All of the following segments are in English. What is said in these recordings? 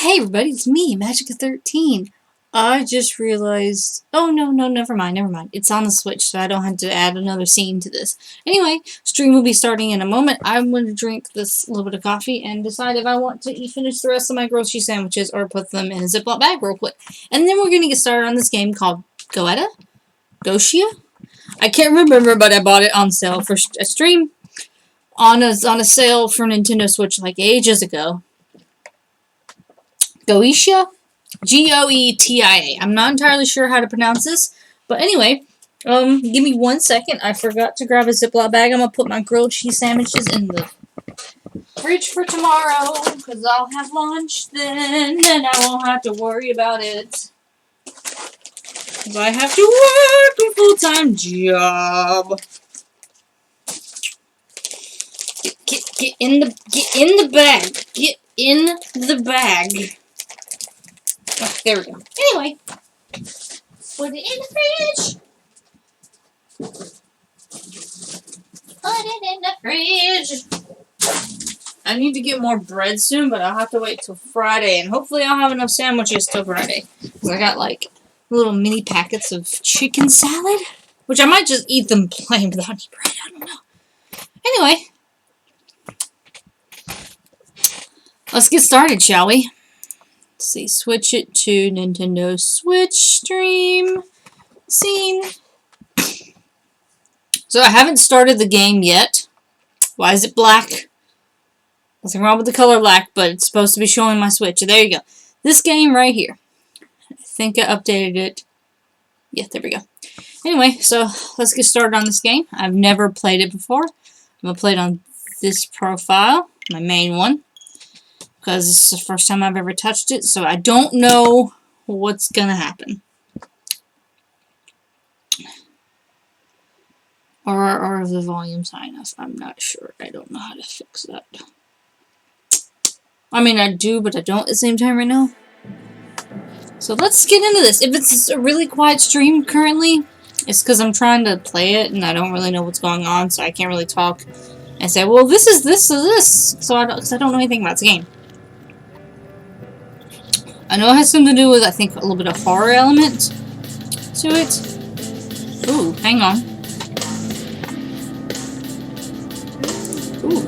Hey everybody, it's me, Magica13. I just realized... Oh, no, never mind. It's on the Switch, so I don't have to add another scene to this. Anyway, stream will be starting in a moment. I'm going to drink this little bit of coffee and decide if I want to finish the rest of my grocery sandwiches or put them in a Ziploc bag real quick. And then we're going to get started on this game called Goetta? Goshia? I can't remember, but I bought it on sale for a stream. On a sale for Nintendo Switch like ages ago. Goetia? Goetia. I'm not entirely sure how to pronounce this. But anyway, give me 1 second. I forgot to grab a Ziploc bag. I'm going to put my grilled cheese sandwiches in the fridge for tomorrow. Because I'll have lunch then. And I won't have to worry about it. Because I have to work a full-time job. Get in the bag. Get in the bag. Oh, there we go. Anyway, put it in the fridge. Put it in the fridge. I need to get more bread soon, but I'll have to wait till Friday, and hopefully I'll have enough sandwiches till Friday. Because I got like little mini packets of chicken salad, which I might just eat them plain without any bread. I don't know. Anyway, let's get started, shall we? Let's see, switch it to Nintendo Switch stream scene. So I haven't started the game yet. Why is it black? Nothing wrong with the color black, but it's supposed to be showing my Switch. There you go. This game right here. I think I updated it. Yeah, there we go. Anyway, so let's get started on this game. I've never played it before. I'm going to play it on this profile, my main one. Because this is the first time I've ever touched it, so I don't know what's going to happen. Or if the volume's high enough. I'm not sure. I don't know how to fix that. I mean, I do, but I don't at the same time right now. So let's get into this. If it's a really quiet stream currently, it's because I'm trying to play it, and I don't really know what's going on, so I can't really talk and say, well, this is this, so because I don't know anything about the game. I know it has something to do with, I think, a little bit of horror element to it. Ooh, hang on. Ooh.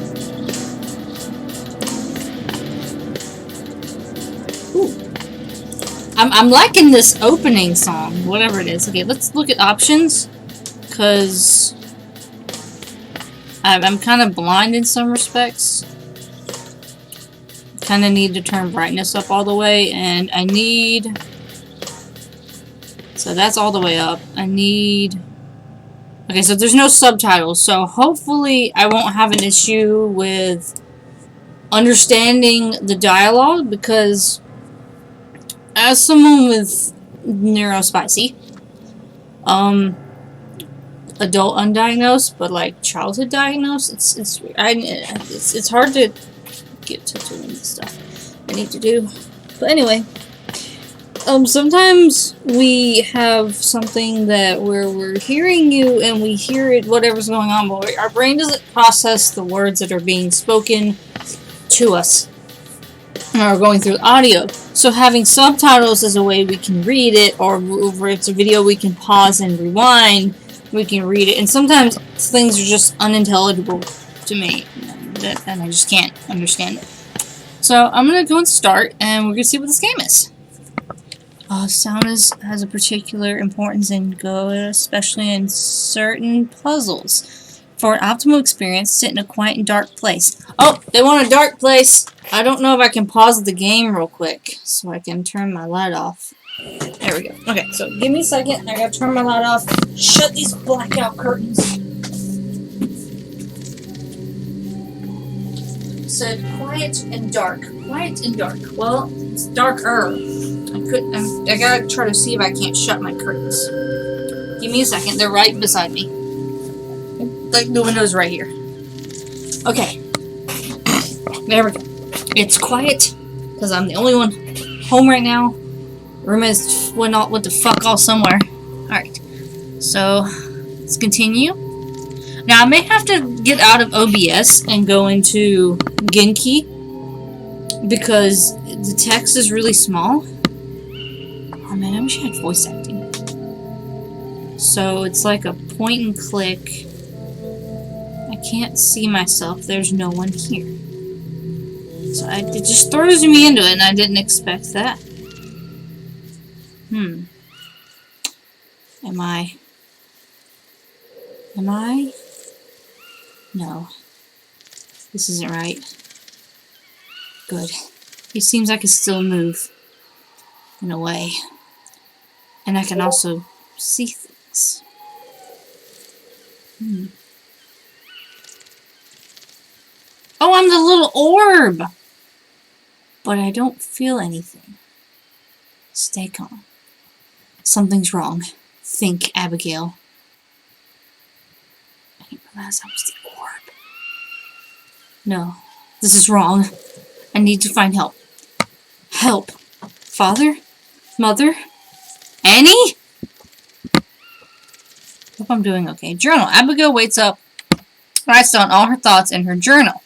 Ooh. I'm liking this opening song, whatever it is. Okay, let's look at options, because I'm kind of blind in some respects. Kind of need to turn brightness up all the way, and I need, so that's all the way up. I need, okay, so there's no subtitles, so hopefully I won't have an issue with understanding the dialogue, because as someone with neurospicy, adult undiagnosed, but like childhood diagnosed, it's hard to get to doing the stuff I need to do. But anyway, sometimes we have something that where we're hearing you and we hear it, whatever's going on, but our brain doesn't process the words that are being spoken to us or going through audio. So having subtitles is a way we can read it, or if it's a video we can pause and rewind, we can read it. And sometimes things are just unintelligible to me, and I just can't understand it. So I'm going to go and start, and we're going to see what this game is. Sound has a particular importance in Go, especially in certain puzzles. For an optimal experience, sit in a quiet and dark place. Oh, they want a dark place. I don't know if I can pause the game real quick, so I can turn my light off. There we go. Okay, so give me a second. I gotta turn my light off. Shut these blackout curtains. Said quiet and dark. Quiet and dark. Well, it's darker. I gotta try to see if I can't shut my curtains. Give me a second. They're right beside me. Like the window's right here. Okay. There we go. It's quiet because I'm the only one home right now. Room is went the fuck all somewhere. Alright. So let's continue. Now, I may have to get out of OBS and go into Genki, because the text is really small. Oh man, I wish I had voice acting. So it's like a point and click. I can't see myself. There's no one here. So it just throws me into it, and I didn't expect that. Am I? No. This isn't right. Good. It seems I can still move. In a way. And I can also see things. Oh, I'm the little orb! But I don't feel anything. Stay calm. Something's wrong. Think, Abigail. I didn't realize I was the orb. No. This is wrong. I need to find help. Help. Father? Mother? Annie? Hope I'm doing okay. Journal. Abigail wakes up, writes down all her thoughts in her journal.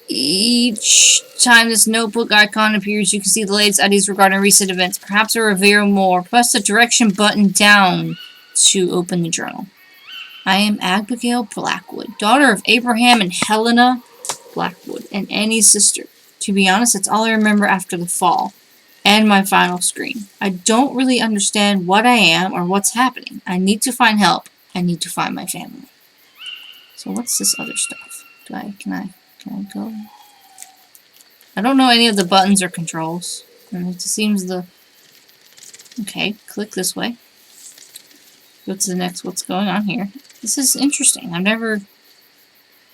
Each time this notebook icon appears, you can see the latest ideas regarding recent events. Perhaps there will reveal more. Press the direction button down to open the journal. I am Abigail Blackwood, daughter of Abraham and Helena Blackwood, and Annie's sister. To be honest, that's all I remember after the fall. And my final scream. I don't really understand what I am or what's happening. I need to find help. I need to find my family. So what's this other stuff? Can I go? I don't know any of the buttons or controls. And it seems okay, click this way. Go to the next, what's going on here? This is interesting. I've never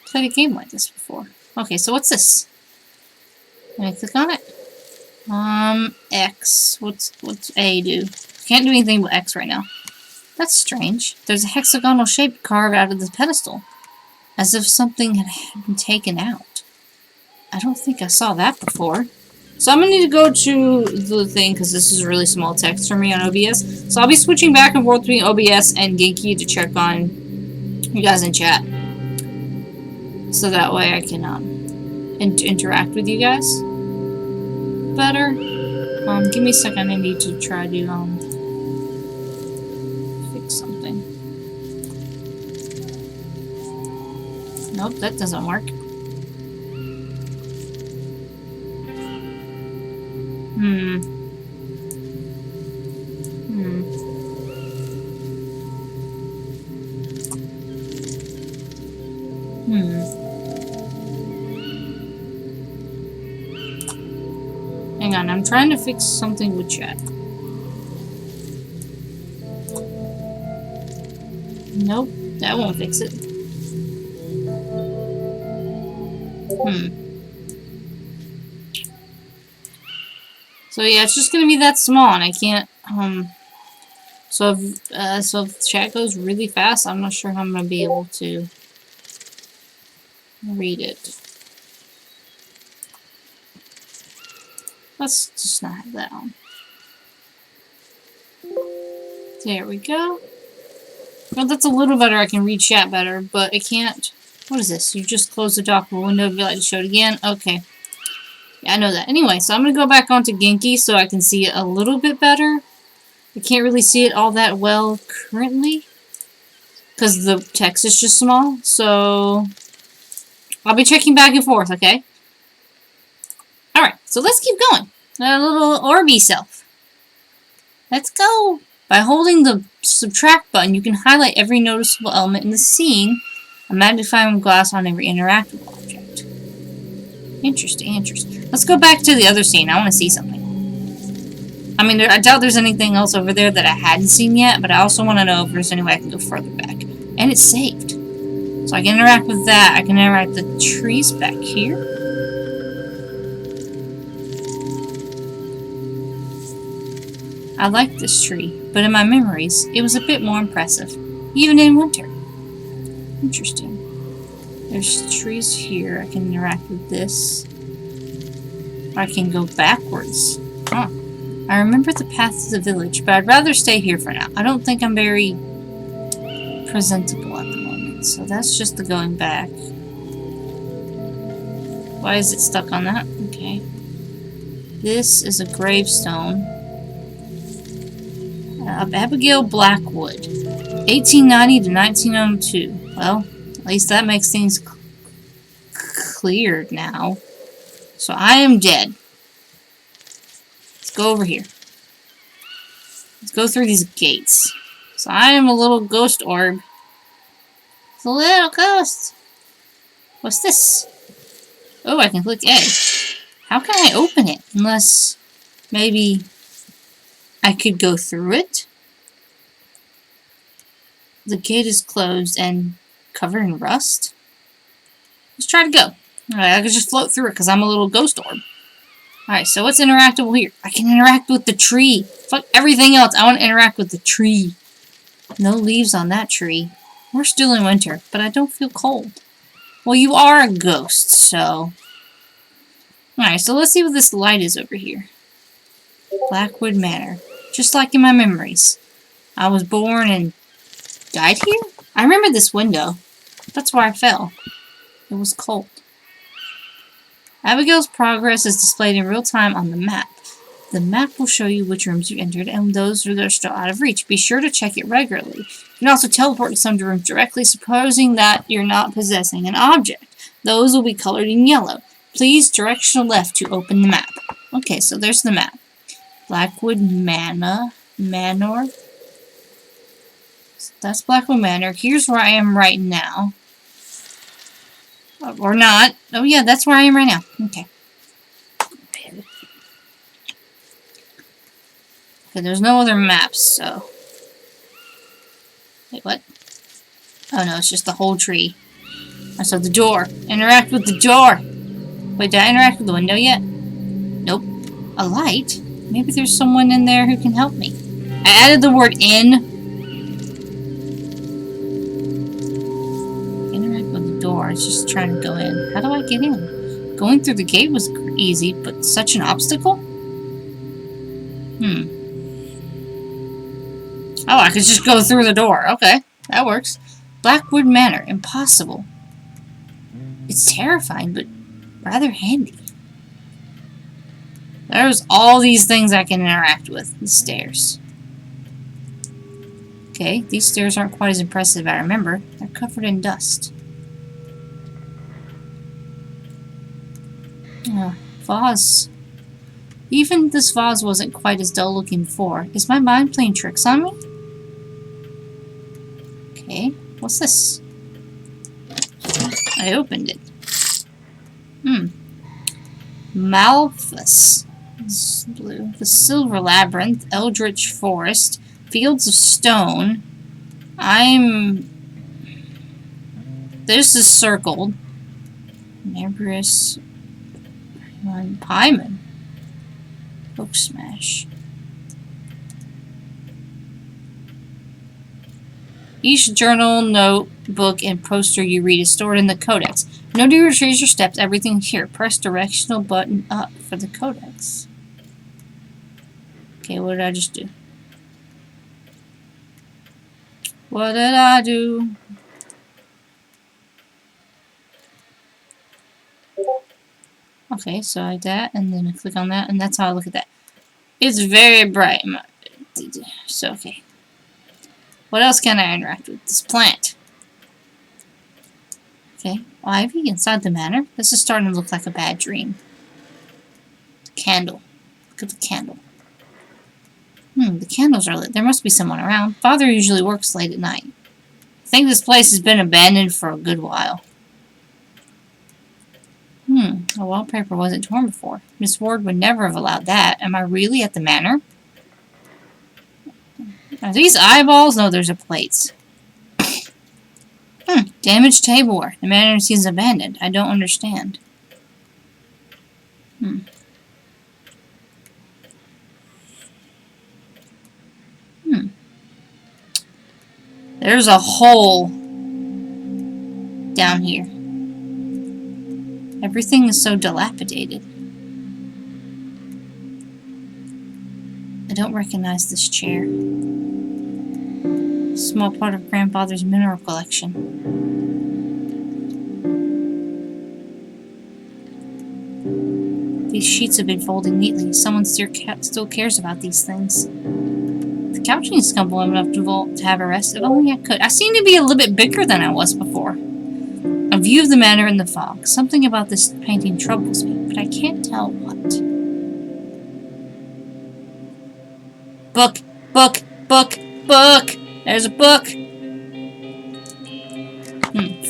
played a game like this before. Okay, so what's this? Can I click on it? X. What's A do? Can't do anything with X right now. That's strange. There's a hexagonal shape carved out of the pedestal. As if something had been taken out. I don't think I saw that before. So I'm going to need to go to the thing, because this is really small text for me on OBS. So I'll be switching back and forth between OBS and Genki to check on you guys in chat. So that way I can interact with you guys better. Give me a second. I need to try to fix something. Nope, that doesn't work. Hang on, I'm trying to fix something with chat. Nope, that won't fix it. So yeah, it's just gonna be that small, and I can't, so if chat goes really fast, I'm not sure how I'm gonna be able to read it. Let's just not have that on. There we go. Well, that's a little better. I can read chat better, but I can't. What is this? You just closed the dockable window. Would you like to show it again? Okay. Yeah, I know that. Anyway, so I'm going to go back onto Genki so I can see it a little bit better. I can't really see it all that well currently, because the text is just small. So I'll be checking back and forth, okay? Alright, so let's keep going. A little Orby self. Let's go. By holding the subtract button, you can highlight every noticeable element in the scene, a magnifying glass on every interactive object. Interesting, interesting. Let's go back to the other scene. I want to see something. I mean, I doubt there's anything else over there that I hadn't seen yet, but I also want to know if there's any way I can go further back. And it's saved. So I can interact with that. I can interact with the trees back here. I like this tree, but in my memories, it was a bit more impressive, even in winter. Interesting. There's trees here. I can interact with this. I can go backwards. Huh. I remember the path to the village, but I'd rather stay here for now. I don't think I'm very presentable at the moment, so that's just the going back. Why is it stuck on that? Okay. This is a gravestone of Abigail Blackwood, 1890 to 1902. Well, at least that makes things clear now. So I am dead. Let's go over here. Let's go through these gates. So I am a little ghost orb. It's a little ghost. What's this? Oh, I can click A. How can I open it? Unless maybe I could go through it? The gate is closed and covered in rust. Let's try to go. Alright, I can just float through it because I'm a little ghost orb. Alright, so what's interactable here? I can interact with the tree. Fuck everything else. I want to interact with the tree. No leaves on that tree. We're still in winter, but I don't feel cold. Well, you are a ghost, so... Alright, so let's see what this light is over here. Blackwood Manor. Just like in my memories. I was born and died here? I remember this window. That's where I fell. It was cold. Abigail's progress is displayed in real time on the map. The map will show you which rooms you entered and those that are still out of reach. Be sure to check it regularly. You can also teleport to some rooms directly, supposing that you're not possessing an object. Those will be colored in yellow. Please directional left to open the map. Okay, so there's the map. Blackwood Manor. That's Blackwood Manor. Here's where I am right now. Or not. Oh yeah, that's where I am right now. Okay. Okay, there's no other maps, so... Wait, what? Oh no, it's just the whole tree. I saw the door. Interact with the door! Wait, did I interact with the window yet? Nope. A light? Maybe there's someone in there who can help me. I added the word in. Interact with the door. It's just trying to go in. How do I get in? Going through the gate was easy, but such an obstacle? Oh, I could just go through the door. Okay, that works. Blackwood Manor. Impossible. It's terrifying, but rather handy. There's all these things I can interact with. The stairs. Okay, these stairs aren't quite as impressive as I remember. They're covered in dust. Vase. Even this vase wasn't quite as dull looking before. Is my mind playing tricks on me? Okay, what's this? I opened it. Malthus. This is blue. The Silver Labyrinth, Eldritch Forest, Fields of Stone. This is circled. Nebrus. Pyman. Oak Smash. Each journal, note, book, and poster you read is stored in the codex. Know to retrace your steps, everything here. Press directional button up for the codex. Okay, what did I just do? What did I do? Okay, so I that, and then I click on that, and that's how I look at that. It's very bright. So, okay. What else can I interact with? This plant. Okay, ivy inside the manor. This is starting to look like a bad dream. Candle. Look at the candle. The candles are lit. There must be someone around. Father usually works late at night. I think this place has been abandoned for a good while. A wallpaper wasn't torn before. Miss Ward would never have allowed that. Am I really at the manor? Are these eyeballs? No, there's a plates. Damaged tableware. The manor seems abandoned. I don't understand. There's a hole down here. Everything is so dilapidated. I don't recognize this chair. Small part of Grandfather's mineral collection. These sheets have been folded neatly. Someone still cares about these things. The couch needs to come warm enough to have a rest. If only I could. I seem to be a little bit bigger than I was before. A view of the manor in the fog. Something about this painting troubles me, but I can't tell what. Book! Book! Book! Book! There's a book!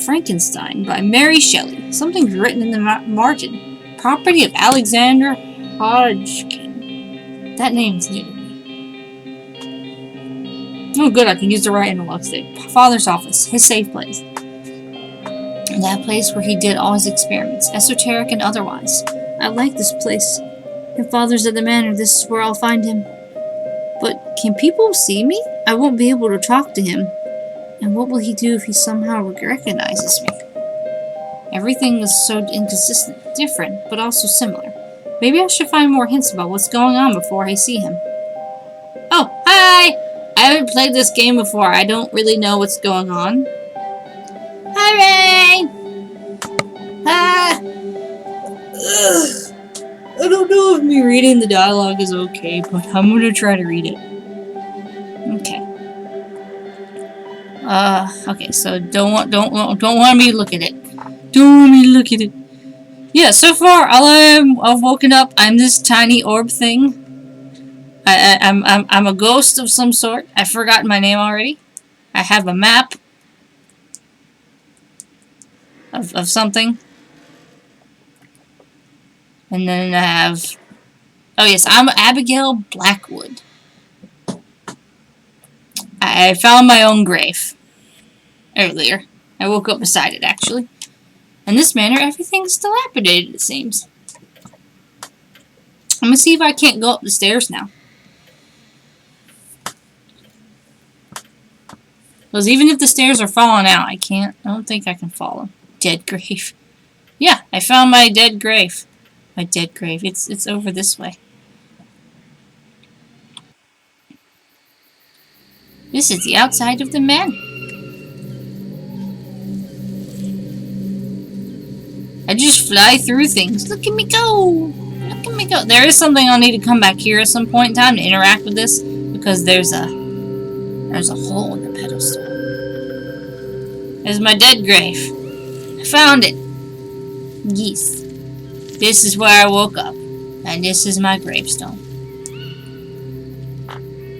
Frankenstein by Mary Shelley. Something's written in the margin. Property of Alexander Hodgkin. That name's new to me. Oh good, I can use the right analog stick. Father's office. His safe place. That place where he did all his experiments, esoteric and otherwise. I like this place. If Father's at the manor, this is where I'll find him. But can people see me? I won't be able to talk to him. And what will he do if he somehow recognizes me? Everything is so inconsistent, different, but also similar. Maybe I should find more hints about what's going on before I see him. Oh, hi! I haven't played this game before. I don't really know what's going on. Hi, Rain! Ah! Ugh. I don't know if me reading the dialogue is okay, but I'm gonna try to read it. Okay. Okay, so don't want me to look at it. Don't want me to look at it. Yeah, so far I've woken up. I'm this tiny orb thing. I'm a ghost of some sort. I've forgotten my name already. I have a map of something. And then I have... Oh yes, I'm Abigail Blackwood. I found my own grave. Earlier. I woke up beside it, actually. In this manner, everything's dilapidated, it seems. I'm gonna see if I can't go up the stairs now. Because even if the stairs are falling out, I don't think I can follow. Dead grave. Yeah, I found my dead grave. My dead grave. It's over this way. This is the outside of the manor. I just fly through things. Look at me go! Look at me go. There is something I'll need to come back here at some point in time to interact with this, because there's a hole in the pedestal. There's my dead grave. I found it. Yes. This is where I woke up. And this is my gravestone.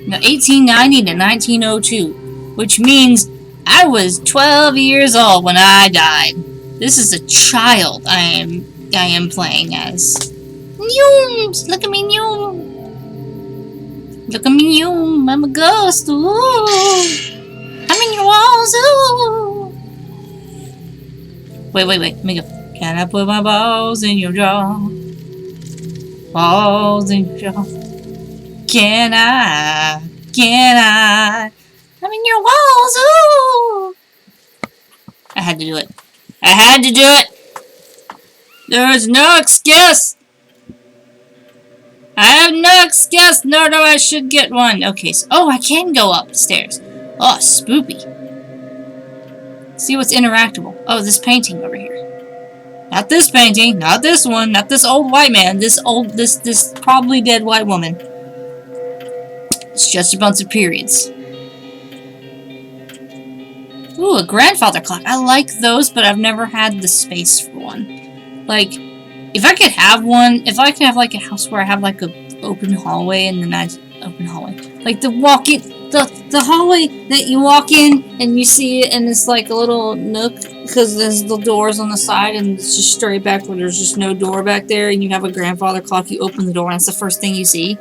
Now, 1890 to 1902, which means I was 12 years old when I died. This is a child I am playing as. Nooms! Look at me, Noom! Look at me, Noom! I'm a ghost! Ooh! I'm in your walls! Ooh! Wait. Let me go. Can I put my balls in your jaw? Balls in your jaw. Can I? I'm in your walls! Ooh! I had to do it. I had to do it! There is no excuse! I have no excuse, nor do I should get one. Okay, so... Oh, I can go up the stairs. Oh, spoopy. See what's interactable. Oh, this painting over here. Not this painting, not this one, not this old white man, this probably dead white woman. It's just a bunch of periods. Ooh, a grandfather clock. I like those, but I've never had the space for one. Like, if I could have one, if I could have like a house where I have like a open hallway and then open hallway. Like the hallway that you walk in and you see it and it's like a little nook because there's the doors on the side and it's just straight back where there's just no door back there and you have a grandfather clock, you open the door and it's the first thing you see.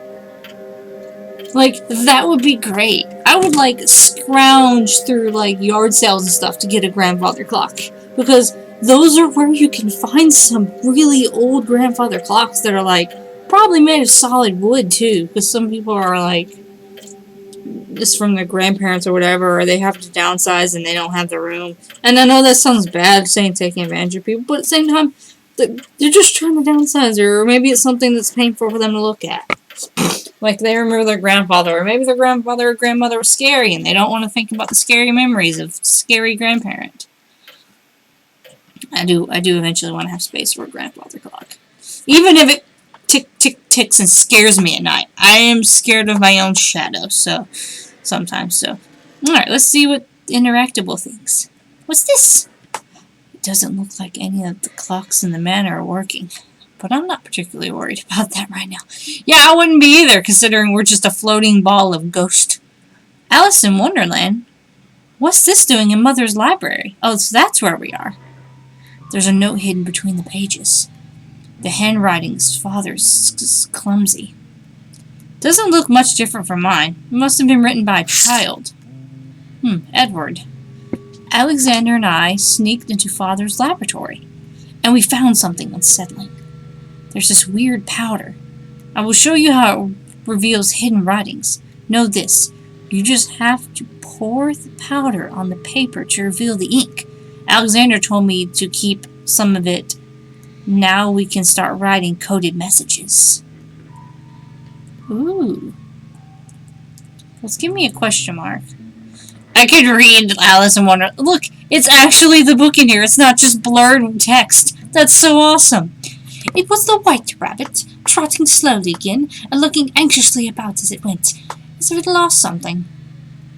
Like, that would be great. I would like scrounge through like yard sales and stuff to get a grandfather clock because those are where you can find some really old grandfather clocks that are like probably made of solid wood too, because some people are like just from their grandparents or whatever, or they have to downsize and they don't have the room. And I know that sounds bad saying taking advantage of people, but at the same time they're just trying to downsize, or maybe it's something that's painful for them to look at. Like they remember their grandfather, or maybe their grandfather or grandmother was scary and they don't want to think about the scary memories of scary grandparent. I do eventually want to have space for a grandfather clock. Even if it tick, tick, ticks and scares me at night. I am scared of my own shadow, so sometimes so. Alright, let's see what Interactable thinks. What's this? It doesn't look like any of the clocks in the manor are working. But I'm not particularly worried about that right now. Yeah, I wouldn't be either, considering we're just a floating ball of ghost. Alice in Wonderland? What's this doing in Mother's library? Oh, so that's where we are. There's a note hidden between the pages. The handwriting's father's clumsy. Doesn't look much different from mine. It must have been written by a child. Edward. Alexander and I sneaked into Father's laboratory, and we found something unsettling. There's this weird powder. I will show you how it reveals hidden writings. Know this. You just have to pour the powder on the paper to reveal the ink. Alexander told me to keep some of it. Now we can start writing coded messages. Ooh. Let's give me a question mark. I can read Alice in Wonderland. Look, it's actually the book in here. It's not just blurred text. That's so awesome. It was the White Rabbit, trotting slowly again, and looking anxiously about as it went, as if it lost something.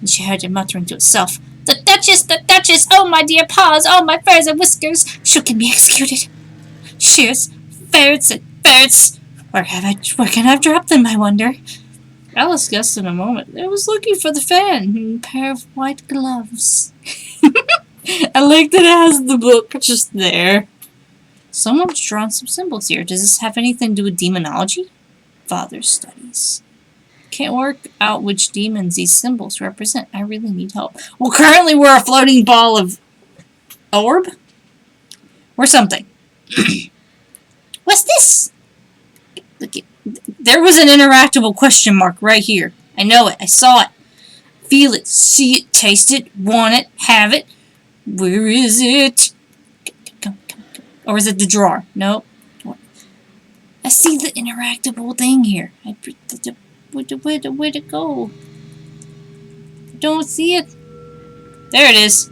And she heard it muttering to itself, The Duchess, oh my dear paws, oh my furs and whiskers, she can be executed. Shears, ferrets, and ferrets. Where can I have dropped them, I wonder? Alice guessed in a moment. It was looking for the fan and a pair of white gloves. I like that it has the book just there. Someone's drawn some symbols here. Does this have anything to do with demonology? Father's studies. Can't work out which demons these symbols represent. I really need help. Well, currently we're a floating ball of orb? Or something. What's this? Look, there was an interactable question mark right here. I know it. I saw it. Feel it. See it. Taste it. Want it. Have it. Where is it? Come. Or is it the drawer? Nope. I see the interactable thing here. Where'd it go? Don't see it. There it is.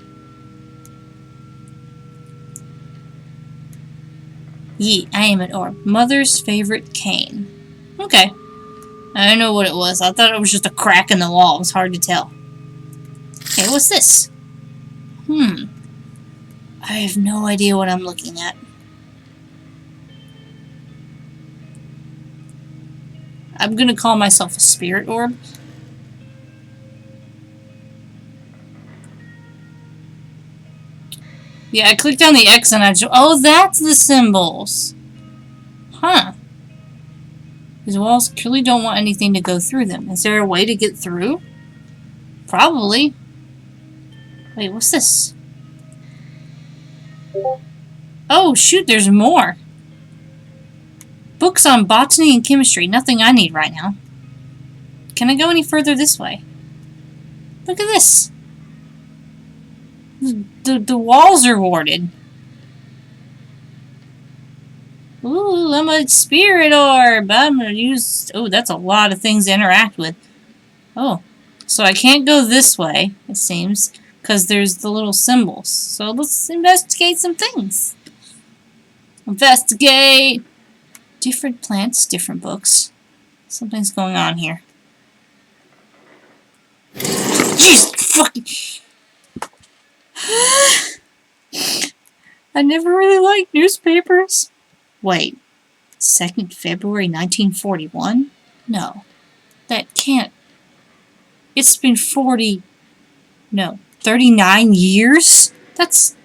Ye, I am an orb. Mother's favorite cane. Okay. I don't know what it was. I thought it was just a crack in the wall. It was hard to tell. Okay, what's this? I have no idea what I'm looking at. I'm gonna call myself a spirit orb. Yeah, I clicked on the X and oh, that's the symbols. Huh. These walls clearly don't want anything to go through them. Is there a way to get through? Probably. Wait, what's this? Oh, shoot, there's more. Books on botany and chemistry. Nothing I need right now. Can I go any further this way? Look at this. The walls are warded. Ooh, I'm a spirit orb. I'm gonna use... Oh, that's a lot of things to interact with. Oh, so I can't go this way, it seems, because there's the little symbols. So let's investigate some things. Investigate! Different plants, different books. Something's going on here. Jeez, fucking... I never really liked newspapers. Wait, 2nd February 1941? No, that can't. It's been 39 years? That's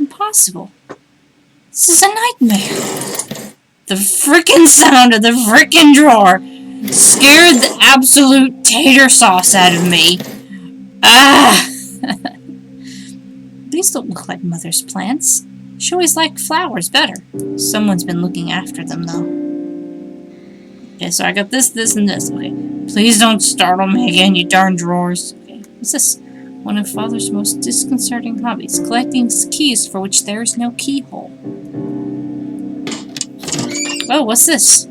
impossible. This is a nightmare. The frickin' sound of the frickin' drawer scared the absolute tater sauce out of me. Ah! These don't look like Mother's plants. She always liked flowers better. Someone's been looking after them, though. Okay, so I got this, and this. Okay. Please don't startle me again, you darn drawers. Okay, what's this? One of Father's most disconcerting hobbies. Collecting keys for which there is no keyhole. Oh, what's this?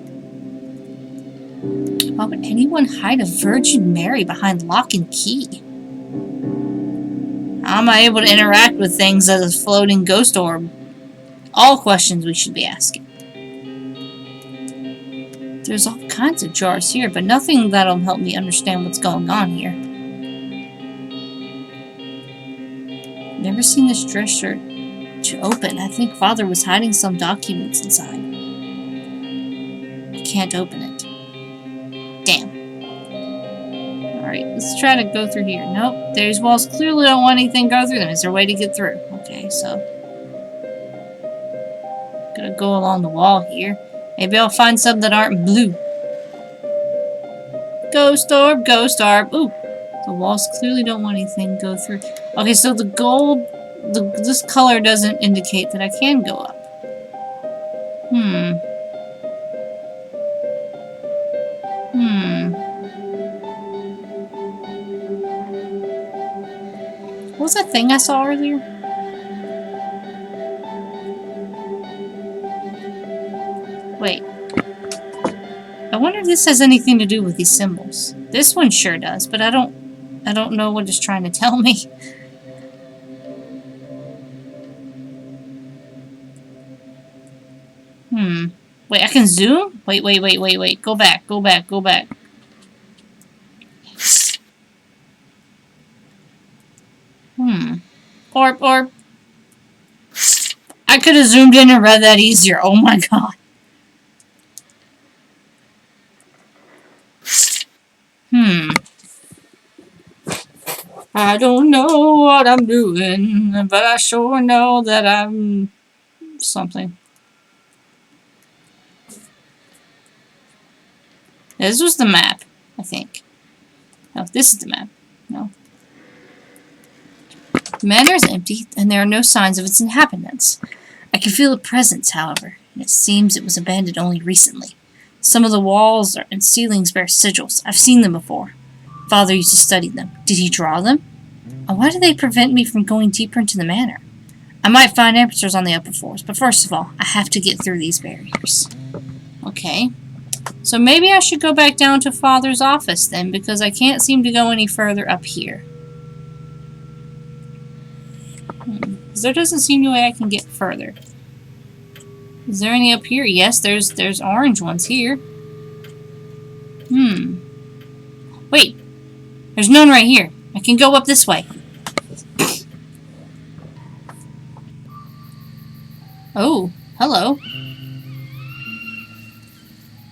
Why would anyone hide a Virgin Mary behind lock and key? How am I able to interact with things as a floating ghost orb? All questions we should be asking. There's all kinds of jars here, but nothing that'll help me understand what's going on here. Never seen this dresser to open. I think Father was hiding some documents inside. I can't open it. Damn. Alright, let's try to go through here. Nope, these walls clearly don't want anything to go through them. Is there a way to get through? Okay, so... Gonna go along the wall here. Maybe I'll find some that aren't blue. Ghost orb, ghost orb. Ooh, the walls clearly don't want anything to go through. Okay, so the gold, this color doesn't indicate that I can go up. What was that thing I saw earlier? Wait. I wonder if this has anything to do with these symbols. This one sure does, but I don't know what it's trying to tell me. Wait, I can zoom? Wait. Go back. Orb. I could have zoomed in and read that easier. Oh my god. I don't know what I'm doing, but I sure know that I'm something. This was the map, I think. No, this is the map. No. The manor is empty, and there are no signs of its inhabitants. I can feel a presence, however, and it seems it was abandoned only recently. Some of the walls and ceilings bear sigils. I've seen them before. Father used to study them. Did he draw them? And why do they prevent me from going deeper into the manor? I might find answers on the upper floors, but first of all, I have to get through these barriers. Okay. So maybe I should go back down to Father's office then, because I can't seem to go any further up here. Because there doesn't seem no way I can get further. Is there any up here? Yes, there's orange ones here. Wait. There's none right here. I can go up this way. Oh, hello.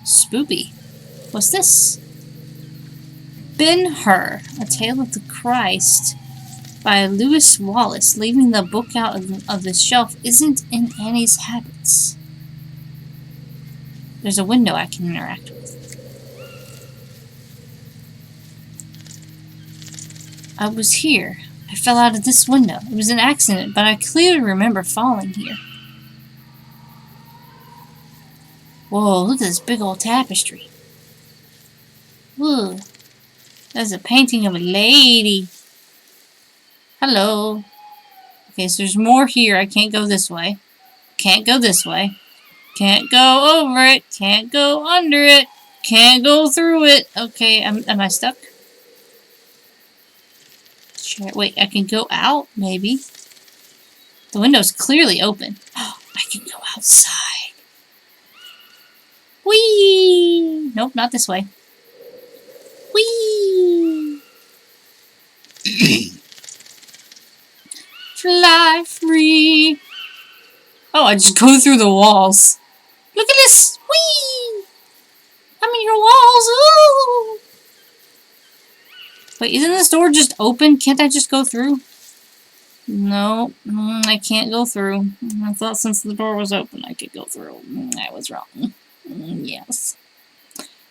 Spoopy. What's this? Ben-Hur, A Tale of the Christ by Lewis Wallace. Leaving the book out of the shelf isn't in Annie's habits. There's a window I can interact with. I was here. I fell out of this window. It was an accident, but I clearly remember falling here. Whoa, look at this big old tapestry. Whoa. That's a painting of a lady. Hello. Okay, so there's more here. I can't go this way. Can't go this way. Can't go over it. Can't go under it. Can't go through it. Okay, am I stuck? Sure. Wait, I can go out, maybe. The window's clearly open. Oh, I can go outside. Whee! Nope, not this way. Whee! Fly free. Oh, I just go through the walls. Look at this! Whee! I'm in your walls! Ooh! Wait, isn't this door just open? Can't I just go through? No, I can't go through. I thought since the door was open I could go through. I was wrong. Yes.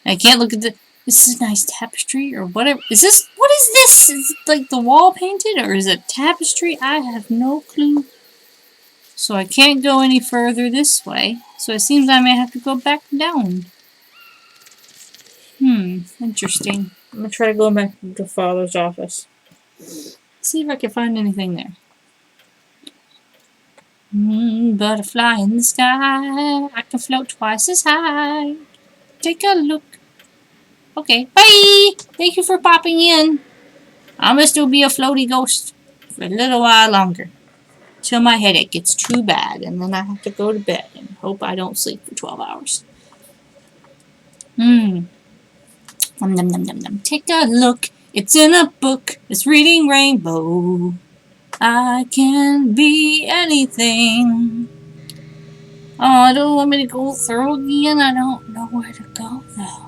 I can't look at the... This is a nice tapestry or whatever. Is this... What is this? Is it like the wall painted or is it tapestry? I have no clue. So I can't go any further this way. So it seems I may have to go back down. Interesting. I'm gonna try to go back to Father's office. See if I can find anything there. Butterfly in the sky. I can float twice as high. Take a look. Okay, bye! Thank you for popping in. I'm gonna still be a floaty ghost for a little while longer. Till my headache gets too bad, and then I have to go to bed and hope I don't sleep for 12 hours. Mmm. Nom nom nom nom nom. Take a look. It's in a book. It's reading Rainbow. I can be anything. Oh, I don't want me to go through again. I don't know where to go though.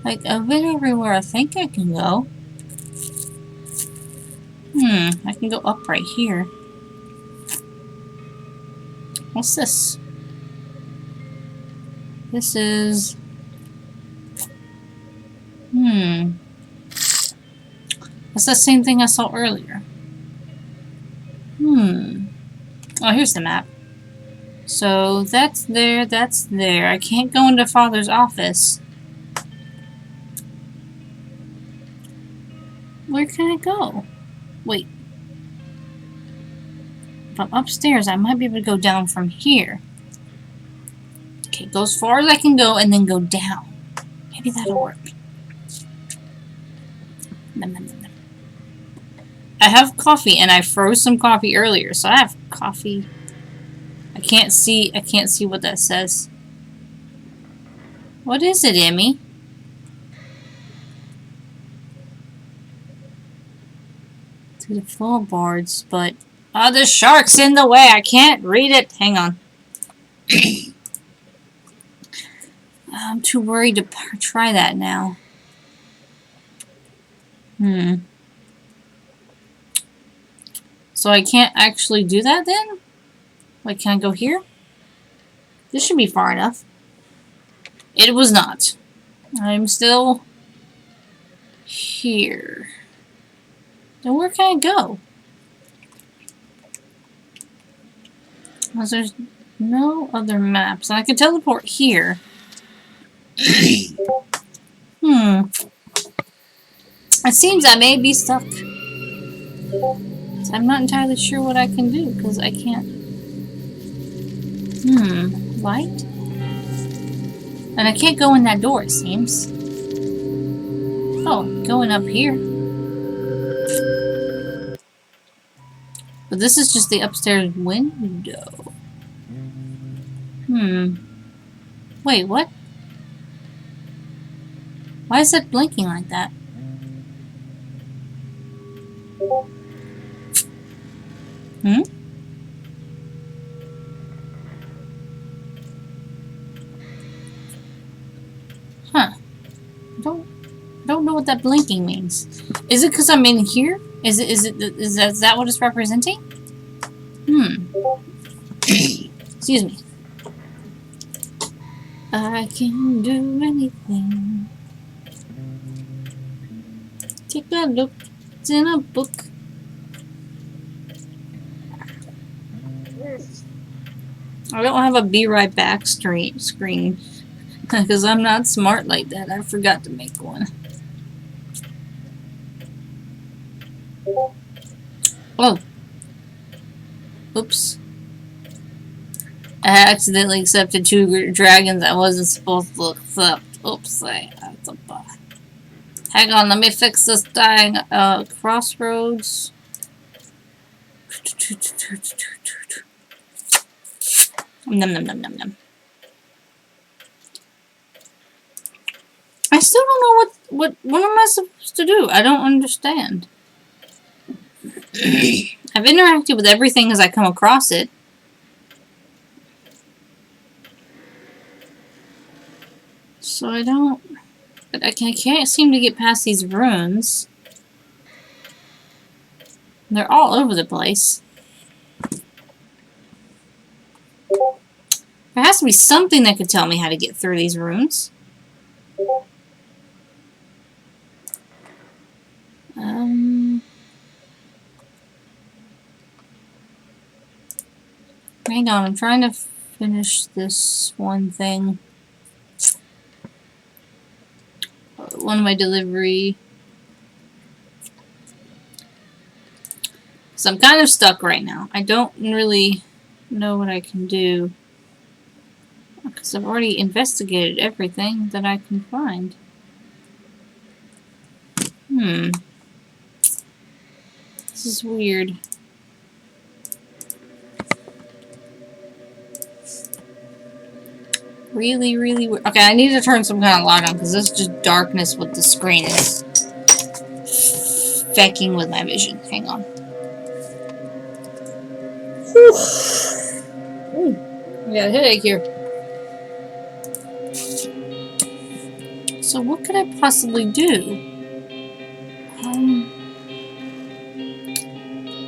Like, I've been everywhere I think I can go. I can go up right here. What's this? This is... That's the same thing I saw earlier. Oh, here's the map. So, that's there, that's there. I can't go into Father's office. Where can I go? Wait. If I'm upstairs, I might be able to go down from here. Okay, go as far as I can go and then go down. Maybe that'll work. Nom, nom, nom, nom. I have coffee and I froze some coffee earlier, so I have coffee. I can't see what that says. What is it, Emmy? To the floorboards, but oh, the shark's in the way. I can't read it. Hang on. I'm too worried to try that now. So I can't actually do that then? Like, can I go here? This should be far enough. It was not. I'm still here. Then where can I go? Because there's no other maps. And I can teleport here. It seems I may be stuck. So I'm not entirely sure what I can do, because I can't... Light? And I can't go in that door, it seems. Oh, going up here. But this is just the upstairs window. Wait, what? Why is it blinking like that? Huh. I don't know what that blinking means. Is it because I'm in here? Is that what it's representing? Excuse me. I can do anything. Take a look. It's in a book. I don't have a be right back screen. Because I'm not smart like that. I forgot to make one. Oh. Oops. I accidentally accepted 2 dragons I wasn't supposed to accept. Oops. That's a bug. Hang on, let me fix this thing. Crossroads. Num num num num num. I still don't know what am I supposed to do? I don't understand. I've interacted with everything as I come across it. So I don't... But I can't seem to get past these runes. They're all over the place. There has to be something that could tell me how to get through these runes. Hang on, I'm trying to finish this one thing. One of my delivery. So I'm kind of stuck right now. I don't really know what I can do. Because I've already investigated everything that I can find. This is weird. really, really weird. Okay, I need to turn some kind of light on because this is just darkness with the screen is fecking with my vision. Hang on. Whew. I got a headache here. So what could I possibly do?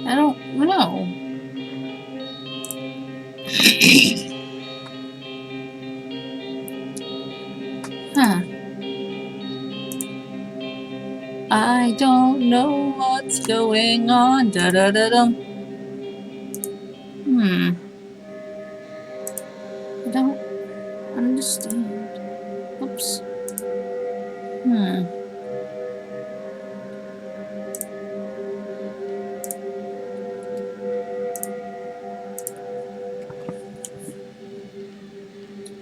I don't know. Huh. I don't know what's going on. Da da da dum. I don't understand. Oops.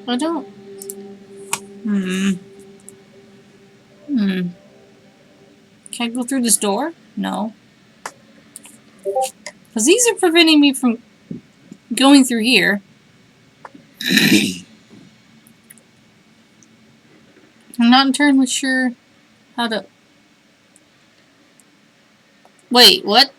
I don't. Can I go through this door? No. Because these are preventing me from going through here. I'm not entirely sure how to... Wait, what?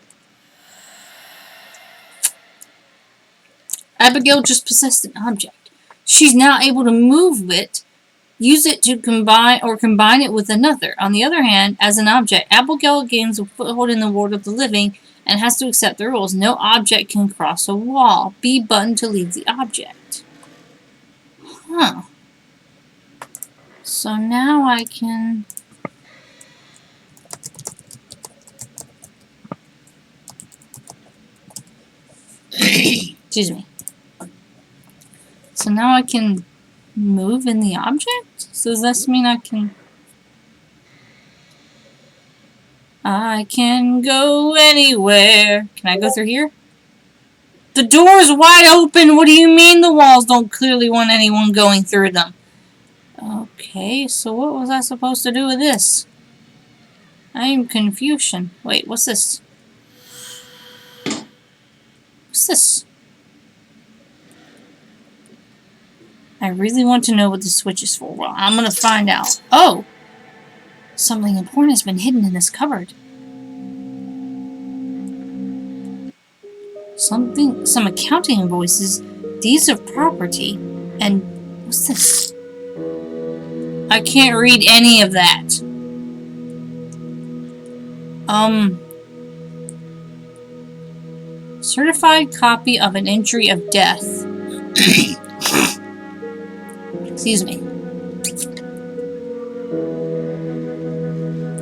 Abigail just possessed an object. She's now able to move it, use it to combine it with another. On the other hand, as an object, Abigail gains a foothold in the world of the living and has to accept the rules. No object can cross a wall. B button to leave the object. Huh. So now I can... Excuse me. So now I can move in the object? So does this mean I can... I can go anywhere. Can I go through here? The door's wide open! What do you mean the walls don't clearly want anyone going through them? Okay, so what was I supposed to do with this? I am confusion. Wait, what's this? What's this? I really want to know what this switch is for. Well, I'm gonna find out. Oh! Something important has been hidden in this cupboard. Some accounting invoices, deeds of property, and what's this? I can't read any of that. Certified copy of an entry of death. Excuse me.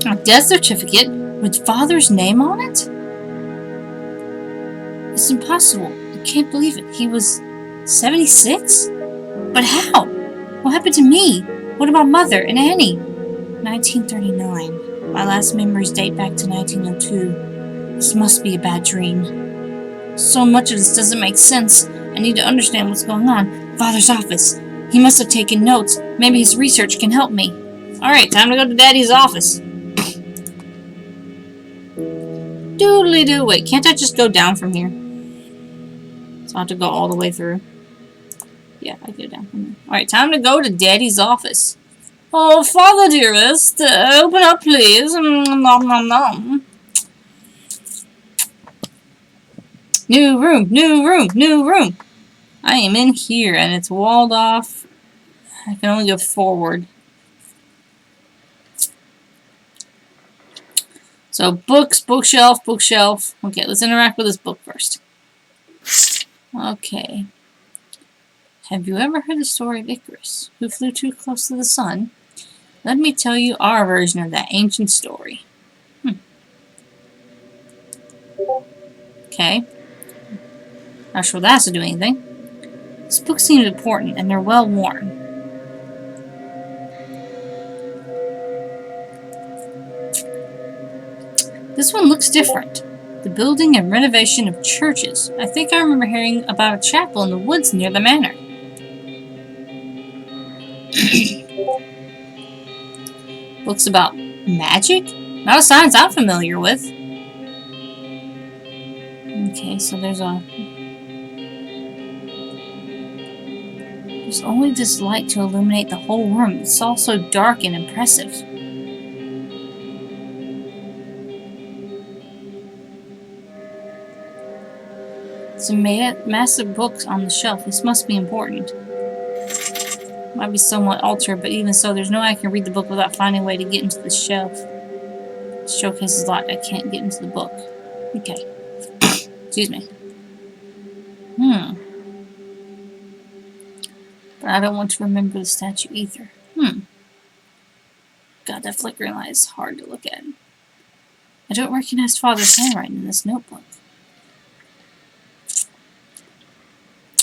A death certificate with father's name on it? It's impossible. I can't believe it. He was 76? But how? What happened to me? What about Mother and Annie? 1939. My last memories date back to 1902. This must be a bad dream. So much of this doesn't make sense. I need to understand what's going on. Father's office. He must have taken notes. Maybe his research can help me. Alright, time to go to Daddy's office. Doodly-doo. Wait, can't I just go down from here? So I have to go all the way through. Yeah, I go down from here. Alright, time to go to Daddy's office. Oh, Father dearest, open up please. Nom nom nom. New room, new room, new room. I am in here and it's walled off. I can only go forward. So books, bookshelf, bookshelf. Okay, let's interact with this book first. Okay. Have you ever heard the story of Icarus, who flew too close to the sun? Let me tell you our version of that ancient story. Okay. Not sure that has to do anything. This book seems important, and they're well worn. This one looks different. The building and renovation of churches. I think I remember hearing about a chapel in the woods near the manor. Books about magic? Not a science I'm familiar with. Okay, so there's a There's only this light to illuminate the whole room. It's all so dark and impressive. Some massive books on the shelf. This must be important. Might be somewhat altered, but even so, there's no way I can read the book without finding a way to get into the shelf. The showcase is locked. I can't get into the book. Okay. Excuse me. But I don't want to remember the statue either. God, that flickering light is hard to look at. I don't recognize Father's handwriting in this notebook.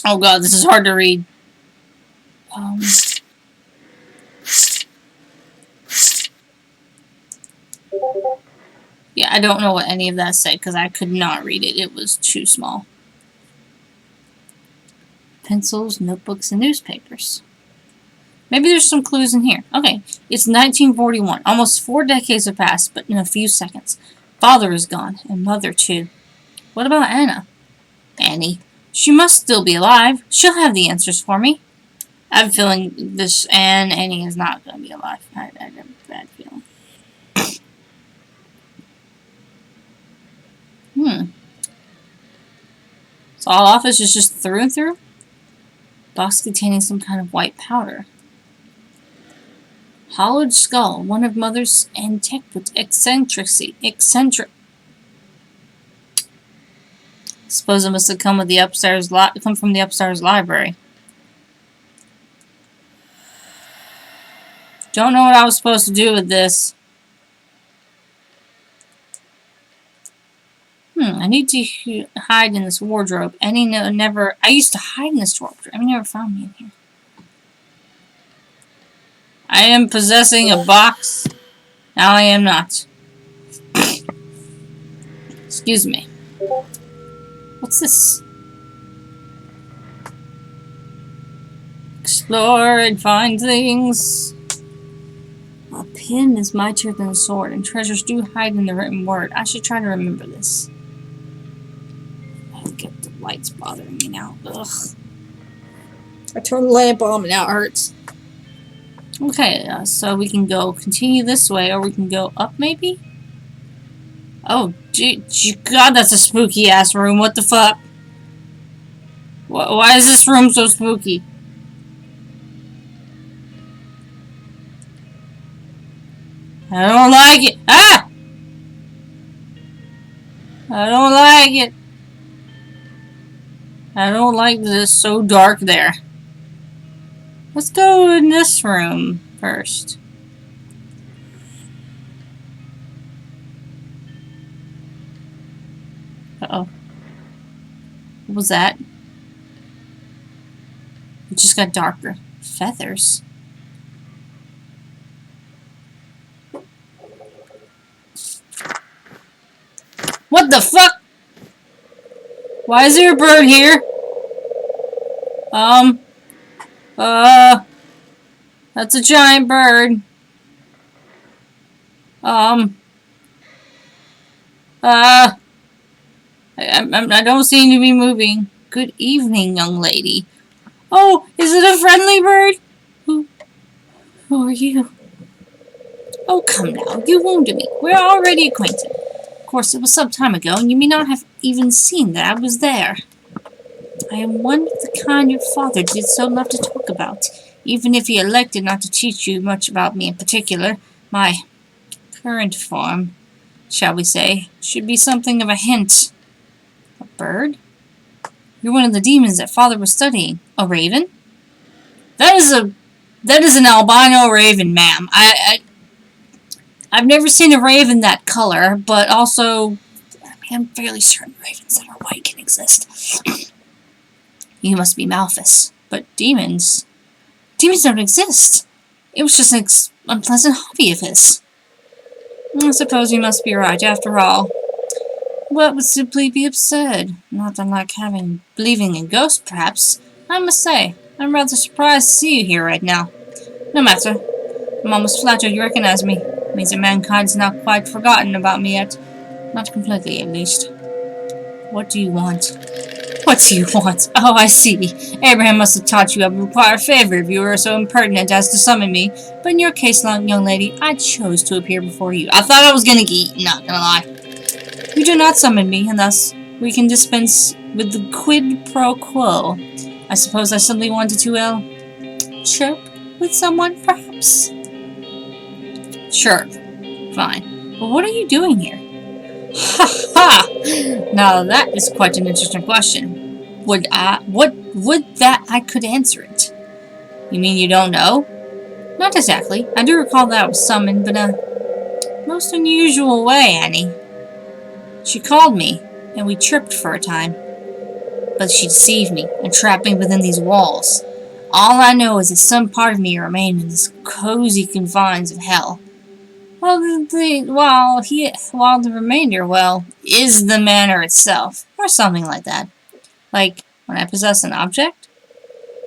Oh God, this is hard to read. Yeah, I don't know what any of that said because I could not read it. It was too small. Pencils, notebooks, and newspapers. Maybe there's some clues in here. Okay, it's 1941. Almost 4 decades have passed, but in a few seconds. Father is gone, and Mother too. What about Anna? Annie. She must still be alive. She'll have the answers for me. I have a feeling this Annie is not going to be alive. I have a bad feeling. So all office is just through and through? Box containing some kind of white powder. Hollowed skull, one of Mother's eccentric. Suppose it must have come with the upstairs from the upstairs library. Don't know what I was supposed to do with this. I need to hide in this wardrobe. I used to hide in this wardrobe. I never found me in here. I am possessing a box. Now I am not. Excuse me. What's this? Explore and find things. A pen is mightier than a sword, and treasures do hide in the written word. I should try to remember this. Get the lights bothering me now. Ugh. I turned the lamp on and now it hurts. Okay, so we can go continue this way, or we can go up maybe? Oh, God, that's a spooky ass room. What the fuck? Why is this room so spooky? I don't like it. Ah! I don't like it. I don't like this. So dark there. Let's go in this room first. Uh-oh. What was that? It just got darker. Feathers. What the fuck? Why is there a bird here? That's a giant bird. I don't seem to be moving. Good evening, young lady. Oh, is it a friendly bird? Who are you? Oh, come now. You wounded me. We're already acquainted. Of course, it was some time ago, and you may not have even seen that I was there. I am one of the kind your father did so love to talk about, even if he elected not to teach you much about me in particular. My current form, shall we say, should be something of a hint. A bird? You're one of the demons that father was studying. A raven? That is an albino raven, ma'am. I've never seen a raven that color, but also I'm fairly certain ravens that are white can exist. You must be Malphus. But demons don't exist. It was just an unpleasant hobby of his. I suppose you must be right, after all. What would simply be absurd? Not unlike believing in ghosts, perhaps. I must say, I'm rather surprised to see you here right now. No matter. I'm almost flattered you recognize me. It means that mankind's not quite forgotten about me yet. Not completely, at least. What do you want? What do you want? Oh, I see. Abraham must have taught you I would require a favor if you were so impertinent as to summon me. But in your case, young lady, I chose to appear before you. I thought I was gonna get eaten, not gonna lie. You do not summon me, and thus we can dispense with the quid pro quo. I suppose I simply wanted to, chirp with someone, perhaps? Chirp. Fine. But what are you doing here? Ha ha! Now that is quite an interesting question. Would that I could answer it? You mean you don't know? Not exactly. I do recall that I was summoned, but most unusual way, Annie. She called me, and we tripped for a time. But she deceived me, and trapped me within these walls. All I know is that some part of me remained in this cozy confines of hell. While the remainder, well, is the manor itself, or something like that. Like, when I possess an object?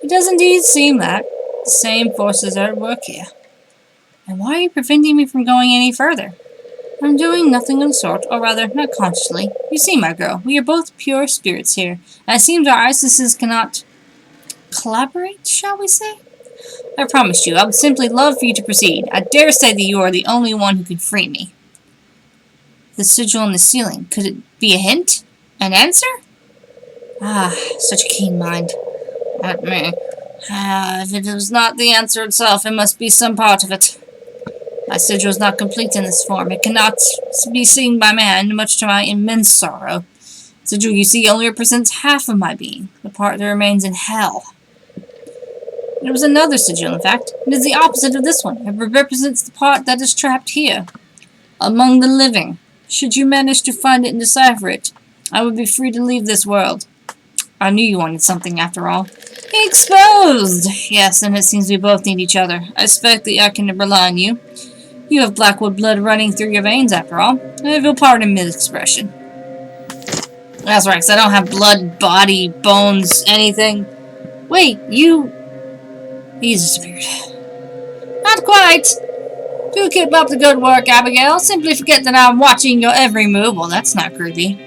It does indeed seem that. The same forces are at work here. And why are you preventing me from going any further? I'm doing nothing of the sort, or rather, not consciously. You see, my girl, we are both pure spirits here, and it seems our Isises cannot collaborate, shall we say? I promised you, I would simply love for you to proceed. I dare say that you are the only one who can free me. The sigil on the ceiling. Could it be a hint? An answer? Ah, such a keen mind. At me. If it was not the answer itself, it must be some part of it. My sigil is not complete in this form. It cannot be seen by man, much to my immense sorrow. The sigil, you see, only represents half of my being, the part that remains in hell. There was another sigil, in fact. It is the opposite of this one. It represents the part that is trapped here, among the living. Should you manage to find it and decipher it, I would be free to leave this world. I knew you wanted something, after all. Exposed! Yes, and it seems we both need each other. I expect that I can rely on you. You have Blackwood blood running through your veins, after all. If you'll pardon me the expression. That's right, because I don't have blood, body, bones, anything. Wait, you... He's disappeared. Not quite. Do keep up the good work, Abigail. Simply forget that I'm watching your every move. Well, that's not creepy.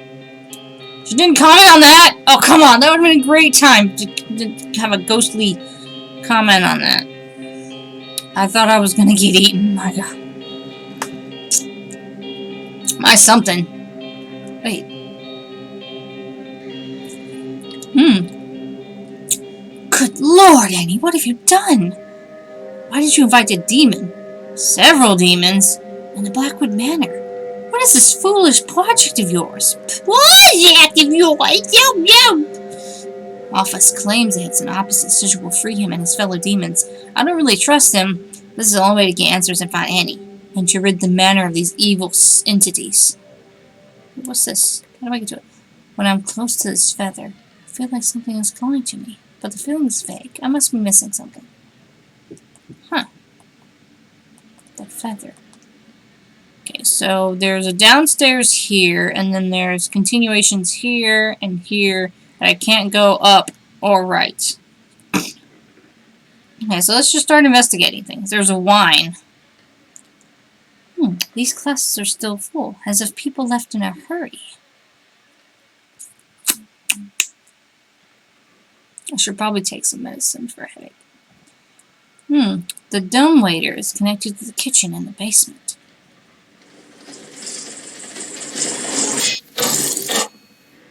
She didn't comment on that. Oh, come on. That would have been a great time to have a ghostly comment on that. I thought I was going to get eaten. My God. My something. Wait. Good Lord, Annie, what have you done? Why did you invite a demon? Several demons? In the Blackwood Manor? What is this foolish project of yours? Project of yours? Office claims that it's an opposite sigil will free him and his fellow demons. I don't really trust him. This is the only way to get answers and find Annie, and to rid the manor of these evil entities. What's this? How do I get to it? When I'm close to this feather, I feel like something is calling to me, but the feeling is vague. I must be missing something. Huh. The feather. Okay, so there's a downstairs here, and then there's continuations here and here that I can't go up or right. Okay, so let's just start investigating things. There's a wine. These classes are still full, as if people left in a hurry. I should probably take some medicine for a headache. The dumbwaiter is connected to the kitchen in the basement.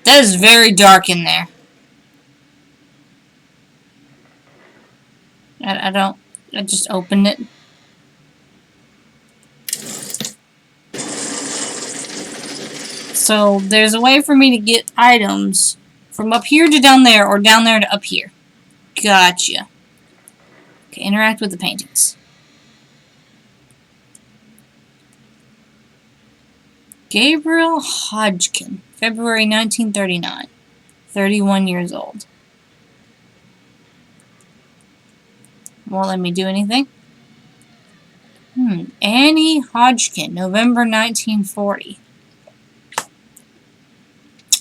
That is very dark in there. I just opened it. So there's a way for me to get items from up here to down there, or down there to up here. Gotcha. Okay, interact with the paintings. Gabriel Hodgkin, February 1939. 31 years old. Won't let me do anything. Annie Hodgkin, November 1940.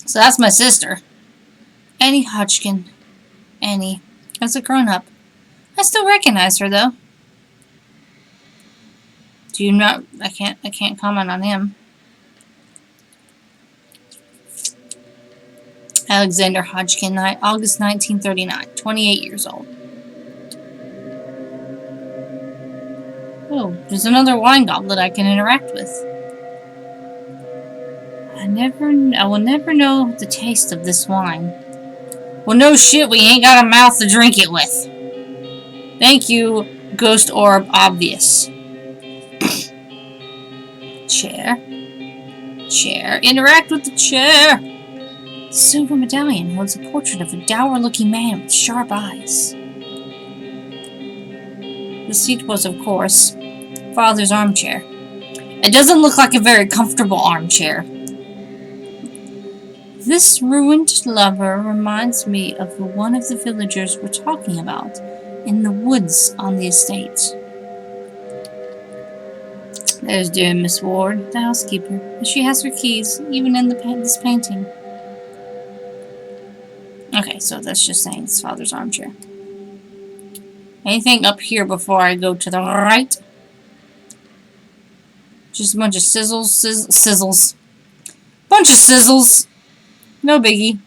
So that's my sister. Annie Hodgkin. Annie. As a grown-up. I still recognize her, though. Do you not... I can't comment on him. Alexander Hodgkin, August 1939, 28 years old. Oh, there's another wine goblet I can interact with. I will never know the taste of this wine. Well, no shit, we ain't got a mouth to drink it with. Thank you, Ghost Orb Obvious. Chair. Chair. Interact with the chair. The silver medallion holds a portrait of a dour-looking man with sharp eyes. The seat was, of course, Father's armchair. It doesn't look like a very comfortable armchair. This ruined lover reminds me of the one of the villagers we're talking about in the woods on the estate. There's dear Miss Ward, the housekeeper. She has her keys, even in this painting. Okay, so that's just saying it's Father's armchair. Anything up here before I go to the right? Just a bunch of sizzles. Bunch of sizzles. No biggie.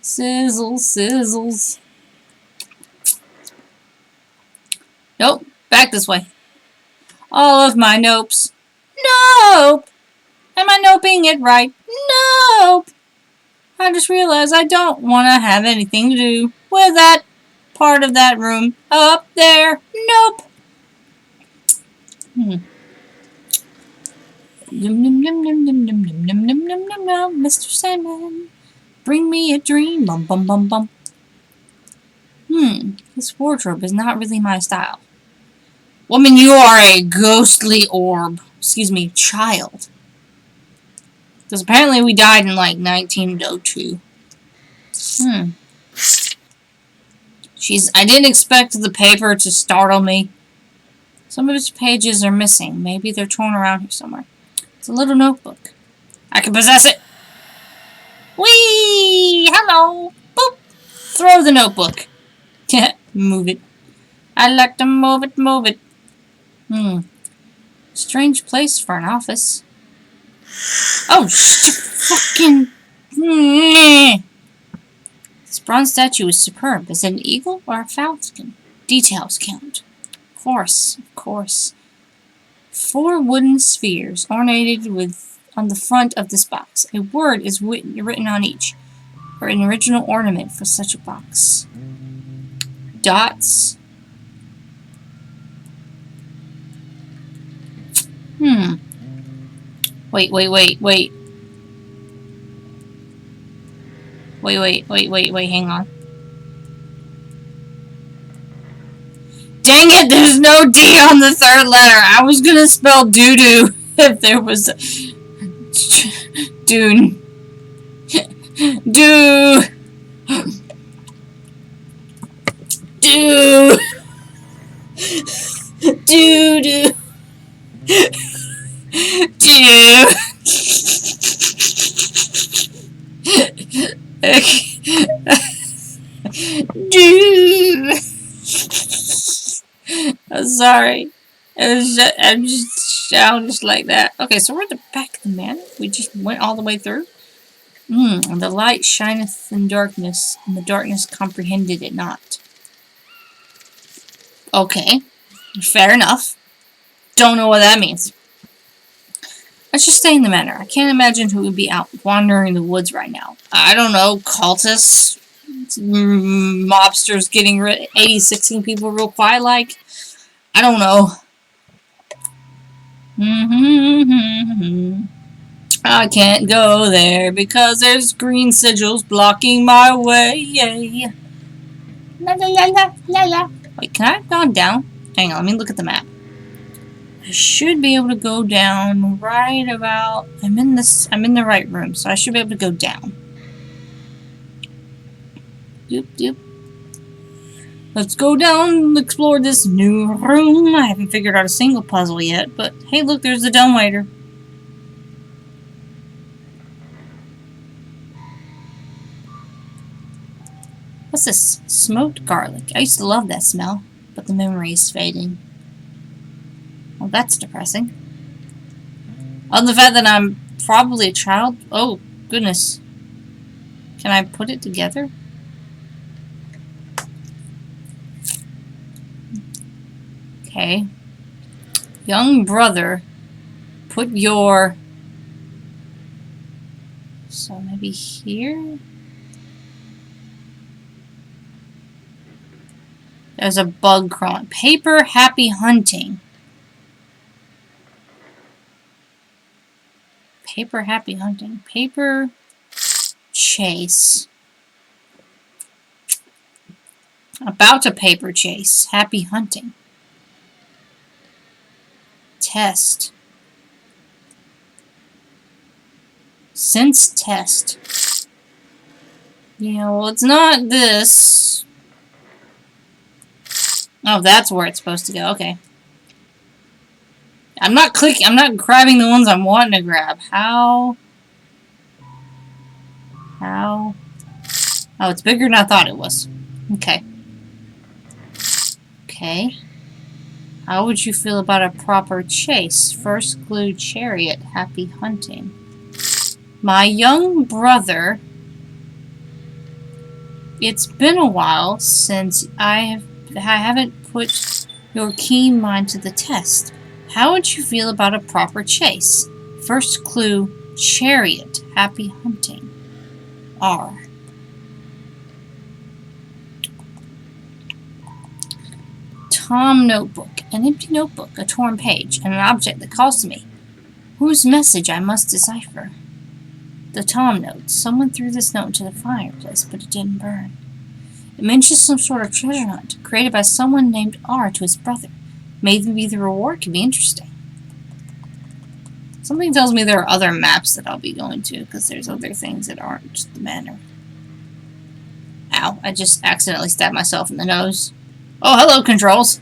Sizzles. Nope, back this way. All of my nopes. Nope! Am I noping it right? Nope! I just realized I don't want to have anything to do with that part of that room up there. Nope! Mr. Sandman, bring me a dream. Bum bum bum bum. This wardrobe is not really my style. Woman, you are a ghostly orb. Excuse me, child. Because apparently we died in like 1902. I didn't expect the paper to startle me. Some of its pages are missing. Maybe they're torn around here somewhere. It's a little notebook. I can possess it. Whee! Hello! Boop! Throw the notebook. Move it. I like to move it. Strange place for an office. Oh, fucking... This bronze statue is superb. Is it an eagle or a falcon? Details count. Of course. 4 wooden spheres ornated with on the front of this box. A word is written on each, or an original ornament for such a box. Dots. Wait, hang on. Dang it, there's no D on the 3rd letter. I was gonna spell doo-doo if there was a... Dune. Doo. Doo. Doo-doo. Doo. Doo. I'm sorry. I'm just like that. Okay, so we're at the back of the manor. We just went all the way through. The light shineth in darkness, and the darkness comprehended it not. Okay, fair enough. Don't know what that means. Let's just stay in the manor. I can't imagine who would be out wandering the woods right now. I don't know, cultists, mobsters getting 86ing people real quiet like. I don't know. I can't go there because there's green sigils blocking my way. La la la la la la. Wait, can I have gone down? Hang on, let me look at the map. I should be able to go down right about... I'm in the right room, so I should be able to go down. Yep. Let's go down and explore this new room. I haven't figured out a single puzzle yet, but hey, look, there's the dumbwaiter. What's this? Smoked garlic. I used to love that smell, but the memory is fading. Well, that's depressing. Other than the fact that I'm probably a child. Oh, goodness. Can I put it together? Okay. Young brother, put your... So maybe here? There's a bug crawling. Paper happy hunting. Paper happy hunting. Paper chase. About a paper chase. Happy hunting. Test. Sense test. Yeah, well, it's not this. Oh, that's where it's supposed to go. Okay. I'm not grabbing the ones I'm wanting to grab. How? Oh, it's bigger than I thought it was. Okay. Okay. How would you feel about a proper chase? First clue, chariot, happy hunting. My young brother, it's been a while since I haven't put your keen mind to the test. How would you feel about a proper chase? First clue, chariot, happy hunting. R. Tom notebook. An empty notebook, a torn page, and an object that calls to me. Whose message I must decipher? The Tom note. Someone threw this note into the fireplace, but it didn't burn. It mentions some sort of treasure hunt created by someone named R to his brother. Maybe the reward could be interesting. Something tells me there are other maps that I'll be going to, because there's other things that aren't the manor. Ow, I just accidentally stabbed myself in the nose. Oh, hello, controls!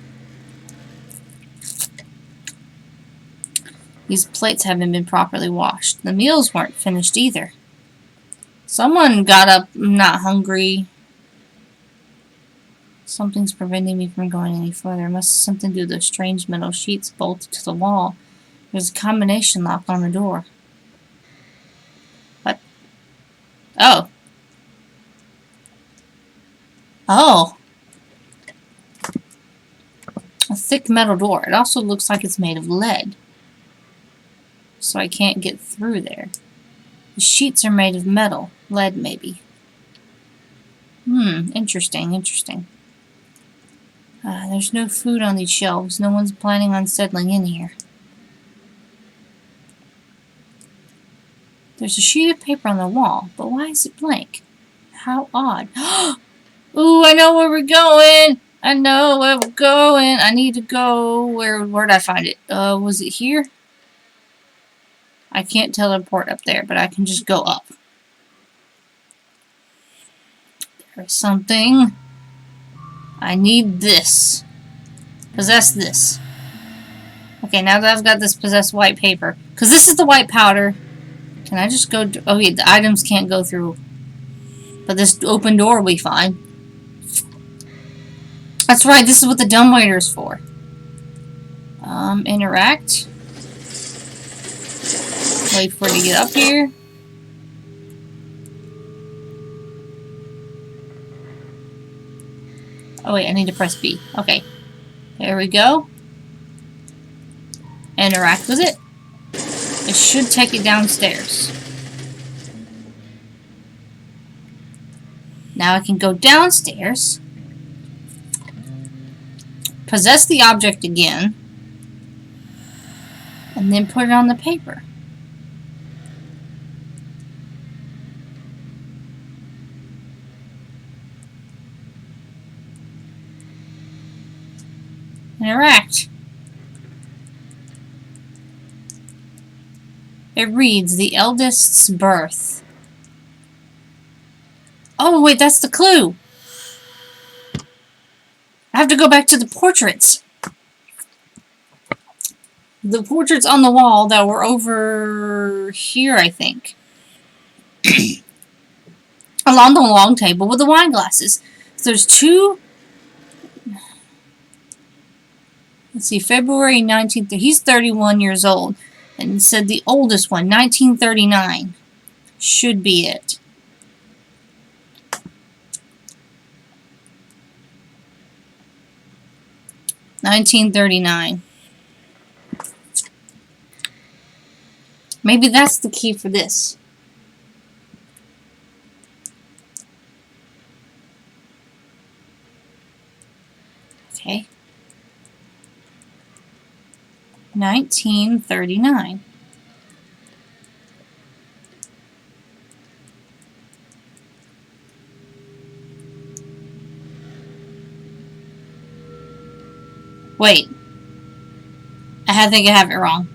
These plates haven't been properly washed. The meals weren't finished either. Someone got up not hungry. Something's preventing me from going any further. It must have something to do with those strange metal sheets bolted to the wall. There's a combination lock on the door. What? Oh. Oh. A thick metal door. It also looks like it's made of lead. So I can't get through there. The sheets are made of metal. Lead, maybe. Interesting, interesting. There's no food on these shelves. No one's planning on settling in here. There's a sheet of paper on the wall, but why is it blank? How odd. Ooh, I know where we're going! I know where we're going! I need to go... Where'd I find it? Was it here? I can't teleport up there, but I can just go up. There's something. I need this. Possess this. Okay, now that I've got this possessed white paper. Because this is the white powder. Can I just go... Oh, yeah, the items can't go through. But this open door will be fine. That's right, this is what the dumbwaiter is for. Interact. Wait for it to get up here. Oh wait, I need to press B. Okay. There we go. Interact with it. It should take it downstairs. Now I can go downstairs. Possess the object again. And then put it on the paper. Interact. It reads, the eldest's birth. Oh, wait, that's the clue. I have to go back to the portraits. The portraits on the wall that were over here, I think. Along the long table with the wine glasses. So there's two... Let's see, February 19th. He's 31 years old. And it said the oldest one, 1939. Should be it. $1939. Maybe that's the key for this. Okay. 1939. Wait. I think I have it wrong.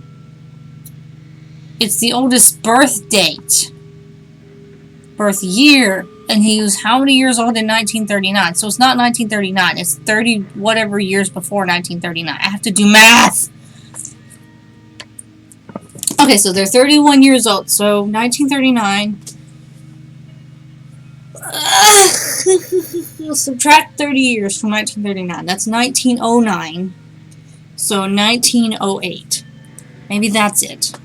It's the oldest birth date. Birth year. And he was how many years old in 1939? So it's not 1939. It's 30 whatever years before 1939. I have to do math. Okay, so they're 31 years old. So 1939. We'll subtract 30 years from 1939. That's 1909. So 1908. Maybe that's it.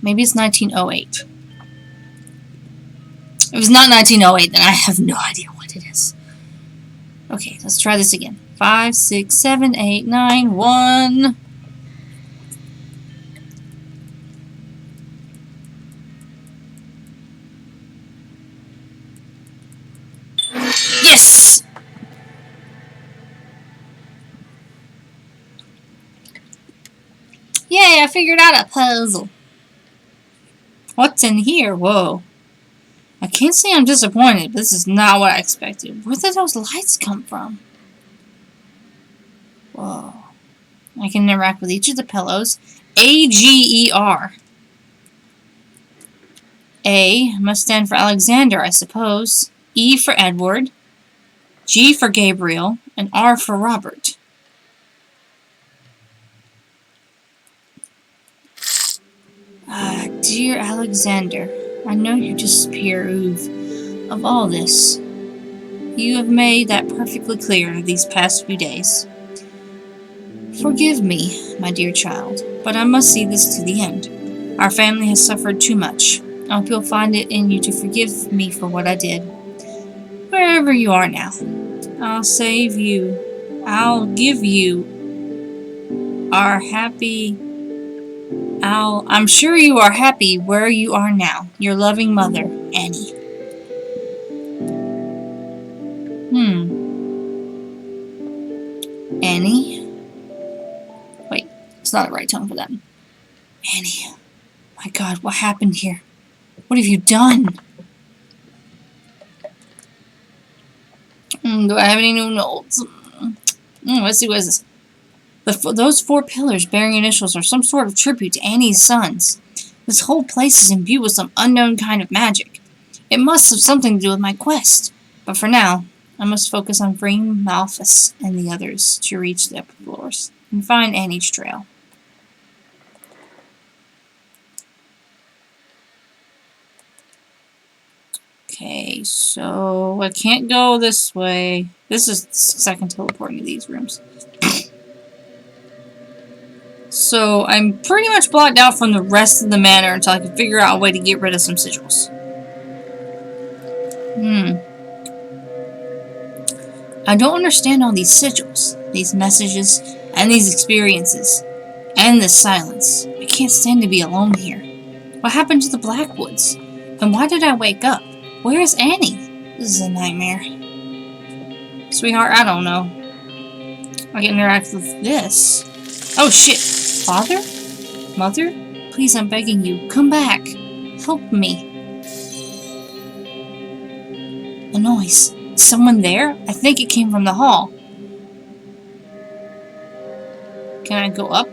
Maybe it's 1908. If it's not 1908, then I have no idea what it is. Okay, let's try this again. 5, 6, 7, 8, 9, 1. Yes! Yay, I figured out a puzzle. What's in here? Whoa. I can't say I'm disappointed, but this is not what I expected. Where did those lights come from? Whoa. I can interact with each of the pillows. A-G-E-R. A must stand for Alexander, I suppose. E for Edward. G for Gabriel. And R for Robert. Dear Alexander, I know you disapprove of all this. You have made that perfectly clear these past few days. Forgive me, my dear child, but I must see this to the end. Our family has suffered too much. I hope you'll find it in you to forgive me for what I did. Wherever you are now, I'll save you. I'll give you our happy... I'm sure you are happy where you are now. Your loving mother, Annie. Annie? Wait, it's not the right tone for that. Annie. My God, what happened here? What have you done? Do I have any new notes? Let's see, what is this? Those 4 pillars bearing initials are some sort of tribute to Annie's sons. This whole place is imbued with some unknown kind of magic. It must have something to do with my quest. But for now, I must focus on freeing Malphus and the others to reach the upper floors and find Annie's trail. Okay, so I can't go this way. This is the second teleporting to these rooms. So I'm pretty much blocked out from the rest of the manor until I can figure out a way to get rid of some sigils. I don't understand all these sigils, these messages, and these experiences, and this silence. I can't stand to be alone here. What happened to the Blackwoods? And why did I wake up? Where is Annie? This is a nightmare. Sweetheart, I don't know. I can interact with this. Oh shit! Father? Mother? Please, I'm begging you. Come back. Help me. A noise. Someone there? I think it came from the hall. Can I go up?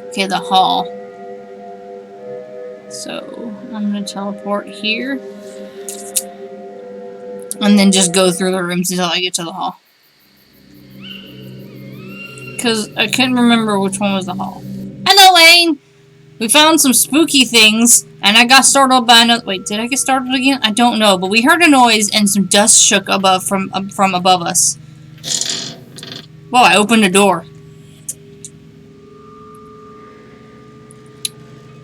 Okay, the hall. So, I'm gonna teleport here. And then just go through the rooms until I get to the hall. Because I couldn't remember which one was the hall. Hello, Wayne! We found some spooky things And I got startled by another. Wait, did I get startled again? I don't know, but we heard a noise and some dust shook above from above us. Whoa! I opened the door,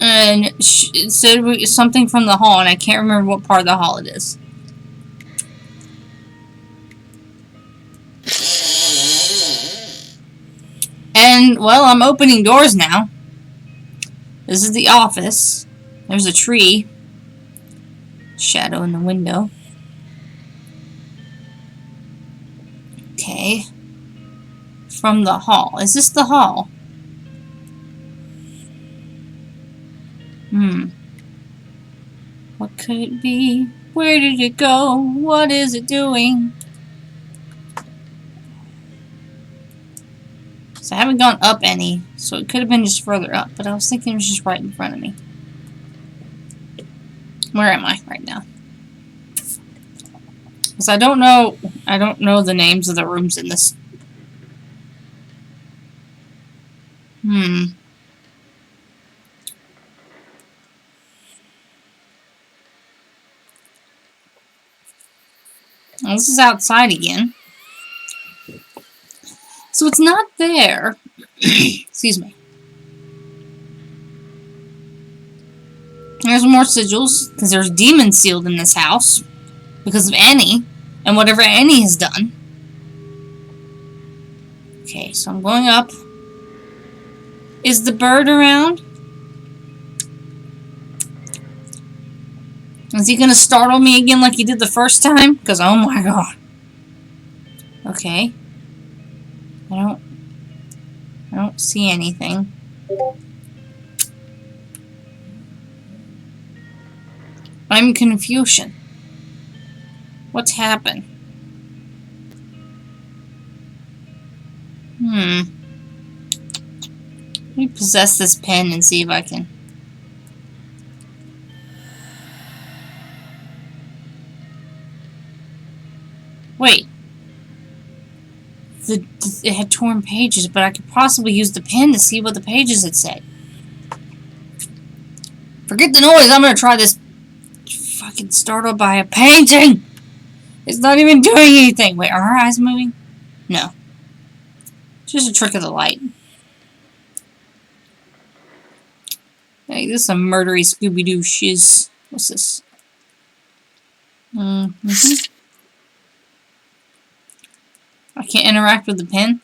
and it said something from the hall, and I can't remember what part of the hall it is. And well, I'm opening doors now. This is the office. There's a tree. Shadow in the window. Okay. From the hall. Is this the hall? What could it be? Where did it go? What is it doing? So I haven't gone up any, so it could have been just further up, but I was thinking it was just right in front of me. Where am I right now? Because I don't know the names of the rooms in this. Well, this is outside again. So it's not there. Excuse me. There's more sigils, because there's demons sealed in this house. Because of Annie, and whatever Annie has done. Okay, so I'm going up. Is the bird around? Is he gonna startle me again like he did the first time? Because, oh my god. Okay. I don't see anything. I'm confusion. What's happened? Let me possess this pen and see if I can. Wait. It had torn pages, but I could possibly use the pen to see what the pages had said. Forget the noise, I'm gonna try this. Fucking startled by a painting! It's not even doing anything. Wait, are her eyes moving? No. It's just a trick of the light. Hey, this is a murdery Scooby-Doo shiz. What's this? I can't interact with the pen?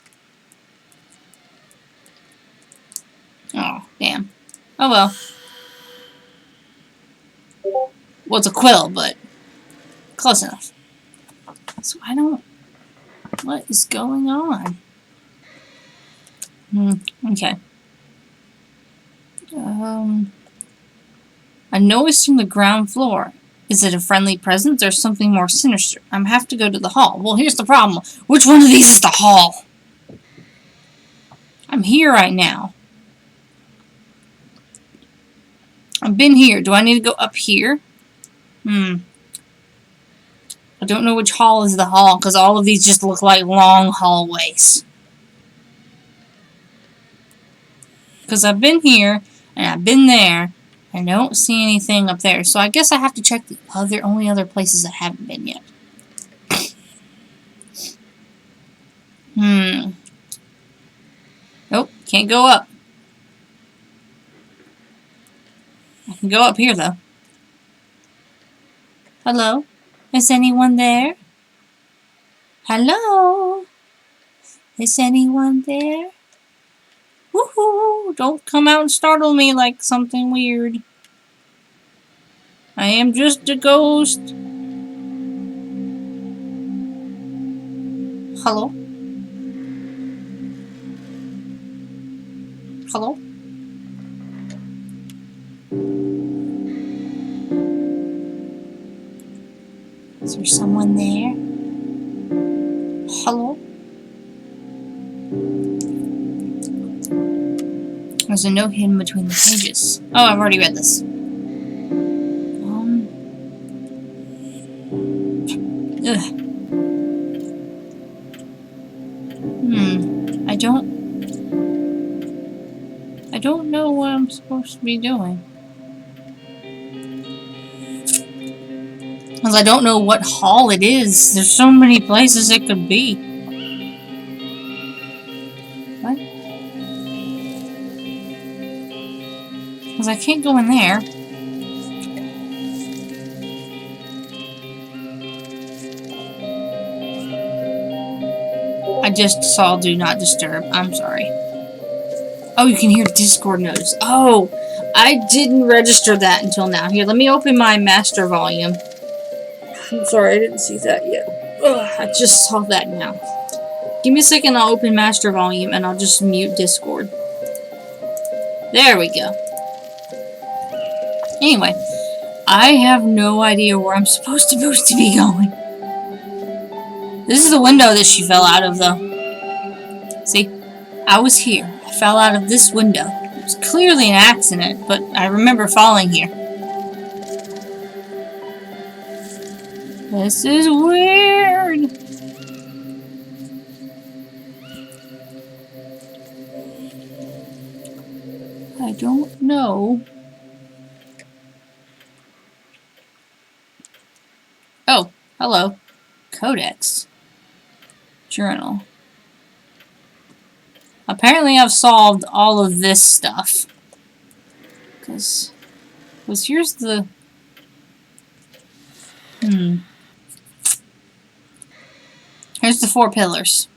Oh, damn. Oh well. Well, it's a quill, but close enough. So I don't... What is going on? Okay. A noise from the ground floor. Is it a friendly presence or something more sinister? I'm have to go to the hall. Well, here's the problem. Which one of these is the hall? I'm here right now. I've been here. Do I need to go up here? I don't know which hall is the hall, because all of these just look like long hallways. Because I've been here, and I've been there, and I don't see anything up there. So I guess I have to check the only other places I haven't been yet. Nope, can't go up. I can go up here, though. Hello? Is anyone there? Hello? Is anyone there? Woohoo! Don't come out and startle me like something weird. I am just a ghost. Hello? Hello? Is there someone there? Hello? There's a note hidden between the pages. Oh, I've already read this. I don't know what I'm supposed to be doing. Because I don't know what hall it is. There's so many places it could be. What? Because I can't go in there. I just saw Do Not Disturb. I'm sorry. Oh, you can hear Discord notice. Oh, I didn't register that until now. Here, let me open my master volume. I'm sorry, I didn't see that yet. Ugh, I just saw that now. Give me a second, I'll open master volume and I'll just mute Discord. There we go. Anyway, I have no idea where I'm supposed to be going. This is the window that she fell out of, though. See? I was here. I fell out of this window. It was clearly an accident, but I remember falling here. This is weird. I don't know. Oh, hello. Codex. Journal. Apparently I've solved all of this stuff. Because here's the... Here's the 4 pillars.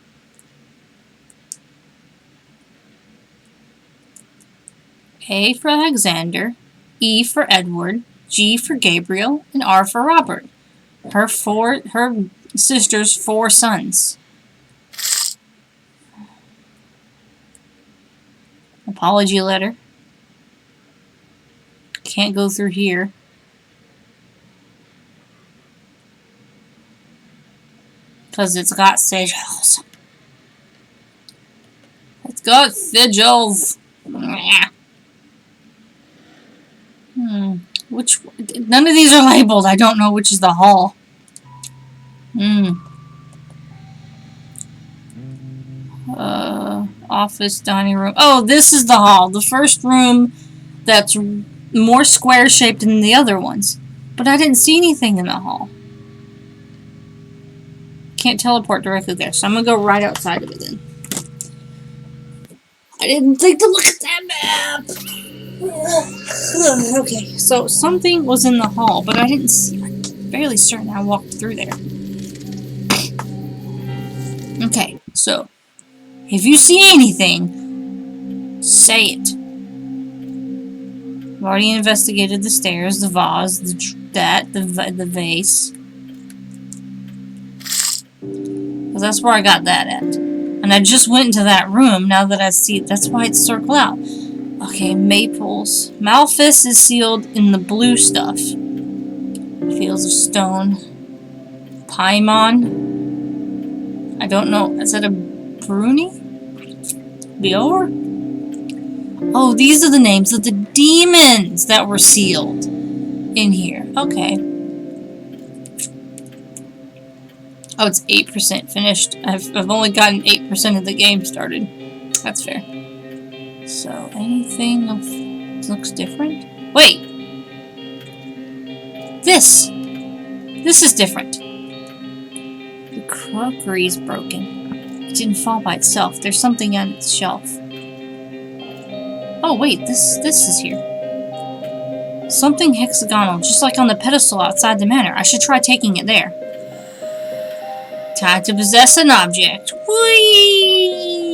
A for Alexander, E for Edward, G for Gabriel, and R for Robert. Her sister's 4 sons. Apology letter. Can't go through here. Because it's got sigils. It's got sigils. Which... None of these are labeled. I don't know which is the hall. Office, dining room. Oh, this is the hall. The first room that's more square-shaped than the other ones. But I didn't see anything in the hall. Can't teleport directly there, so I'm gonna go right outside of it then. I didn't think to look at that map! Okay, so something was in the hall, but I didn't see. I'm fairly certain I walked through there. Okay, so if you see anything, say it. I've already investigated the stairs, the vase, the vase. Because that's where I got that at. And I just went into that room now that I see it. That's why it's circled out. Okay, maples. Malphus is sealed in the blue stuff. Fields of stone. Paimon. I don't know. Is that a Bruni? Bior? Oh, these are the names of the demons that were sealed in here. Okay. Oh, it's 8% finished. I've only gotten 8% of the game started. That's fair. So, anything looks different? Wait! This is different. The crockery is broken. It didn't fall by itself. There's something on its shelf. Oh, wait, this is here. Something hexagonal, just like on the pedestal outside the manor. I should try taking it there. Time to possess an object. Whee!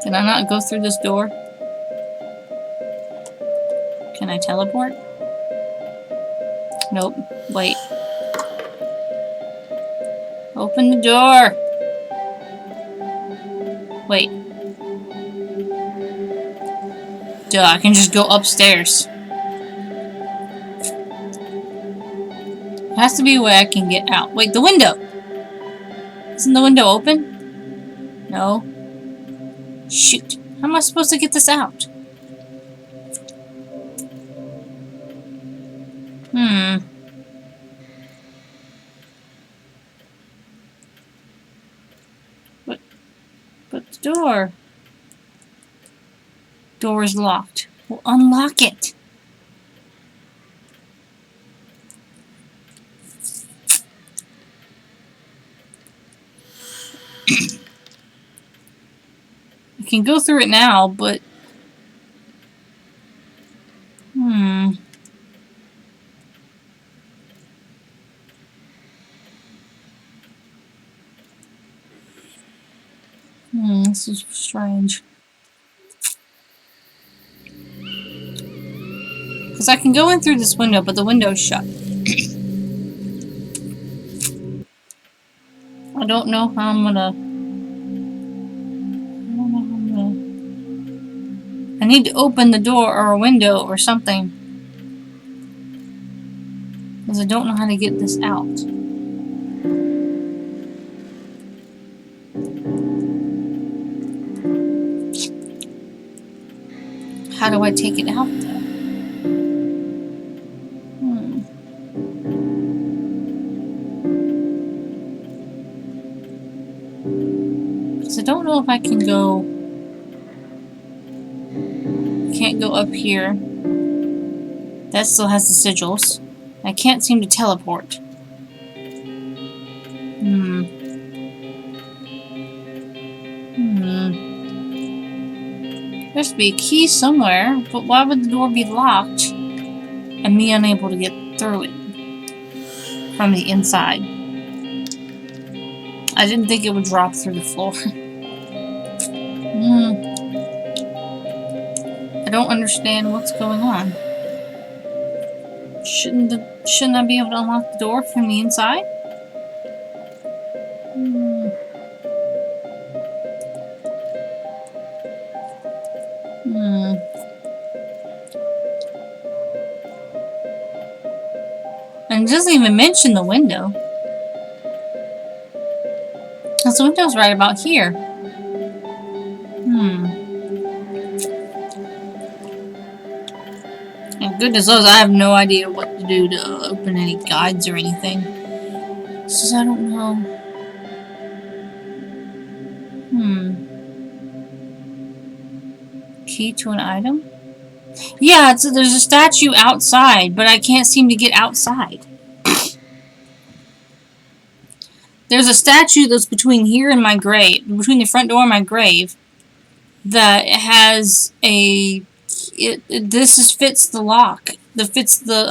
Can I not go through this door? Can I teleport? Nope. Wait. Open the door! Wait. Duh, I can just go upstairs. There has to be a way I can get out. Wait, the window! Isn't the window open? No. Shoot. How am I supposed to get this out? But the door... Door is locked. Well, unlock it! can go through it now, but... This is strange. Because I can go in through this window, but the window's shut. I don't know how I'm gonna... I need to open the door or a window or something. Because I don't know how to get this out. How do I take it out, though? Because I don't know if I can go... Can't go up here. That still has the sigils. I can't seem to teleport. There has to be a key somewhere, but why would the door be locked and me unable to get through it from the inside? I didn't think it would drop through the floor. I don't understand what's going on. Shouldn't I be able to unlock the door from the inside? And it doesn't even mention the window. Because the window's right about here. And goodness knows I have no idea what to do to open any guides or anything. Because I don't know. Key to an item? Yeah, there's a statue outside, but I can't seem to get outside. There's a statue that's between here and my grave, between the front door and my grave, that has a... This fits the lock. That fits the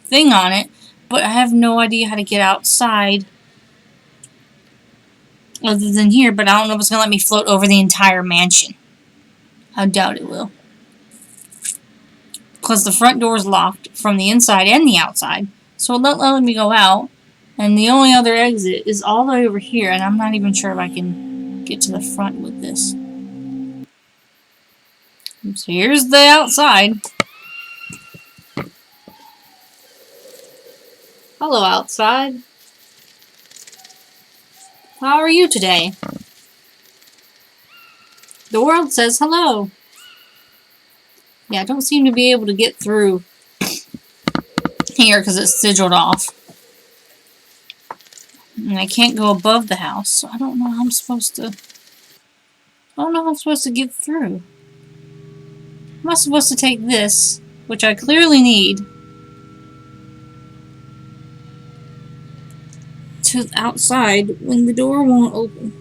thing on it, but I have no idea how to get outside other than here, but I don't know if it's going to let me float over the entire mansion. I doubt it will. Because the front door is locked from the inside and the outside, so it won't let me go out. And the only other exit is all the way over here, and I'm not even sure if I can get to the front with this. So here's the outside. Hello, outside. How are you today? The world says hello. Yeah, I don't seem to be able to get through here because it's sigiled off. And I can't go above the house, so I don't know how I'm supposed to... I don't know how I'm supposed to get through. Am I supposed to take this, which I clearly need, to outside when the door won't open?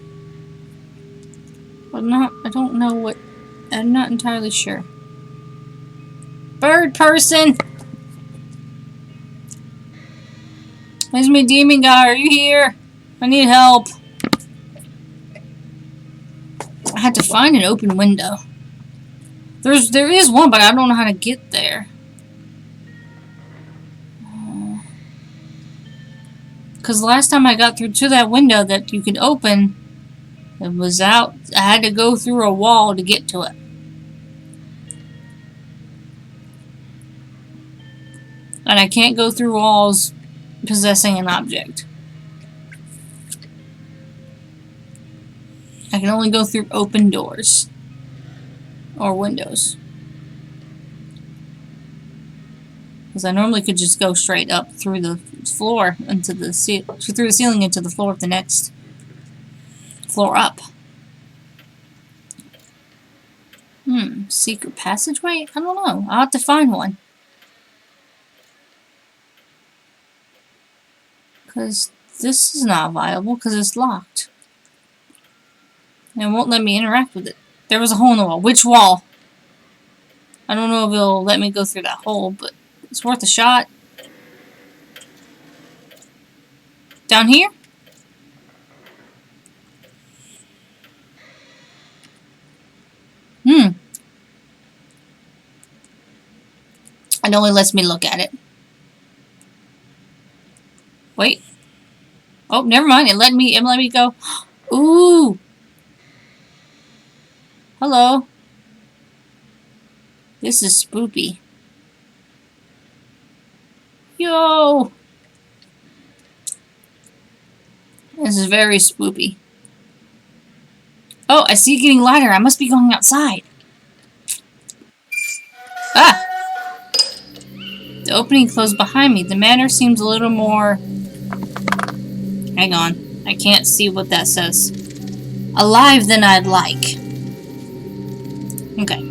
I don't know what... I'm not entirely sure. Bird person! It's me, demon guy. Are you here? I need help. I had to find an open window. There is one, but I don't know how to get there. Because last time I got through to that window that you could open, it was out. I had to go through a wall to get to it. And I can't go through walls possessing an object. I can only go through open doors or windows. Because I normally could just go straight up through the floor into the through the ceiling into the floor of the next floor up. Secret passageway? I don't know. I'll have to find one. Because this is not viable because it's locked. And it won't let me interact with it. There was a hole in the wall. Which wall? I don't know if it'll let me go through that hole, but it's worth a shot. Down here? It only lets me look at it. Wait. Oh, never mind. It let me go. Ooh. Hello. This is spoopy. Yo. This is very spoopy. Oh, I see it getting lighter. I must be going outside. Ah! The opening closed behind me. The manor seems a little more... Hang on. I can't see what that says. Alive than I'd like. Okay.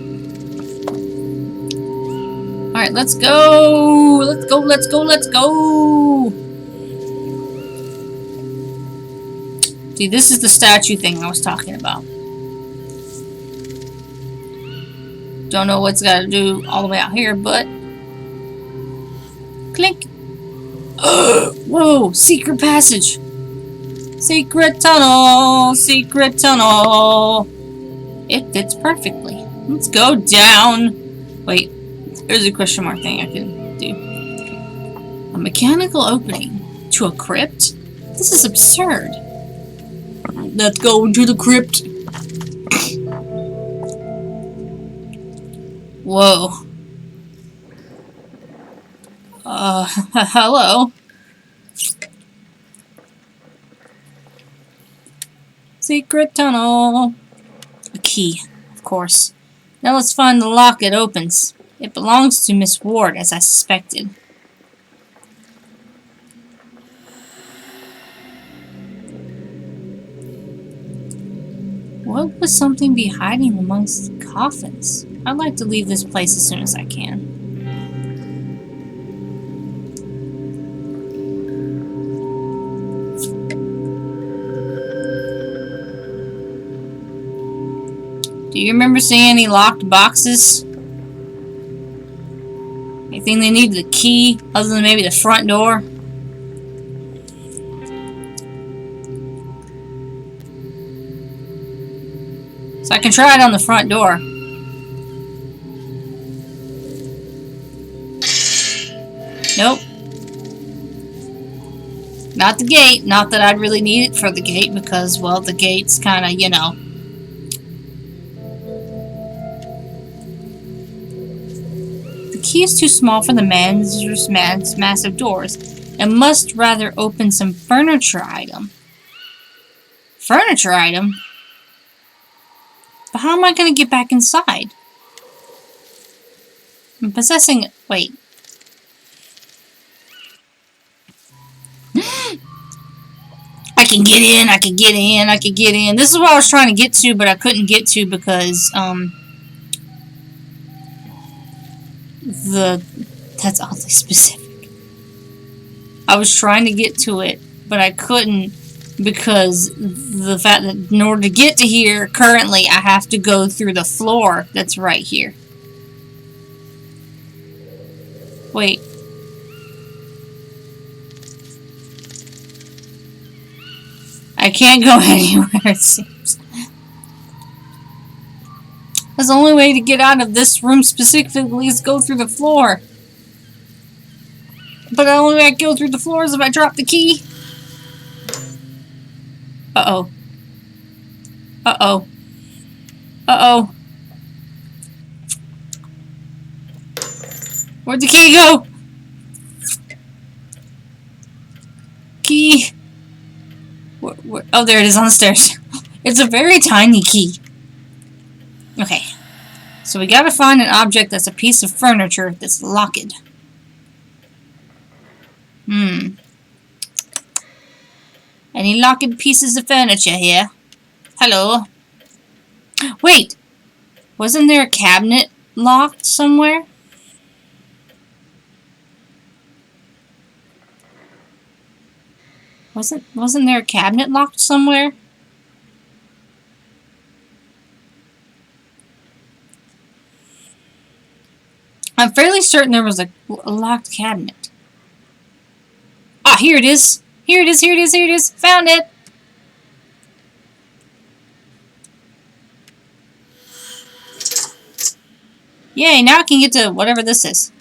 Alright, let's go! Let's go, let's go, let's go! See, this is the statue thing I was talking about. Don't know what's got to do all the way out here, but... Clink! Whoa! Secret passage! Secret tunnel! Secret tunnel! It fits perfectly. Let's go down! Wait, there's a question mark thing I can do. A mechanical opening to a crypt? This is absurd. Let's go into the crypt. Whoa. Hello. Secret tunnel. A key, of course. Now let's find the lock it opens. It belongs to Miss Ward, as I suspected. What would something be hiding amongst the coffins? I'd like to leave this place as soon as I can. Do you remember seeing any locked boxes? Anything they needed a key other than maybe the front door? So I can try it on the front door. Nope. Not the gate. Not that I'd really need it for the gate because, well, the gate's kind of, you know. The key is too small for the manager's massive doors and must rather open some furniture item. Furniture item? But how am I going to get back inside? I'm possessing... Wait. I can get in, I can get in, I can get in. This is what I was trying to get to, but I couldn't get to because, that's oddly specific. I was trying to get to it, but I couldn't because the fact that in order to get to here, currently, I have to go through the floor that's right here. Wait. I can't go anywhere, it seems. That's the only way to get out of this room specifically is go through the floor. But the only way I can go through the floor is if I drop the key. Uh-oh. Uh-oh. Uh-oh. Where'd the key go? Key. Oh, there it is on the stairs. It's a very tiny key. Okay. So we gotta find an object that's a piece of furniture that's locked. Any locked pieces of furniture here? Hello? Wait! Wasn't there a cabinet locked somewhere? Wasn't there a cabinet locked somewhere? I'm fairly certain there was a locked cabinet. Ah, here it is. Here it is, here it is, here it is. Found it. Yay, now I can get to whatever this is.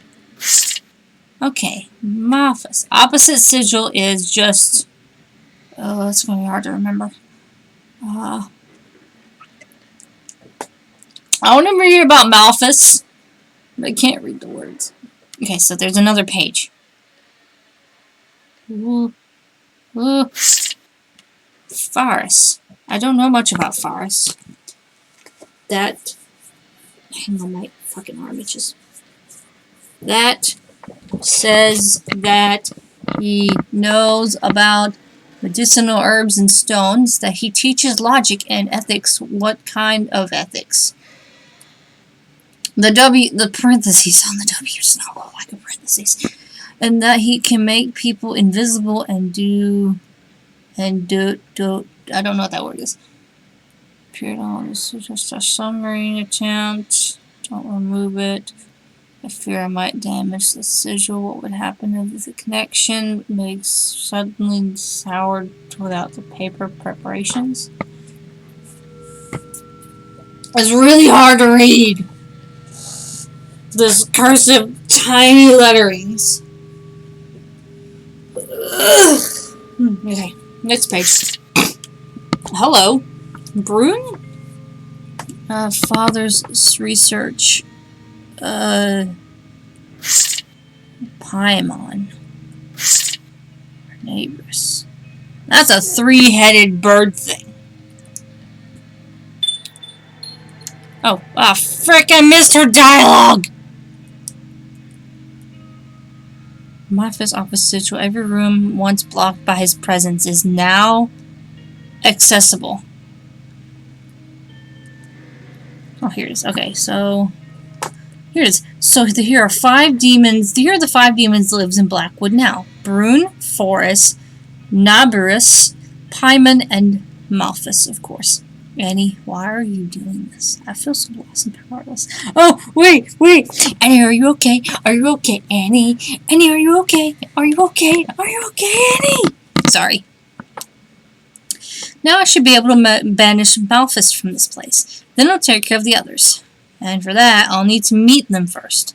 Okay, Malphus. Opposite sigil is just... Oh, that's going to be hard to remember. I want to read about Malphus, but I can't read the words. Okay, so there's another page. Ooh. Ooh. Faris. I don't know much about Faris. That... Hang on, my fucking arm itches. That says that he knows about medicinal herbs and stones, that he teaches logic and ethics. What kind of ethics? The parentheses on the W is not like a parentheses. And that he can make people invisible and do, I don't know what that word is. Appeared on, this is just a submarine attempt. Don't remove it. I fear I might damage the sigil. What would happen if the connection makes suddenly soured without the paper preparations? It's really hard to read. This cursive tiny letterings. Okay, next page. Hello, Brune? Father's research. Paimon. Neighbors. That's a three-headed bird thing. Oh, frick, I missed her dialogue! Malphus office sigil. Every room once blocked by his presence is now accessible. Oh, here it is. Okay, so... Here it is. So here are 5 demons. Here are the 5 demons that lives in Blackwood now. Brune, Faris, Nabarus, Paimon, and Malphus, of course. Annie, why are you doing this? I feel so lost and powerless. Oh, wait! Annie, are you okay? Are you okay, Annie? Annie, are you okay? Are you okay? Are you okay, Annie? Sorry. Now I should be able to banish Malphus from this place. Then I'll take care of the others. And for that, I'll need to meet them first.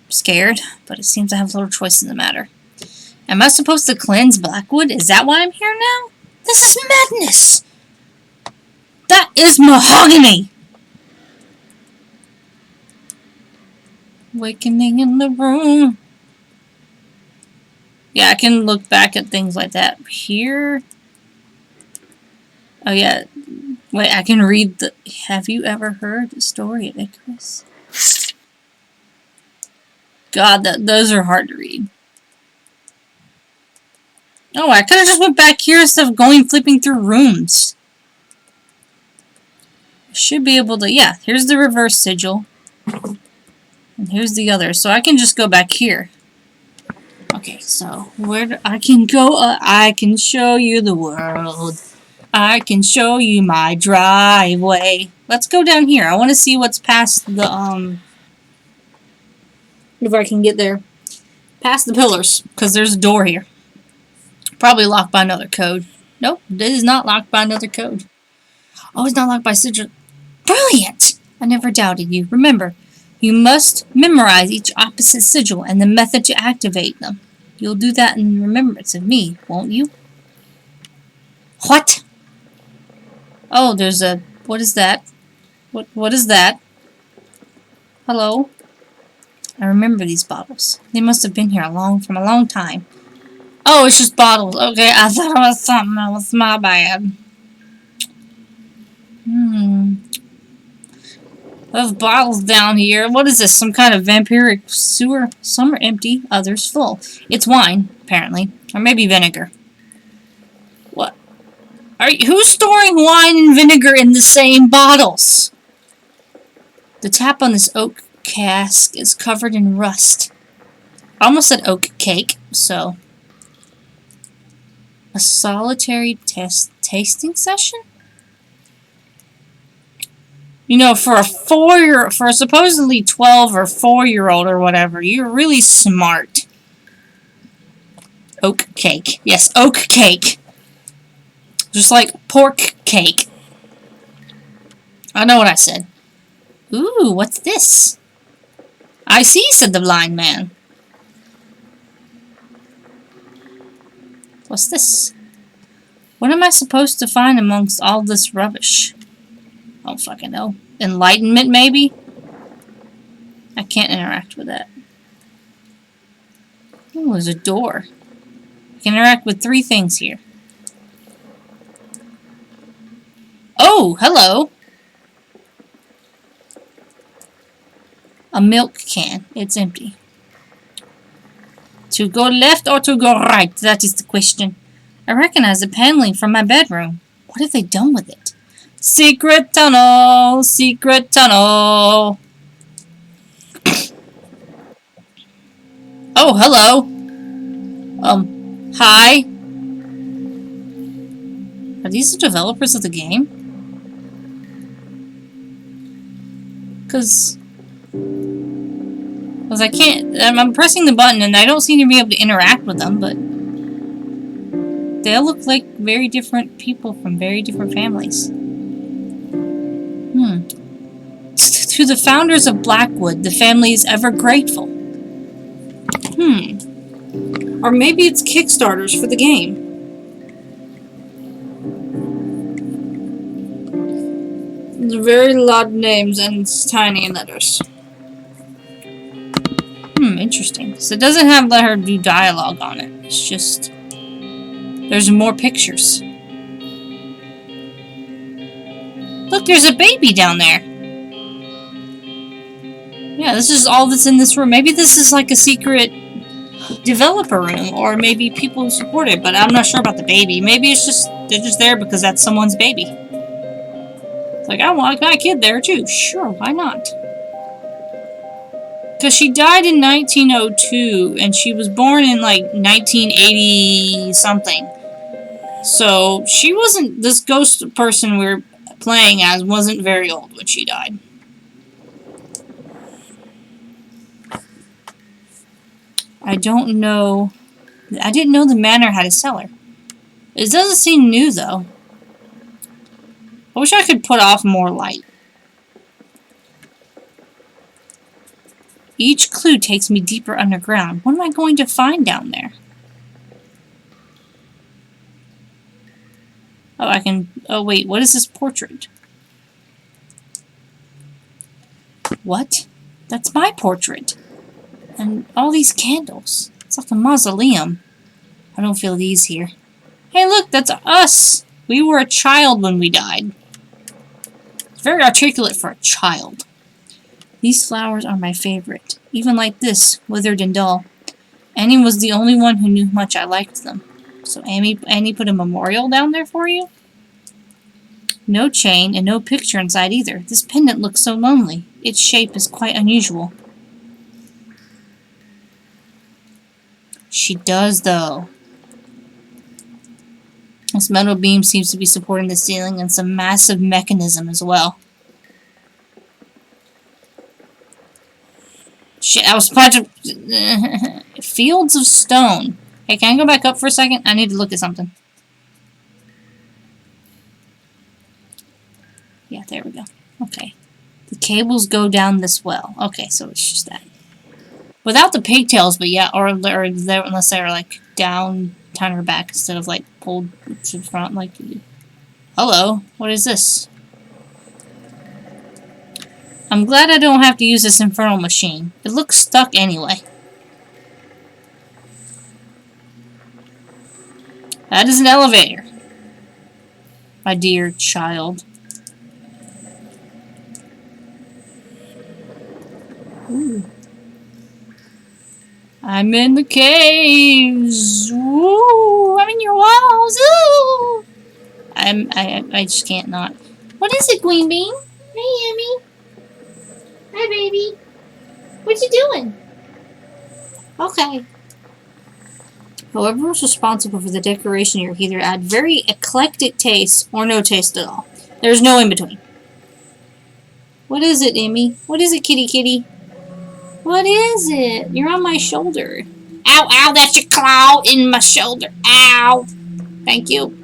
I'm scared, but it seems I have little choice in the matter. Am I supposed to cleanse Blackwood? Is that why I'm here now? This is madness! That is mahogany! Awakening in the room. Yeah, I can look back at things like that. Here... Oh yeah, wait, I can read the... Have you ever heard the story of Icarus? God, those are hard to read. Oh, I could have just went back here instead of flipping through rooms. I should be able to... Yeah, here's the reverse sigil. And here's the other. So I can just go back here. Okay, so where I can go... I can show you the world. I can show you my driveway. Let's go down here. I want to see what's past the, if I can get there. Past the pillars, because there's a door here. Probably locked by another code. Nope, it is not locked by another code. Oh, it's not locked by sigil. Brilliant! I never doubted you. Remember, you must memorize each opposite sigil and the method to activate them. You'll do that in remembrance of me, won't you? What? Oh, there's a... What is that? What is that? Hello? I remember these bottles. They must have been here from a long time. Oh, it's just bottles. Okay, I thought it was something else. My bad. Those bottles down here. What is this? Some kind of vampiric sewer? Some are empty, others full. It's wine, apparently. Or maybe vinegar. What? Who's storing wine and vinegar in the same bottles? The tap on this oak cask is covered in rust. I almost said oak cake, so... A solitary tasting session? You know, for a supposedly 12 or 4-year-old or whatever, you're really smart. Oak cake. Yes, oak cake. Just like pork cake. I know what I said. Ooh, what's this? I see, said the blind man. What's this? What am I supposed to find amongst all this rubbish? I don't fucking know. Enlightenment, maybe? I can't interact with that. Oh, there's a door. I can interact with 3 things here. Oh, hello! A milk can. It's empty. To go left or to go right? That is the question. I recognize the paneling from my bedroom. What have they done with it? Secret tunnel! Secret tunnel! Oh, hello! Hi? Are these the developers of the game? Because I can't... I'm pressing the button and I don't seem to be able to interact with them, but... they all look like very different people from very different families. To the founders of Blackwood, the family is ever grateful. Or maybe it's Kickstarters for the game. It's very loud names and it's tiny letters. Interesting. So it doesn't have let her do dialogue on it. It's just... there's more pictures. Look, there's a baby down there. Yeah, this is all that's in this room. Maybe this is like a secret developer room, or maybe people who support it, but I'm not sure about the baby. Maybe it's just, they're just there because that's someone's baby. It's like, I want my kid there too. Sure, why not? Because she died in 1902, and she was born in like 1980 something. So she wasn't, this ghost person we're playing as wasn't very old when she died. I don't know. I didn't know the manor had a cellar. It doesn't seem new, though. I wish I could put off more light. Each clue takes me deeper underground. What am I going to find down there? Oh, I can... oh, wait. What is this portrait? What? That's my portrait. And all these candles. It's like a mausoleum. I don't feel these here. Hey, look, that's us! We were a child when we died. It's very articulate for a child. These flowers are my favorite. Even like this, withered and dull. Annie was the only one who knew how much I liked them. So Annie put a memorial down there for you? No chain and no picture inside either. This pendant looks so lonely. Its shape is quite unusual. She does, though. This metal beam seems to be supporting the ceiling and some massive mechanism as well. Shit, I was about to... Fields of stone. Hey, can I go back up for a second? I need to look at something. Yeah, there we go. Okay. The cables go down this well. Okay, so it's just that. Without the pigtails, but yeah, or unless they're like down, down her back instead of like pulled to the front, like. Hello, what is this? I'm glad I don't have to use this infernal machine. It looks stuck anyway. That is an elevator, my dear child. Ooh. I'm in the caves. Ooh, I'm in your walls. Ooh. I just can't not. What is it, Queen Bean? Hey, Emmy. Hi, baby. What you doing? Okay. Whoever is responsible for the decoration here either add very eclectic taste or no taste at all. There's no in between. What is it, Emmy? What is it, kitty kitty? What is it? You're on my shoulder. Ow, ow, that's your claw in my shoulder. Ow. Thank you.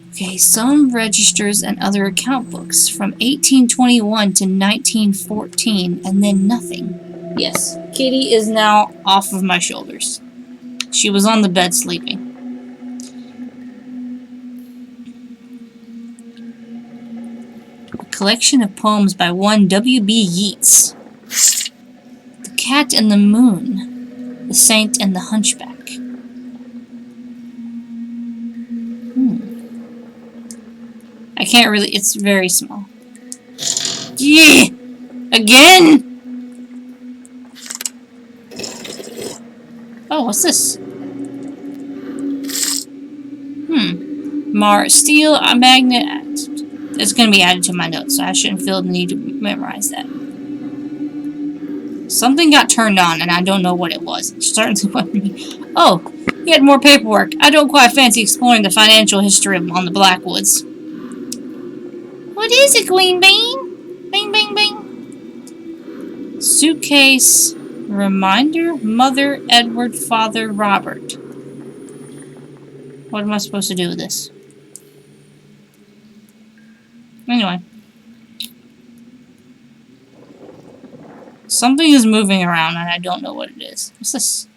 Okay, some registers and other account books from 1821 to 1914, and then nothing. Yes, Kitty is now off of my shoulders. She was on the bed sleeping. A collection of poems by one W.B. Yeats. The Cat and the Moon. The Saint and the Hunchback. I can't really, it's very small. Yeah! Again? Oh, what's this? Steel, a magnet. It's going to be added to my notes, so I shouldn't feel the need to memorize that. Something got turned on, and I don't know what it was. It certainly wasn't me. Oh, he had more paperwork. I don't quite fancy exploring the financial history on the Blackwoods. What is it, Queen Bean? Bing, bing, bing. Suitcase. Reminder. Mother, Edward, Father, Robert. What am I supposed to do with this? Anyway. Something is moving around and I don't know what it is. What's this?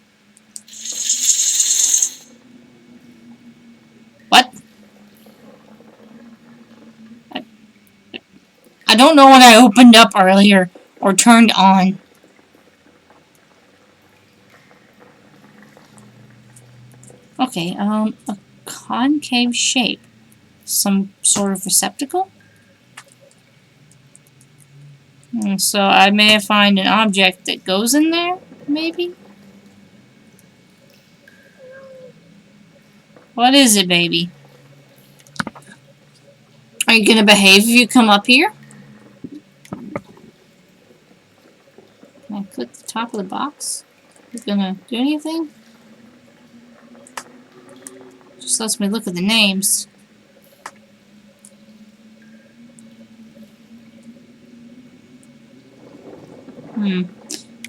What? I don't know what I opened up earlier or turned on. Okay, a concave shape. Some sort of receptacle? So I may find an object that goes in there, maybe? What is it, baby? Are you gonna behave if you come up here? Can I click the top of the box? Is it gonna do anything? Just lets me look at the names.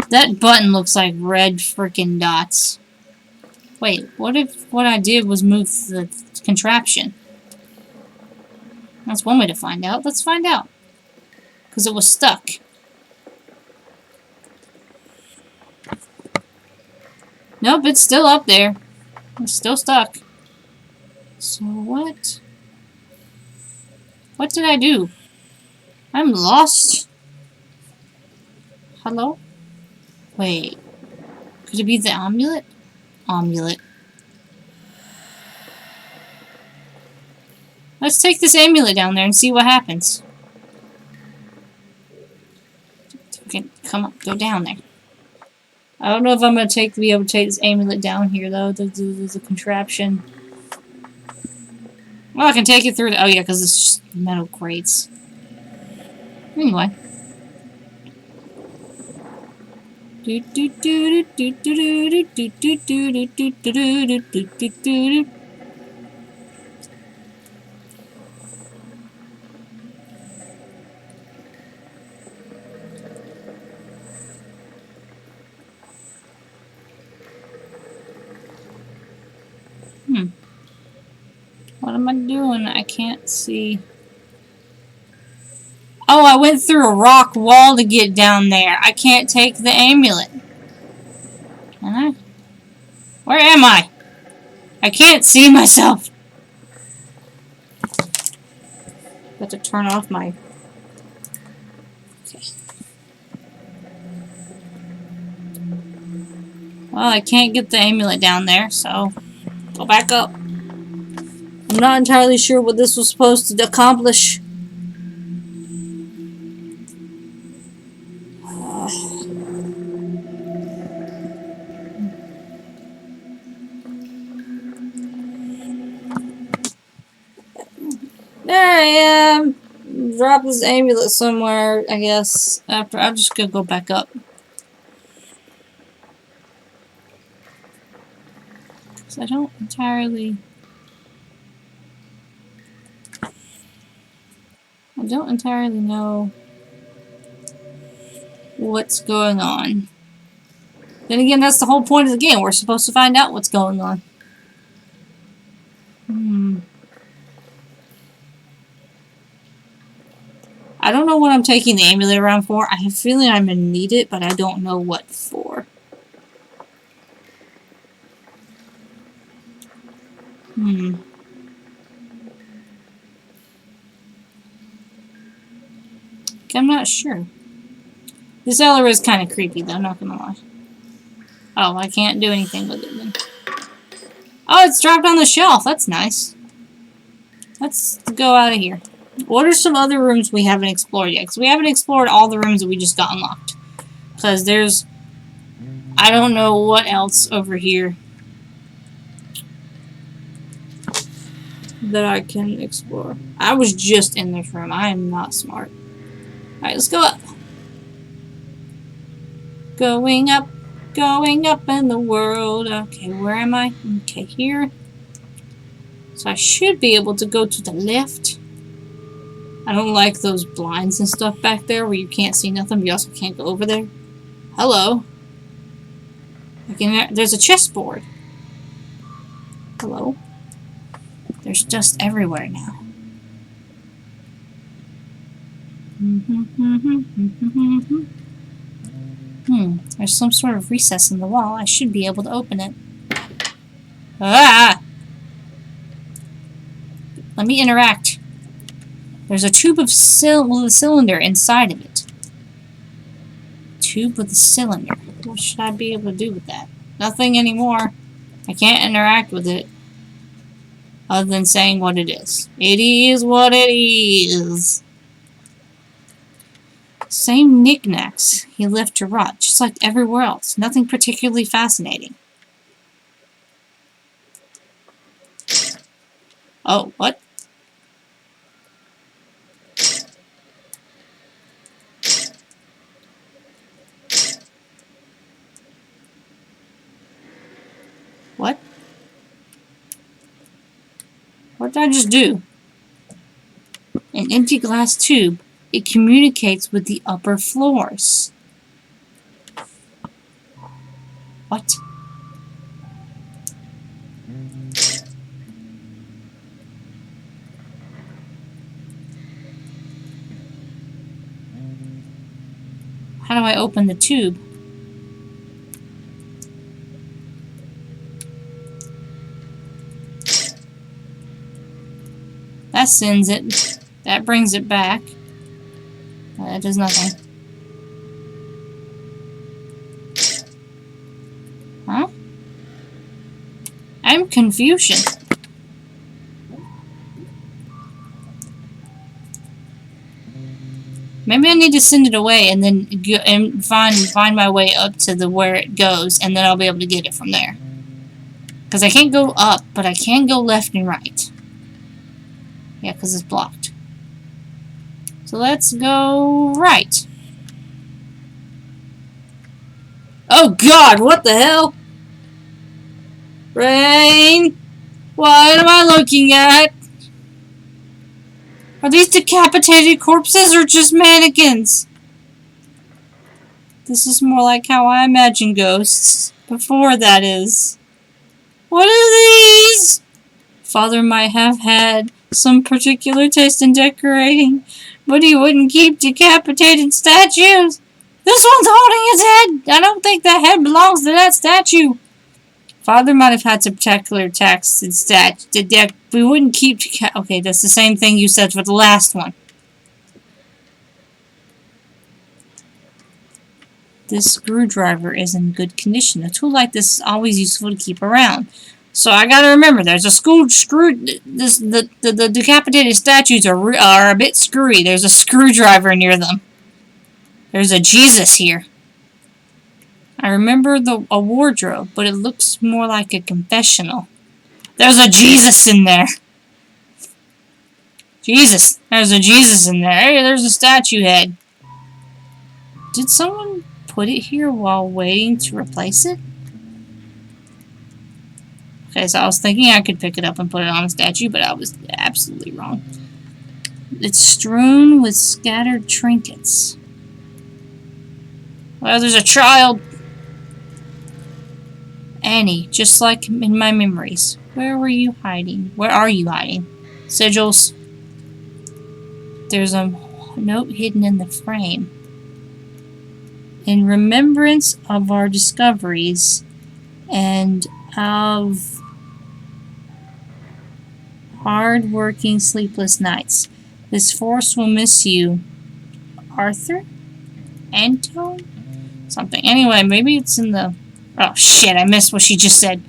That button looks like red freaking dots. Wait, what if what I did was move the contraption? That's one way to find out. Let's find out. Because it was stuck. Nope, it's still up there. It's still stuck. So what? What did I do? I'm lost. Hello? Wait. Could it be the amulet? Amulet. Let's take this amulet down there and see what happens. Okay, come on, go down there. I don't know if I'm going to be able to take this amulet down here, though. There's a contraption. Well, I can take it through the... Oh, yeah, because it's just metal crates. Anyway. What am I doing? I can't see. Oh, I went through a rock wall to get down there. I can't take the amulet. Can I? Where am I? I can't see myself. Got to turn off my... Okay. Well, I can't get the amulet down there, so go back up. I'm not entirely sure what this was supposed to accomplish. There I am. Drop this amulet somewhere, I guess. After I'm just gonna go back up. So I don't entirely... I don't entirely know what's going on. Then again, that's the whole point of the game. We're supposed to find out what's going on. I don't know what I'm taking the amulet around for. I have a feeling I'm going to need it, but I don't know what for. I'm not sure. This cellar is kind of creepy, though, not gonna lie. Oh, I can't do anything with it then. Oh, it's dropped on the shelf. That's nice. Let's go out of here. What are some other rooms we haven't explored yet? Because we haven't explored all the rooms that we just got unlocked. Because there's... I don't know what else over here that I can explore. I was just in this room. I am not smart. Alright, let's go up. Going up in the world. Okay, where am I? Okay, here. So I should be able to go to the left. I don't like those blinds and stuff back there where you can't see nothing, but you also can't go over there. Hello. There's a chessboard. Hello. There's dust everywhere now. There's some sort of recess in the wall. I should be able to open it. Ah! Let me interact. There's a tube of with a cylinder inside of it. Tube with a cylinder. What should I be able to do with that? Nothing anymore. I can't interact with it. Other than saying what it is. It is what it is. Same knickknacks he left to rot, just like everywhere else. Nothing particularly fascinating. Oh, what? What? What did I just do? An empty glass tube. It communicates with the upper floors. What? How do I open the tube? That sends it. That brings it back. That does nothing. Huh? I'm confusion. Maybe I need to send it away and then go and find my way up to where it goes, and then I'll be able to get it from there. Because I can't go up, but I can go left and right. Yeah, because it's blocked. So let's go right. Oh God, what the hell? Rain? What am I looking at? Are these decapitated corpses or just mannequins? This is more like how I imagine ghosts. Before, that is. What are these? Father might have had some particular taste in decorating, but he wouldn't keep decapitated statues. This one's holding his head. I don't think that head belongs to that statue. Father might have had some particular taste in statues. We wouldn't keep... Okay, that's the same thing you said for the last one. This screwdriver is in good condition. A tool like this is always useful to keep around. So I gotta remember, there's a the decapitated statues are a bit screwy. There's a screwdriver near them. There's a Jesus here. I remember a wardrobe, but it looks more like a confessional. There's a Jesus in there. Jesus. There's a Jesus in there. Hey, there's a statue head. Did someone put it here while waiting to replace it? Okay, so I was thinking I could pick it up and put it on a statue, but I was absolutely wrong. It's strewn with scattered trinkets. Well, there's a child. Annie, just like in my memories. Where were you hiding? Where are you hiding? Sigils. There's a note hidden in the frame. In remembrance of our discoveries and of hard-working, sleepless nights, this forest will miss you. Arthur? Antone? Something. Anyway, maybe it's in the... Oh, shit, I missed what she just said.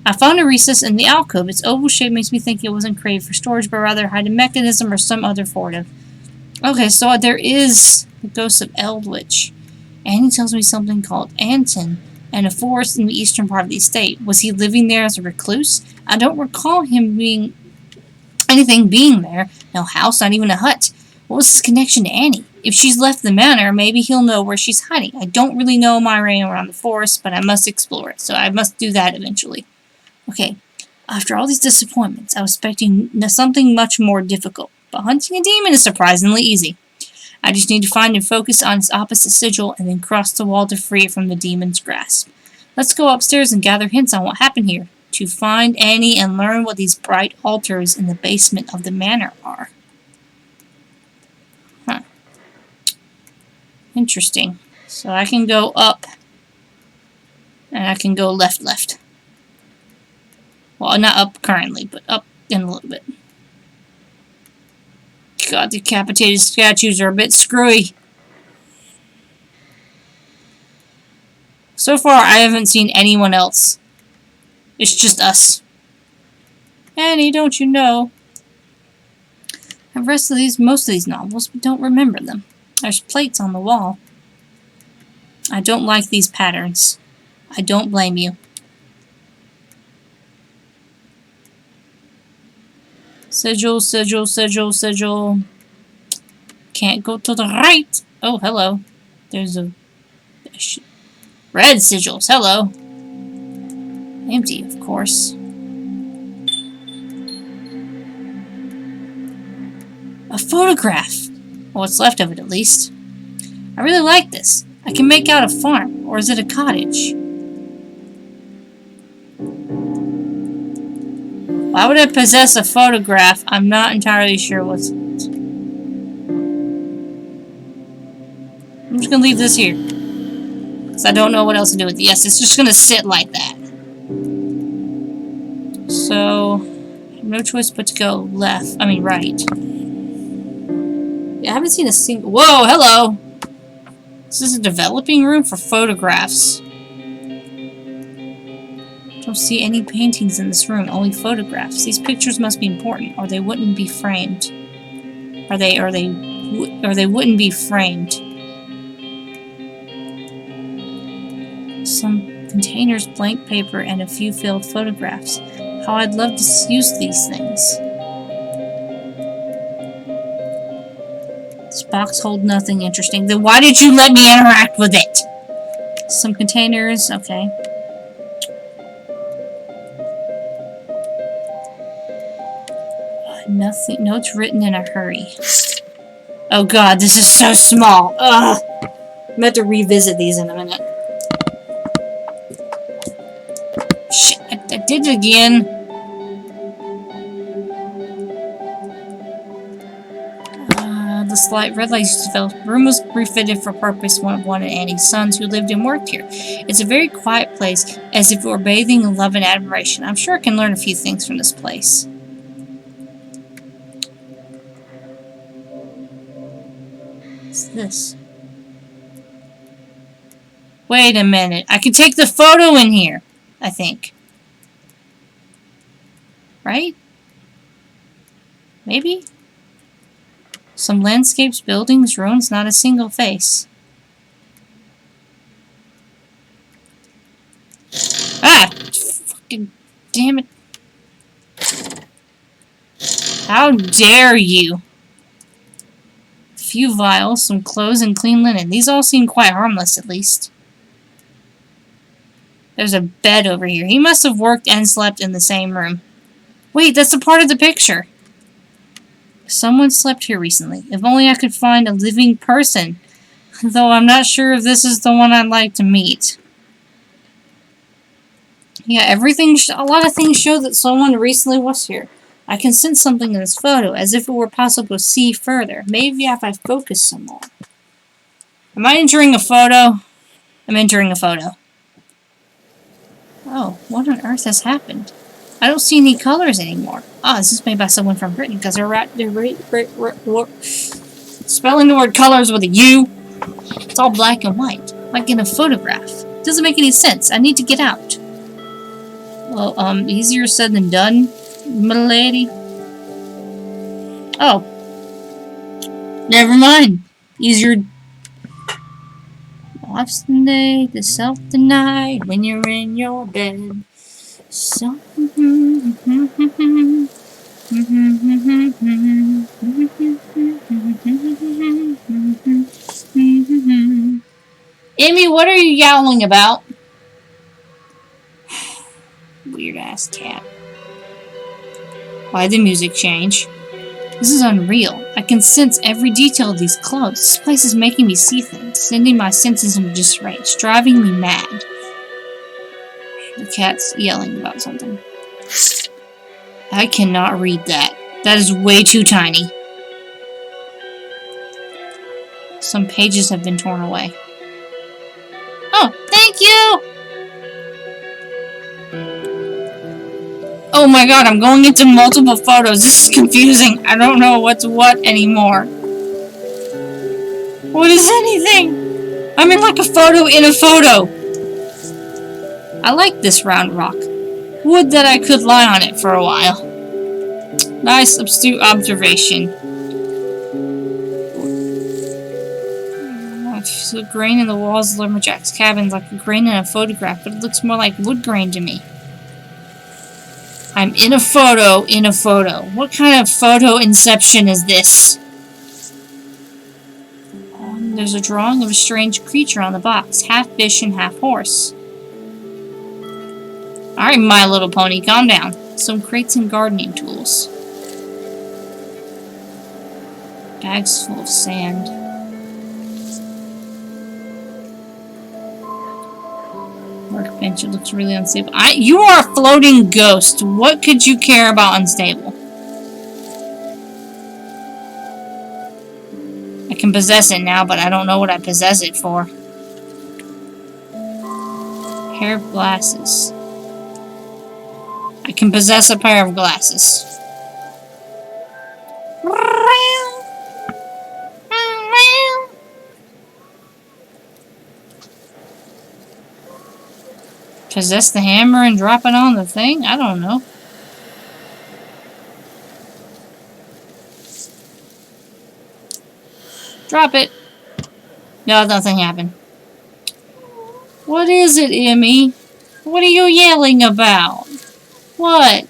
I found a recess in the alcove. Its oval shape makes me think it wasn't created for storage, but rather a hidden mechanism or some other fortive. Okay, so there is the ghost of Eldritch. Annie tells me something called Anton, and a forest in the eastern part of the estate. Was he living there as a recluse? I don't recall him being... anything being there. No house, not even a hut. What was his connection to Annie? If she's left the manor, maybe he'll know where she's hiding. I don't really know my way around the forest, but I must explore it, so I must do that eventually. Okay, after all these disappointments, I was expecting something much more difficult, but hunting a demon is surprisingly easy. I just need to find and focus on its opposite sigil, and then cross the wall to free it from the demon's grasp. Let's go upstairs and gather hints on what happened here, to find Annie and learn what these bright altars in the basement of the manor are. Huh. Interesting. So I can go up, and I can go left. Well, not up currently, but up in a little bit. God, decapitated statues are a bit screwy. So far, I haven't seen anyone else. It's just us. Annie, don't you know? I've read most of these novels, but don't remember them. There's plates on the wall. I don't like these patterns. I don't blame you. Sigil, sigil, sigil, sigil. Can't go to the right. Oh, hello. There's a... red sigils, hello. Empty, of course. A photograph! Well, what's left of it, at least. I really like this. I can make out a farm. Or is it a cottage? Why would I possess a photograph? I'm not entirely sure what's... I'm just gonna leave this here. Because I don't know what else to do with it. Yes, it's just gonna sit like that. So... I have no choice but to go left. I mean, right. Yeah, I haven't seen a single... Whoa, hello! Is this a developing room for photographs? I don't see any paintings in this room, only photographs. These pictures must be important, or they wouldn't be framed. Or they wouldn't be framed. Some containers, blank paper, and a few filled photographs. How I'd love to use these things. This box holds nothing interesting. Then why did you let me interact with it? Some containers, okay. Nothing. Notes written in a hurry. Oh god, this is so small. Ugh. I'm about to revisit these in a minute. Shit, I did it again. The slight red light used to develop. The room was refitted for purpose. One of Annie's sons who lived and worked here. It's a very quiet place, as if it were bathing in love and admiration. I'm sure I can learn a few things from this place. What's this? Wait a minute. I can take the photo in here, I think. Right? Maybe? Some landscapes, buildings, ruins, not a single face. Ah! Fucking damn it. How dare you? A few vials, some clothes, and clean linen. These all seem quite harmless, at least. There's a bed over here. He must have worked and slept in the same room. Wait, that's a part of the picture. Someone slept here recently. If only I could find a living person. Though I'm not sure if this is the one I'd like to meet. Yeah, a lot of things show that someone recently was here. I can sense something in this photo, as if it were possible to see further. Maybe if I focus some more. Am I entering a photo? I'm entering a photo. Oh, what on earth has happened? I don't see any colors anymore. Ah, this is made by someone from Britain, because they're spelling the word colors with a U. It's all black and white, like in a photograph. Doesn't make any sense. I need to get out. Well, easier said than done, milady. Oh. Never mind. Easier. Obstinate to self-deny when you're in your bed. So. Emmy, what are you yowling about? Weird ass cat. Why'd the music change? This is unreal. I can sense every detail of these clothes. This place is making me see things, sending my senses into disarray. It's driving me mad. The cat's yelling about something. I cannot read that. That is way too tiny. Some pages have been torn away. Oh, thank you! Oh my god, I'm going into multiple photos. This is confusing. I don't know what's what anymore. What is anything? I'm in like a photo in a photo. I like this round rock. Would that I could lie on it for a while. Nice, astute observation. The grain in the walls of Lumberjack's cabin is like a grain in a photograph, but it looks more like wood grain to me. I'm in a photo in a photo. What kind of photo inception is this? There's a drawing of a strange creature on the box, half fish and half horse. Alright, My Little Pony, calm down. Some crates and gardening tools. Bags full of sand. Workbench, it looks really unstable. You are a floating ghost. What could you care about unstable? I can possess it now, but I don't know what I possess it for. Pair of glasses. I can possess a pair of glasses. Possess the hammer and drop it on the thing? I don't know. Drop it. No, nothing happened. What is it, Emmy? What are you yelling about? What?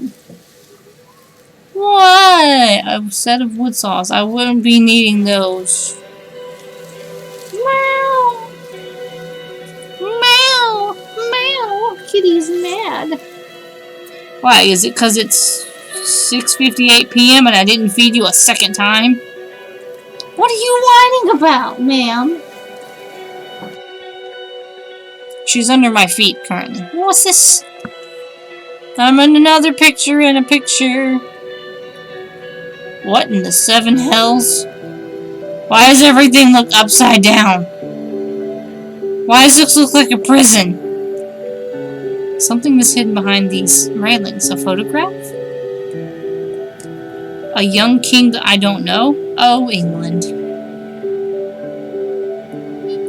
What? A set of wood saws. I wouldn't be needing those. Meow. Meow. Meow. Kitty's mad. Why? Is it because it's 6:58 p.m. and I didn't feed you a second time? What are you whining about, ma'am? She's under my feet currently. What's this? I'm in another picture in a picture. What in the seven hells? Why does everything look upside down? Why does this look like a prison? Something is hidden behind these railings. A photograph? A young king that I don't know? Oh, England.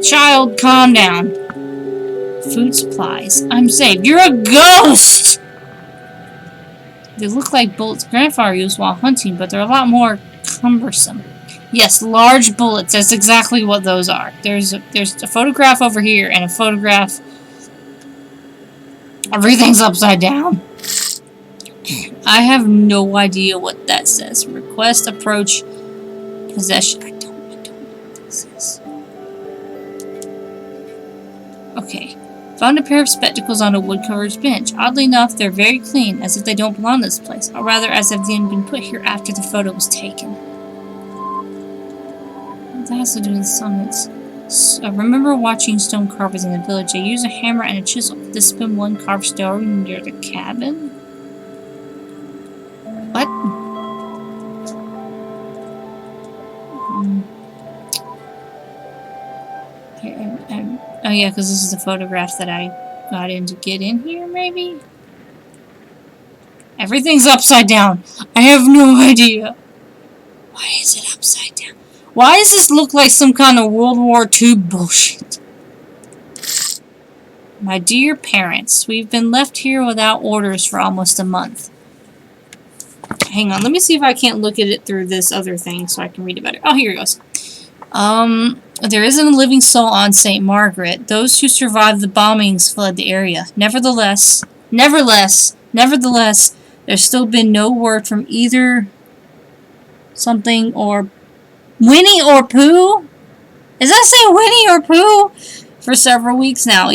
Child, calm down. Food supplies. I'm safe. You're a ghost! They look like bullets grandfather used while hunting, but they're a lot more cumbersome. Yes, large bullets. That's exactly what those are. There's a photograph over here and a photograph. Everything's upside down. I have no idea what that says. Request, approach, possession. I don't know what this is. Okay. Found a pair of spectacles on a wood-covered bench. Oddly enough, they're very clean, as if they don't belong to this place, or rather as if they had been put here after the photo was taken. That has to do with summits. I remember watching stone carvers in the village. They use a hammer and a chisel. This has been one carved stone near the cabin? What? Oh yeah, because this is the photograph that I got in to get in here, maybe? Everything's upside down. I have no idea. Why is it upside down? Why does this look like some kind of World War II bullshit? My dear parents, we've been left here without orders for almost a month. Hang on, let me see if I can't look at it through this other thing so I can read it better. Oh, here it goes. There isn't a living soul on St. Margaret. Those who survived the bombings fled the area. Nevertheless, there's still been no word from either something or Winnie or Pooh? Is that saying Winnie or Pooh? For several weeks now.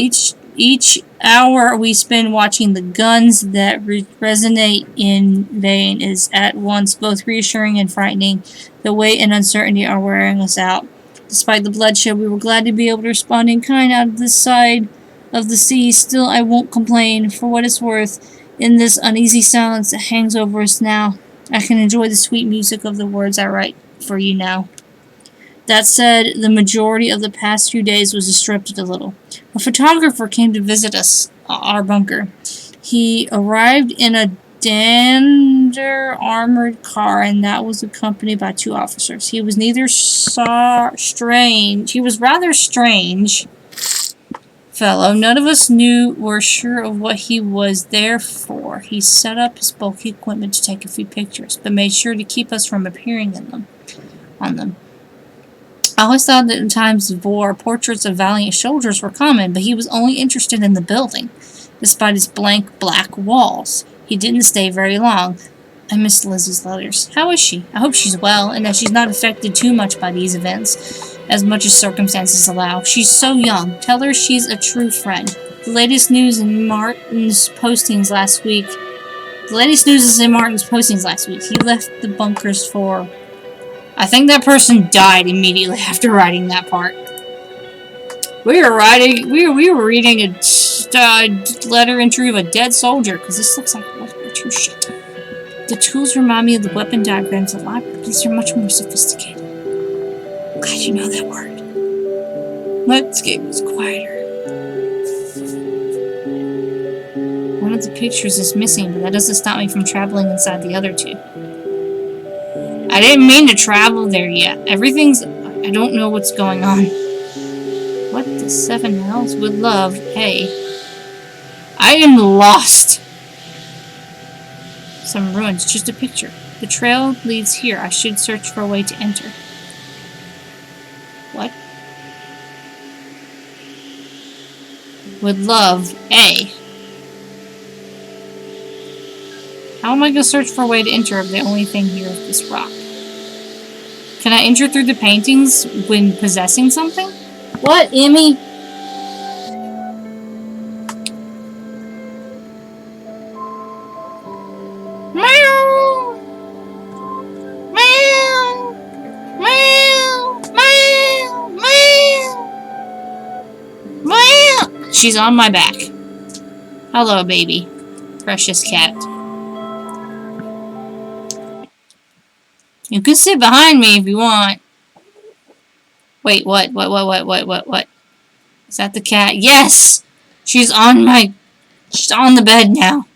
Each hour we spend watching the guns that resonate in vain is at once both reassuring and frightening. The weight and uncertainty are wearing us out. Despite the bloodshed, we were glad to be able to respond in kind out of this side of the sea. Still, I won't complain. For what it's worth, in this uneasy silence that hangs over us now, I can enjoy the sweet music of the words I write for you now. That said, the majority of the past few days was disrupted a little. A photographer came to visit us, our bunker. He arrived in a dander armored car, and that was accompanied by 2 officers. He was rather strange fellow. None of us were sure of what he was there for. He set up his bulky equipment to take a few pictures, but made sure to keep us from appearing on them. I always thought that in times of war, portraits of valiant soldiers were common, but he was only interested in the building, despite its blank black walls. He didn't stay very long. I missed Lizzie's letters. How is she? I hope she's well, and that she's not affected too much by these events, as much as circumstances allow. She's so young. Tell her she's a true friend. The latest news is in Martin's postings last week. He left the bunkers for... I think that person died immediately after writing that part. We were reading a letter entry of a dead soldier, because this looks like World War II shit. The tools remind me of the weapon diagrams of library, but these are much more sophisticated. I'm glad you know that word. Let's get quieter. One of the pictures is missing, but that doesn't stop me from traveling inside the other 2. I didn't mean to travel there yet. I don't know what's going on. What the 7 hells would love? Hey. I am lost. Some ruins, just a picture. The trail leads here. I should search for a way to enter. What? Would love A. How am I going to search for a way to enter if the only thing here is this rock? Can I enter through the paintings when possessing something? What, Emmy? Meow! Meow! Meow! Meow! Meow! Meow! She's on my back. Hello, baby. Precious cat. You can sit behind me if you want. Wait, what? Is that the cat? Yes! She's on the bed now.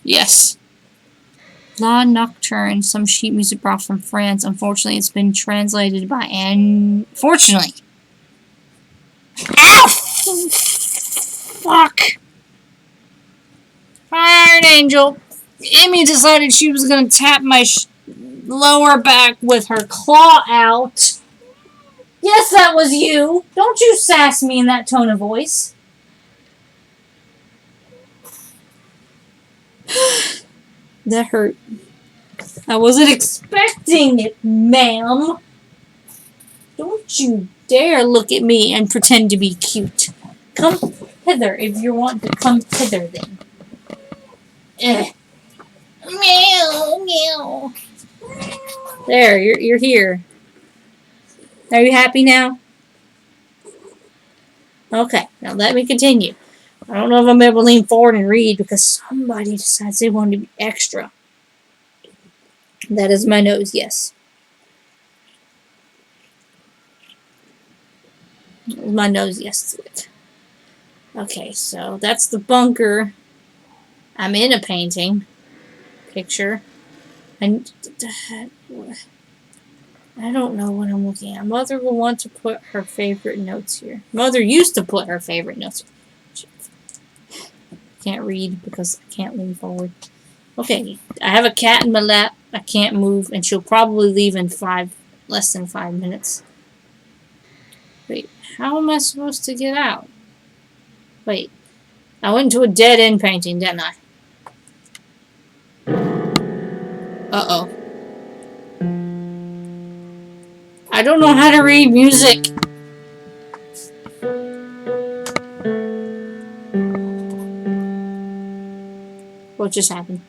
Yes. La Nocturne, some sheet music brought from France. Unfortunately, it's been translated by Anne. Fortunately. Ow! Fuck. Fire Angel. Emmy decided she was going to tap my lower back with her claw out. Yes, that was you. Don't you sass me in that tone of voice. That hurt. I wasn't expecting it, ma'am. Don't you dare look at me and pretend to be cute. Come hither if you want to come hither, then. Meow, meow. There, you're here. Are you happy now? Okay, now let me continue. I don't know if I'm able to lean forward and read because somebody decides they want to be extra. That is my nose, yes. My nose, yes to it. Okay, so that's the bunker. I'm in a painting. Picture. I don't know what I'm looking at. Mother will want to put her favorite notes here. Mother used to put her favorite notes. Can't read because I can't lean forward. Okay, I have a cat in my lap. I can't move, and she'll probably leave in less than 5 minutes. Wait, how am I supposed to get out? Wait, I went into a dead-end painting, didn't I? Uh-oh. I don't know how to read music. What just happened?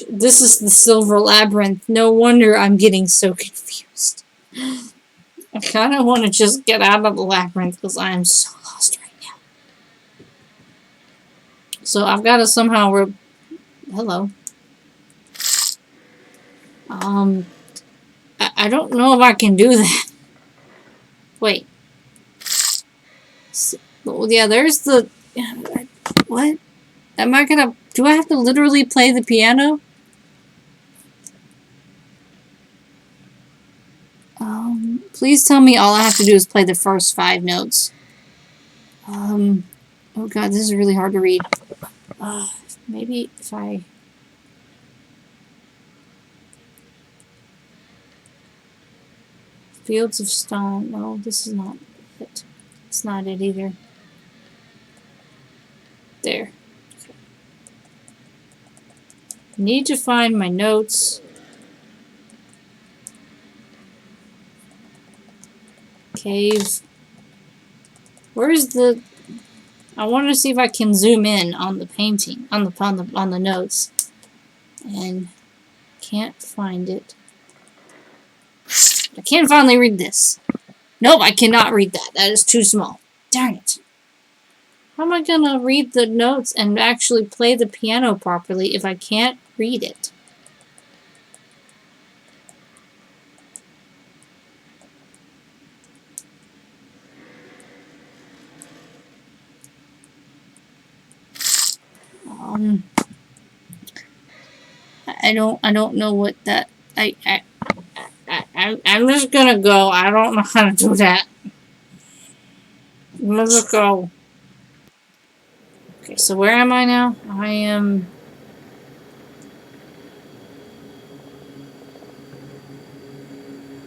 This is the Silver Labyrinth. No wonder I'm getting so confused. I kind of want to just get out of the labyrinth because I am so lost right now. So I've got to somehow hello. I don't know if I can do that. Wait. Yeah, there's the... What? Am I gonna... Do I have to literally play the piano? Please tell me all I have to do is play the first 5 notes. Oh god, this is really hard to read. Maybe if I... Fields of Stone. No, this is not it. It's not it either. There. Okay. Need to find my notes. Cave. Where's the... I want to see if I can zoom in on the painting, on the notes. And can't find it. I can't finally read this. Nope, I cannot read that. That is too small. Darn it. How am I gonna read the notes and actually play the piano properly if I can't read it? I don't know what that... I'm just gonna go. I don't know how to do that. Let's just go. Okay, so where am I now? I am...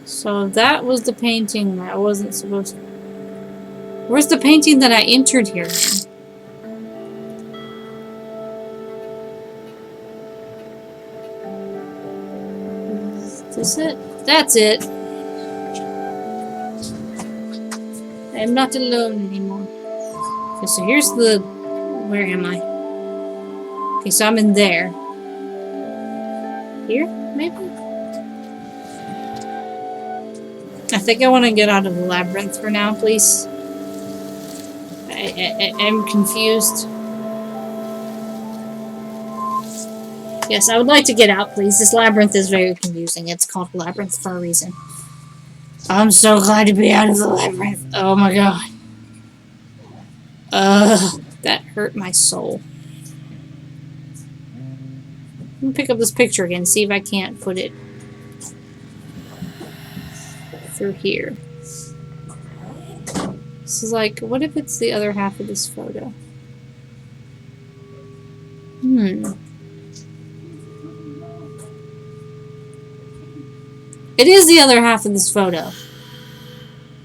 So that was the painting that I wasn't supposed to... Where's the painting that I entered here? Is this it? That's it. I am not alone anymore. Okay, so here's the... Where am I? Okay, so I'm in there. Here? Maybe? I think I want to get out of the labyrinth for now, please. I'm confused. Yes, I would like to get out, please. This labyrinth is very confusing. It's called Labyrinth for a reason. I'm so glad to be out of the labyrinth. Oh my god. That hurt my soul. Let me pick up this picture again, see if I can't put it through here. This is like, what if it's the other half of this photo? It is the other half of this photo.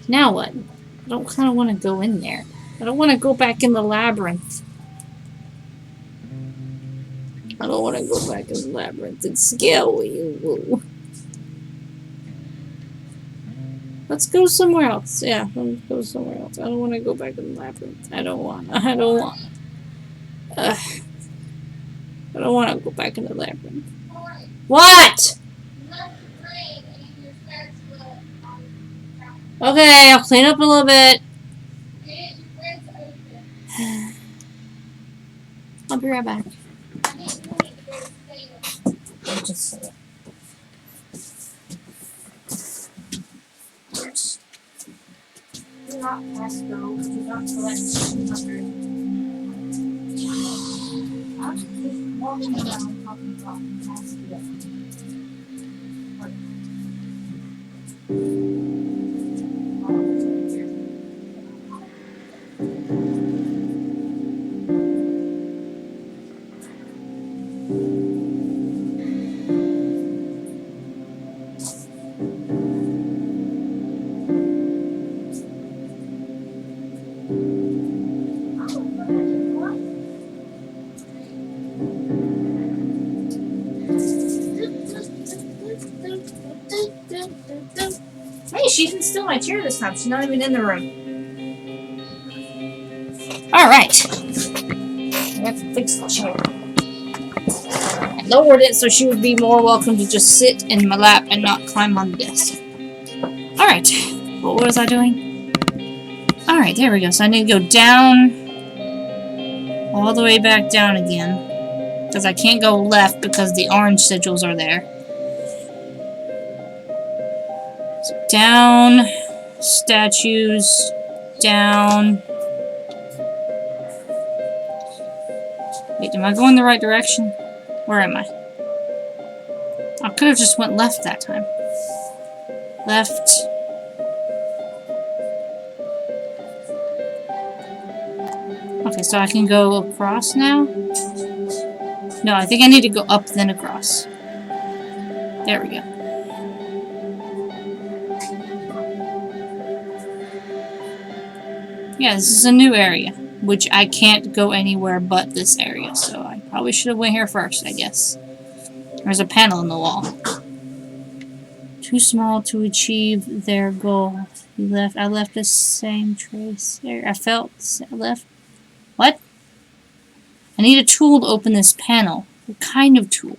Now what? I don't kind of want to go in there. I don't want to go back in the labyrinth. I don't want to go back in the labyrinth. It's scary. Let's go somewhere else. Yeah, let's go somewhere else. I don't want to go back in the labyrinth. I don't want to go back in the labyrinth. What? Okay, I'll clean up a little bit. I'll be right back. Do not pass go. Do not collect 200. I'm just walking around talking about pass go. Hey, she didn't steal my chair this time. She's not even in the room. Alright. I have to fix the chair. I lowered it so she would be more welcome to just sit in my lap and not climb on the desk. Alright. What was I doing? Alright, there we go. So I need to go down. All the way back down again. Because I can't go left because the orange sigils are there. So down. Statues. Down. Wait, am I going the right direction? Where am I? I could have just went left that time. Left. Okay, so I can go across now? No, I think I need to go up then across. There we go. Yeah, this is a new area, which I can't go anywhere but this area, so I probably should have went here first, I guess. There's a panel in the wall. Too small to achieve their goal. I left the same trace there. I left. What? I need a tool to open this panel. What kind of tool?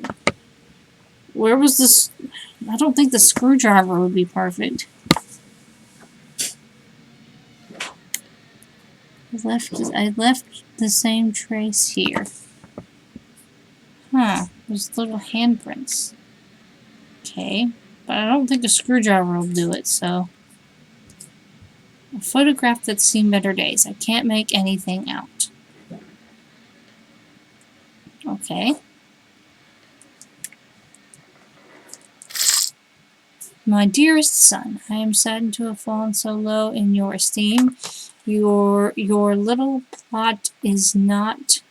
Where was this? I don't think the screwdriver would be perfect. I left the same trace here. Huh. There's little handprints. Okay. But I don't think a screwdriver will do it, so... A photograph that's seen better days. I can't make anything out. Okay. My dearest son, I am saddened to have fallen so low in your esteem. Your little plot is not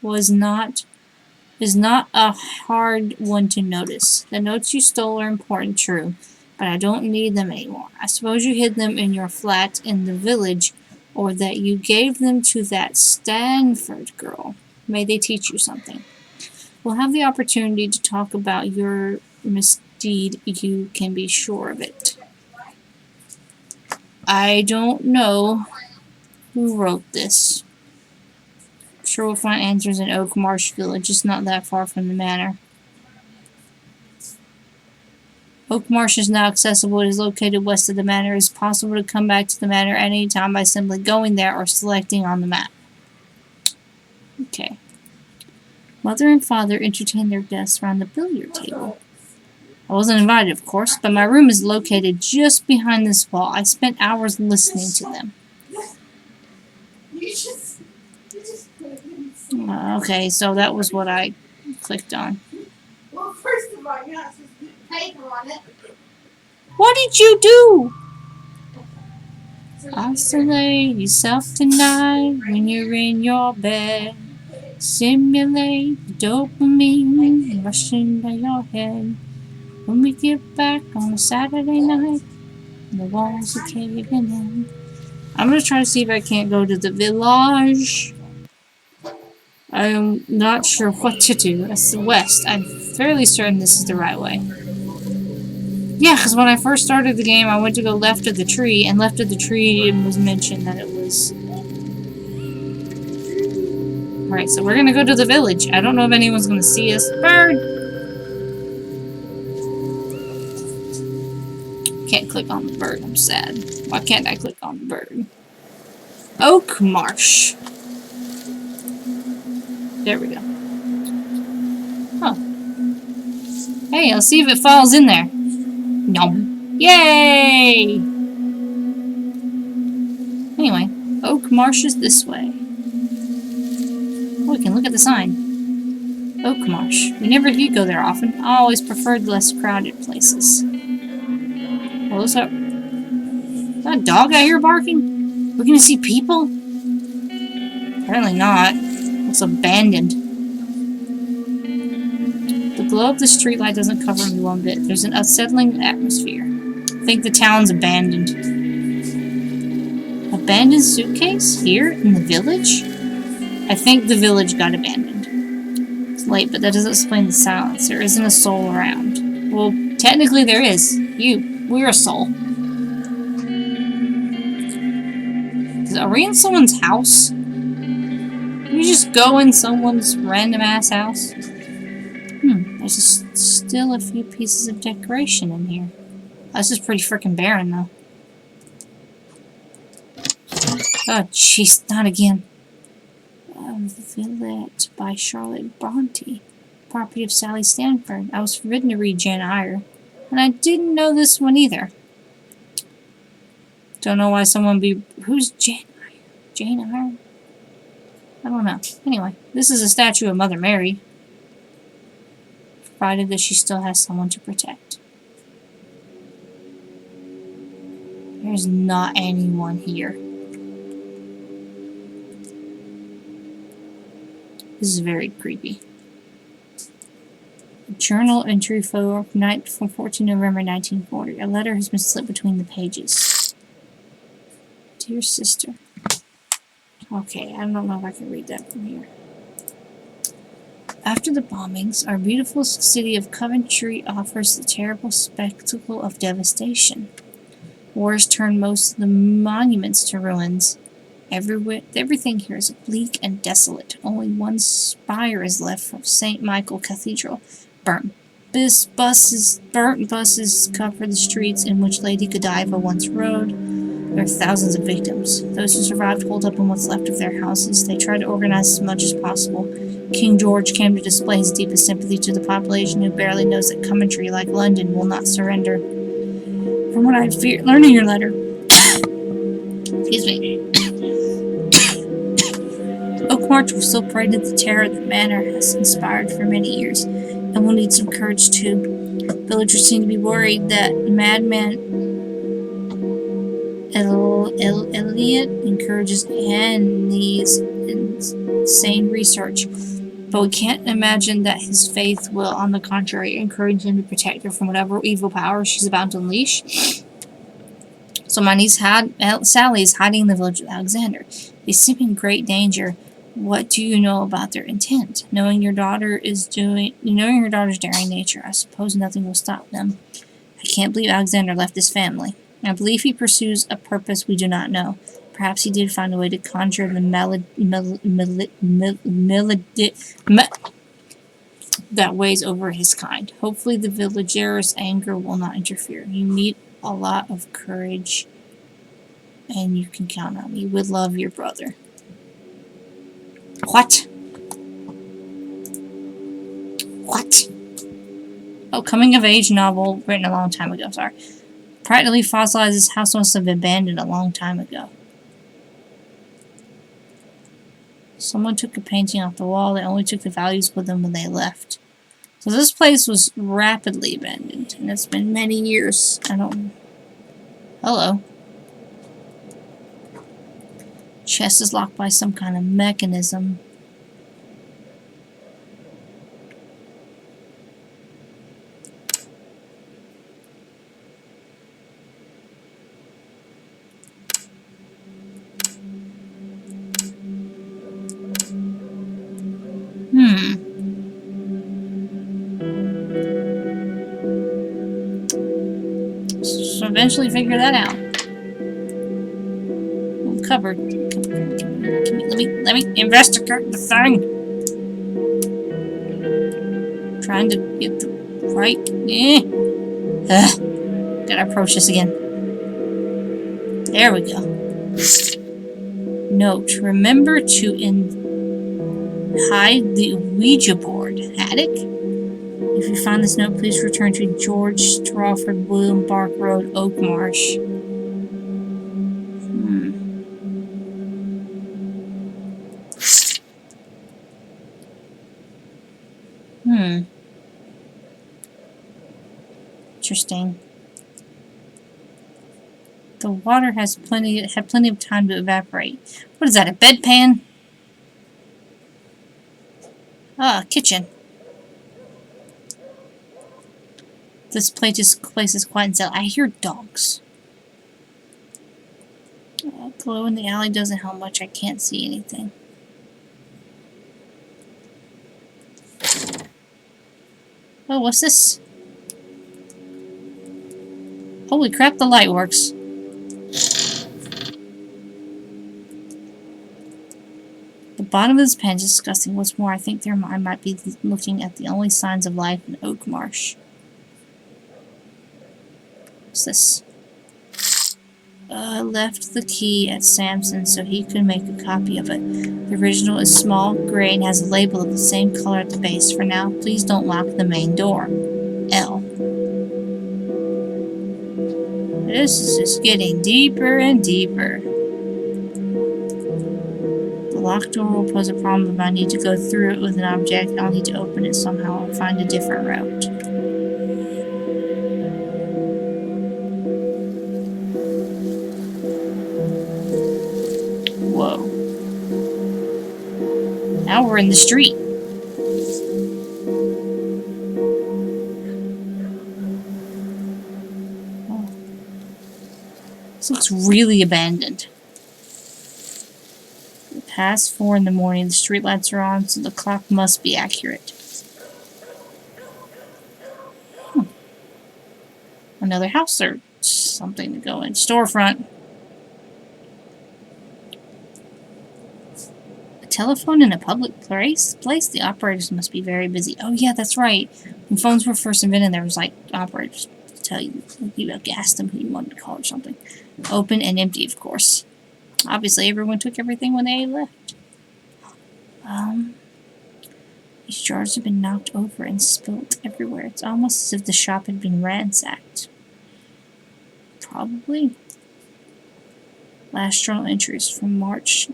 a hard one to notice. The notes you stole are important, true, but I don't need them anymore. I suppose you hid them in your flat in the village, or that you gave them to that Stanford girl. May they teach you something. We'll have the opportunity to talk about your misdeed, you can be sure of it. I don't know who wrote this. I'm sure we'll find answers in Oak Marsh Village. It's not that far from the manor. Oak Marsh is now accessible. It is located west of the manor. It is possible to come back to the manor at any time by simply going there or selecting on the map. Okay. Mother and father entertain their guests around the billiard table. I wasn't invited, of course, but my room is located just behind this wall. I spent hours listening to them. Okay, so that was what I clicked on. Well, first of all, you're not supposed to put paper on it. What did you do? Isolate yourself tonight when you're in your bed. Simulate dopamine rushing down your head. When we get back on a Saturday night, the walls are caving in. I'm gonna try to see if I can't go to the village. I'm not sure what to do. That's the west. I'm fairly certain this is the right way. Yeah, because when I first started the game, I went to go left of the tree, and left of the tree it was mentioned that it was... Alright, so we're gonna go to the village. I don't know if anyone's gonna see us. Bird! Can't click on the bird, I'm sad. Why can't I click on the bird? Oak Marsh. There we go. Oh. Hey, let's see if it falls in there. Nom. Yay! Anyway, Oak Marsh is this way. Oh, we can look at the sign. Oak Marsh. We never do go there often. I always preferred less crowded places. Well, what's up? Is that a dog out here barking? We're gonna see people? Apparently not. It's abandoned. The glow of the streetlight doesn't cover me one bit. There's an unsettling atmosphere. I think the town's abandoned. Abandoned suitcase? Here? In the village? I think the village got abandoned. It's late, but that doesn't explain the silence. There isn't a soul around. Well, technically there is. We're a soul. Are we in someone's house? Can you just go in someone's random ass house? There's still a few pieces of decoration in here. This is pretty freaking barren, though. Oh, jeez, not again. Villette by Charlotte Bronte. Property of Sally Stanford. I was forbidden to read Jane Eyre. And I didn't know this one either. Don't know why someone be... Who's Jane Eyre? Jane Eyre? I don't know. Anyway, this is a statue of Mother Mary. Provided that she still has someone to protect. There's not anyone here. This is very creepy. A journal entry for 14 November 1940. A letter has been slipped between the pages. Dear sister. Okay, I don't know if I can read that from here. After the bombings, our beautiful city of Coventry offers the terrible spectacle of devastation. Wars turned most of the monuments to ruins. Everything here is bleak and desolate. Only one spire is left from St. Michael Cathedral. Burnt buses cover the streets in which Lady Godiva once rode. There are thousands of victims. Those who survived hold up on what's left of their houses. They try to organize as much as possible. King George came to display his deepest sympathy to the population who barely knows that Coventry, like London, will not surrender. From what I fear, learning your letter. Excuse me. Oak Marsh will still prey to the terror the manor has inspired for many years, and will need some courage too. Villagers seem to be worried that madman Elliot encourages Annie's insane research, but we can't imagine that his faith will, on the contrary, encourage him to protect her from whatever evil power she's about to unleash. So my niece Sally is hiding in the village with Alexander. They seem in great danger. What do you know about their intent? Knowing your daughter's daring nature, I suppose nothing will stop them. I can't believe Alexander left his family. I believe he pursues a purpose we do not know. Perhaps he did find a way to conjure the that weighs over his kind. Hopefully the villagers' anger will not interfere. You need a lot of courage, and you can count on me. With love, your brother. What? What? Oh, coming-of-age novel written a long time ago, sorry. Practically fossilized, this house must have been abandoned a long time ago. Someone took a painting off the wall. They only took the values with them when they left. So this place was rapidly abandoned, and it's been many years. Hello. Chest is locked by some kind of mechanism. eventually figure that out. Oh, cupboard. Let me investigate the thing. Trying to get the right. Gotta approach this again. There we go. Note: remember to hide the Ouija board. Attic? If you find this note, please return to George Strawford, William Bark Road, Oakmarsh. Interesting. The water had plenty of time to evaporate. What is that, a bedpan? Ah, kitchen. This place is quiet and still. I hear dogs. Glow in the alley doesn't help much. I can't see anything. Oh, what's this? Holy crap, the light works. The bottom of this pen is disgusting. What's more, I think I might be looking at the only signs of life in Oakmarsh. What's this? Left the key at Samson so he could make a copy of it. The original is small, gray, and has a label of the same color at the base. For now, please don't lock the main door. L. This is just getting deeper and deeper. The locked door will pose a problem if I need to go through it with an object. I'll need to open it somehow and find a different route. Whoa. Now we're in the street. Oh. This looks really abandoned. Past 4 in the morning, the streetlights are on, so the clock must be accurate. Another house or something to go in. Storefront. A telephone in a public place? The operators must be very busy. Oh yeah, that's right. When phones were first invented, there was like operators to tell you asked them who you wanted to call or something. Open and empty, of course. Obviously, everyone took everything when they left. These jars have been knocked over and spilt everywhere. It's almost as if the shop had been ransacked. Probably. Last journal entries from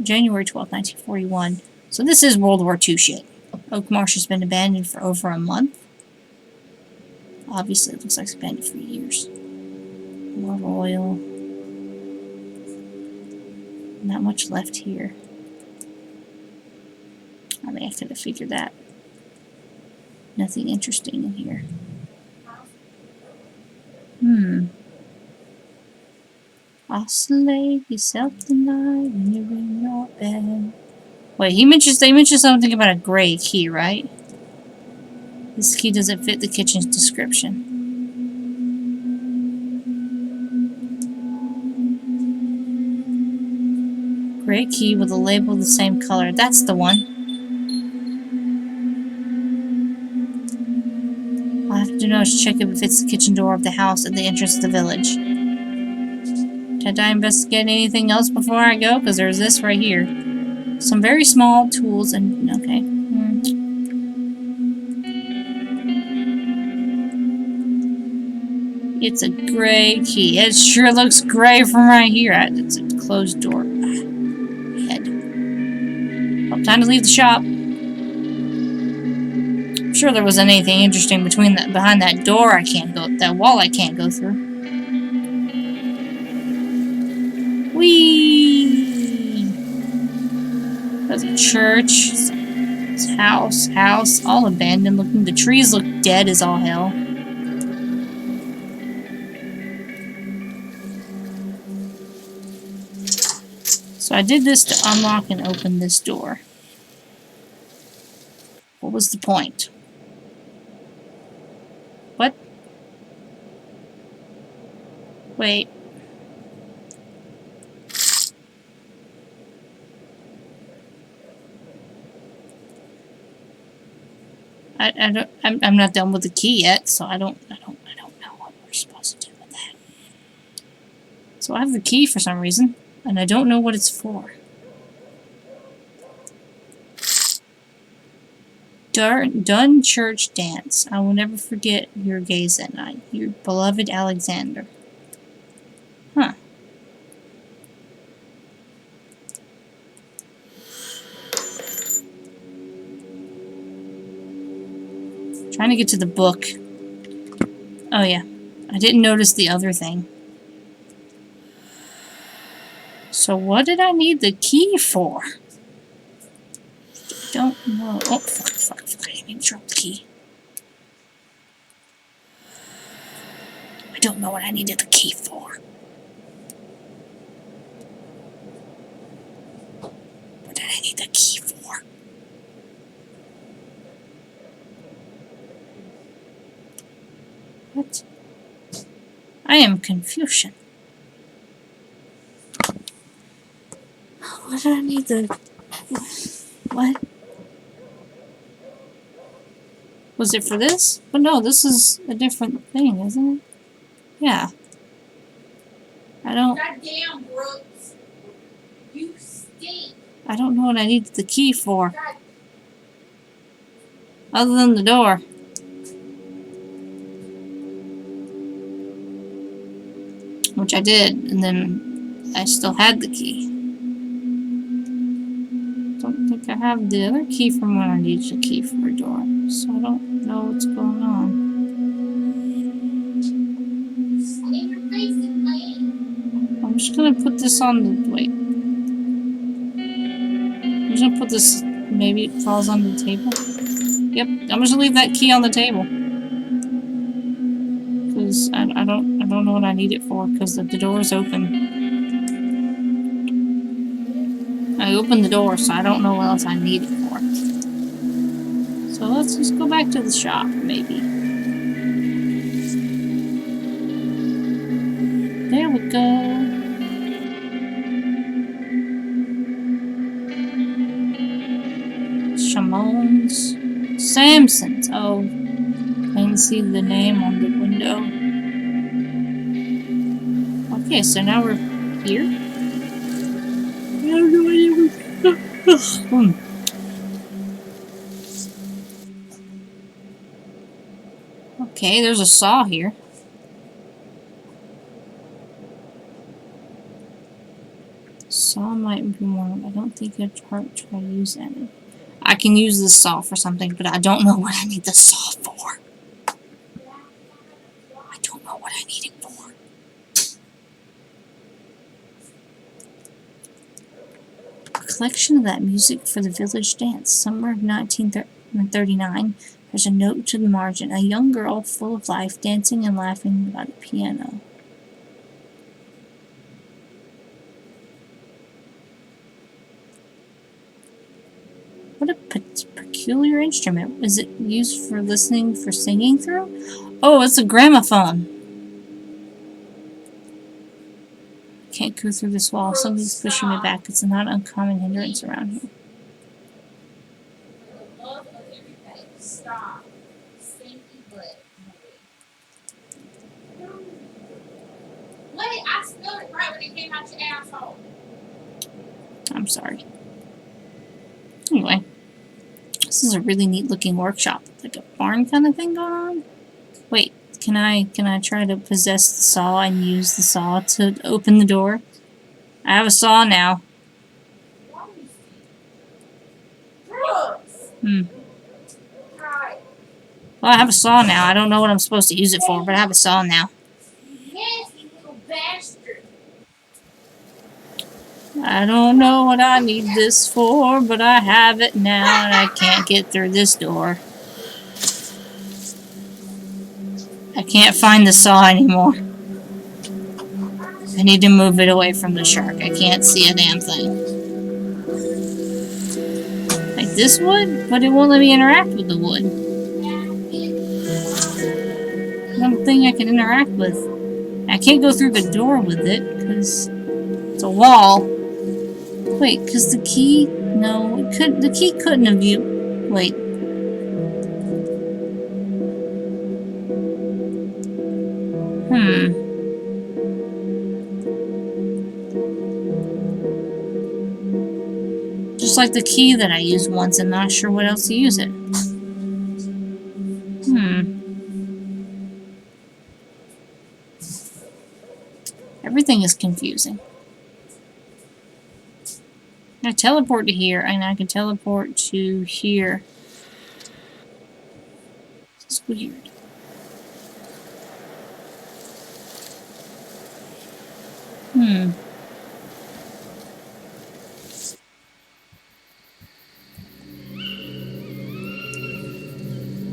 January 12, 1941. So this is World War II shit. Oakmarsh has been abandoned for over a month. Obviously, it looks like it's abandoned for years. More oil. Not much left here. I may have to figure that. Nothing interesting in here. Oscillate yourself tonight when you're in your bed. Wait, they mentioned something about a gray key, right? This key doesn't fit the kitchen's description. Gray key with a label the same color. That's the one. All I have to do now is check if it fits the kitchen door of the house at the entrance of the village. Did I investigate anything else before I go? Because there's this right here. Some very small tools and... okay. It's a gray key. It sure looks gray from right here. It's a closed door. Head. Oh, time to leave the shop. I'm sure there wasn't anything interesting behind that door I can't go... that wall I can't go through. Whee! There's a church. It's house, all abandoned looking. The trees look dead as all hell. So I did this to unlock and open this door. What was the point? What? Wait. I'm not done with the key yet, so I don't know what we're supposed to do with that. So I have the key for some reason, and I don't know what it's for. Dun Church Dance. I will never forget your gaze that night. Your beloved Alexander. Huh. Trying to get to the book. Oh yeah. I didn't notice the other thing. So what did I need the key for? Don't know. Oh, fuck. I didn't mean to drop the key. I don't know what I needed the key for. What did I need the key for? What? I am Confucian. What did I need the... What? Was it for this? But no, this is a different thing, isn't it? Yeah. I don't... Goddamn, Brooks. You stink. I don't know what I needed the key for. God. Other than the door. Which I did, and then I still had the key. Don't think I have the other key from when I needed a key for a door, so I don't know what's going on. Stay in your face and lay. I'm just gonna put this on the... Wait. I'm just gonna put this... Maybe it falls on the table? Yep, I'm just gonna leave that key on the table. Because I don't know what I need it for, because the door is open. I opened the door, so I don't know what else I need it for. So let's just go back to the shop, maybe. There we go. Shamones. Samson's. Oh, I can see the name on the window. Okay, so now we're here. I have no idea where... Okay, there's a saw here. Saw might be more... I don't think I'd try to use any. I can use the saw for something, but I don't know what I need the saw for. I don't know what I need it for. A collection of that music for the village dance, summer of 1939. There's a note to the margin. A young girl full of life, dancing and laughing by the piano. What a peculiar instrument. Is it used for listening, for singing through? Oh, it's a gramophone. Can't go through this wall. Something's pushing me back. It's a not uncommon hindrance around here. Love of everything. Stop. Stinky butt. Wait, I spilled it right when it came out your asshole. I'm sorry. Anyway, this is a really neat looking workshop. Like a barn kind of thing going on. Wait, can I try to possess the saw and use the saw to open the door? I have a saw now. Brooks. Right. Well, I have a saw now. I don't know what I'm supposed to use it for, but I have a saw now. Yes, you little bastard. I don't know what I need this for, but I have it now and I can't get through this door. I can't find the saw anymore. I need to move it away from the shark. I can't see a damn thing. Like this wood? But it won't let me interact with the wood. I don't think I can interact with I can't go through the door with it because it's a wall. Wait, because the key? No, it could. The key couldn't have you. Wait. Just like the key that I used once and not sure what else to use it. Everything is confusing. I teleport to here, and I can teleport to here. It's weird.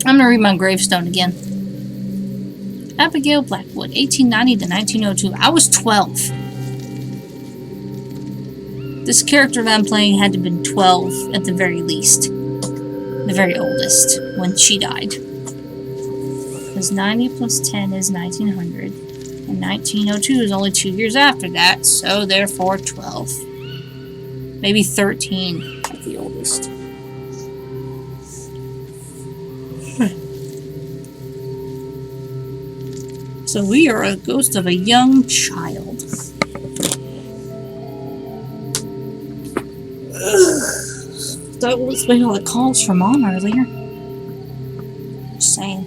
I'm gonna read my gravestone again. Abigail Blackwood, 1890 to 1902. I was 12. This character that I'm playing had to have been 12 at the very least. The very oldest, when she died. Because 90 plus 10 is 1900. And 1902 is only 2 years after that, so therefore 12. Maybe 13 at the oldest. So we are a ghost of a young child. That will explain all the calls from Mom earlier. Just saying.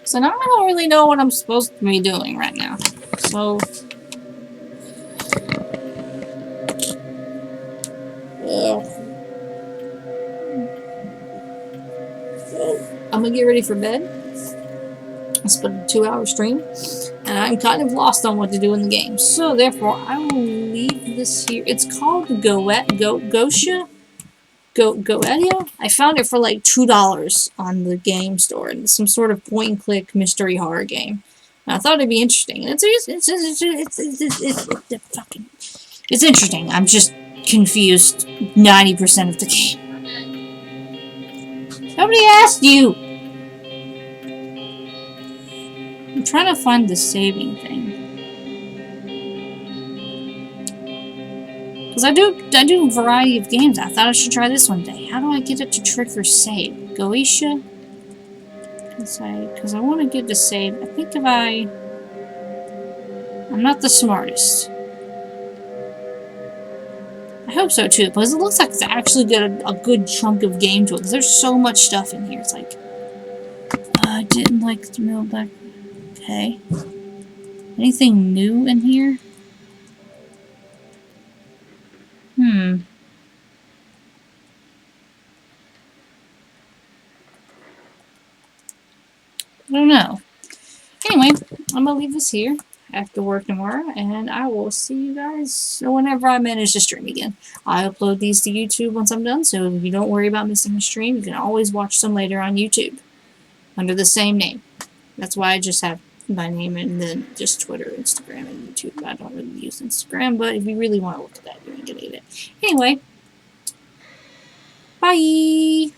So now I don't really know what I'm supposed to be doing right now. So... I'm gonna get ready for bed. It's been a 2-hour stream, and I'm kind of lost on what to do in the game. So therefore, I will leave this here. It's called Goetia. I found it for like $2 on the game store, and it's some sort of point-and-click mystery horror game. And I thought it'd be interesting. It's interesting. I'm just confused 90% of the game. Nobody asked you! I'm trying to find the saving thing. Because I do a variety of games. I thought I should try this one day. How do I get it to trick or save? Goetia? Because I want to get to save. I think if I'm not the smartest. I hope so too, because it looks like it's actually got a good chunk of game to it. Because there's so much stuff in here. It's like... I didn't like the middle back. Okay. Anything new in here? I don't know. Anyway, I'm gonna leave this here. I have to work tomorrow, and I will see you guys whenever I manage to stream again. I upload these to YouTube once I'm done, so if you don't worry about missing a stream, you can always watch them later on YouTube under the same name. That's why I just have my name and then just Twitter, Instagram, and YouTube. I don't really use Instagram, but if you really want to look at that, you're gonna get it. Anyway, bye!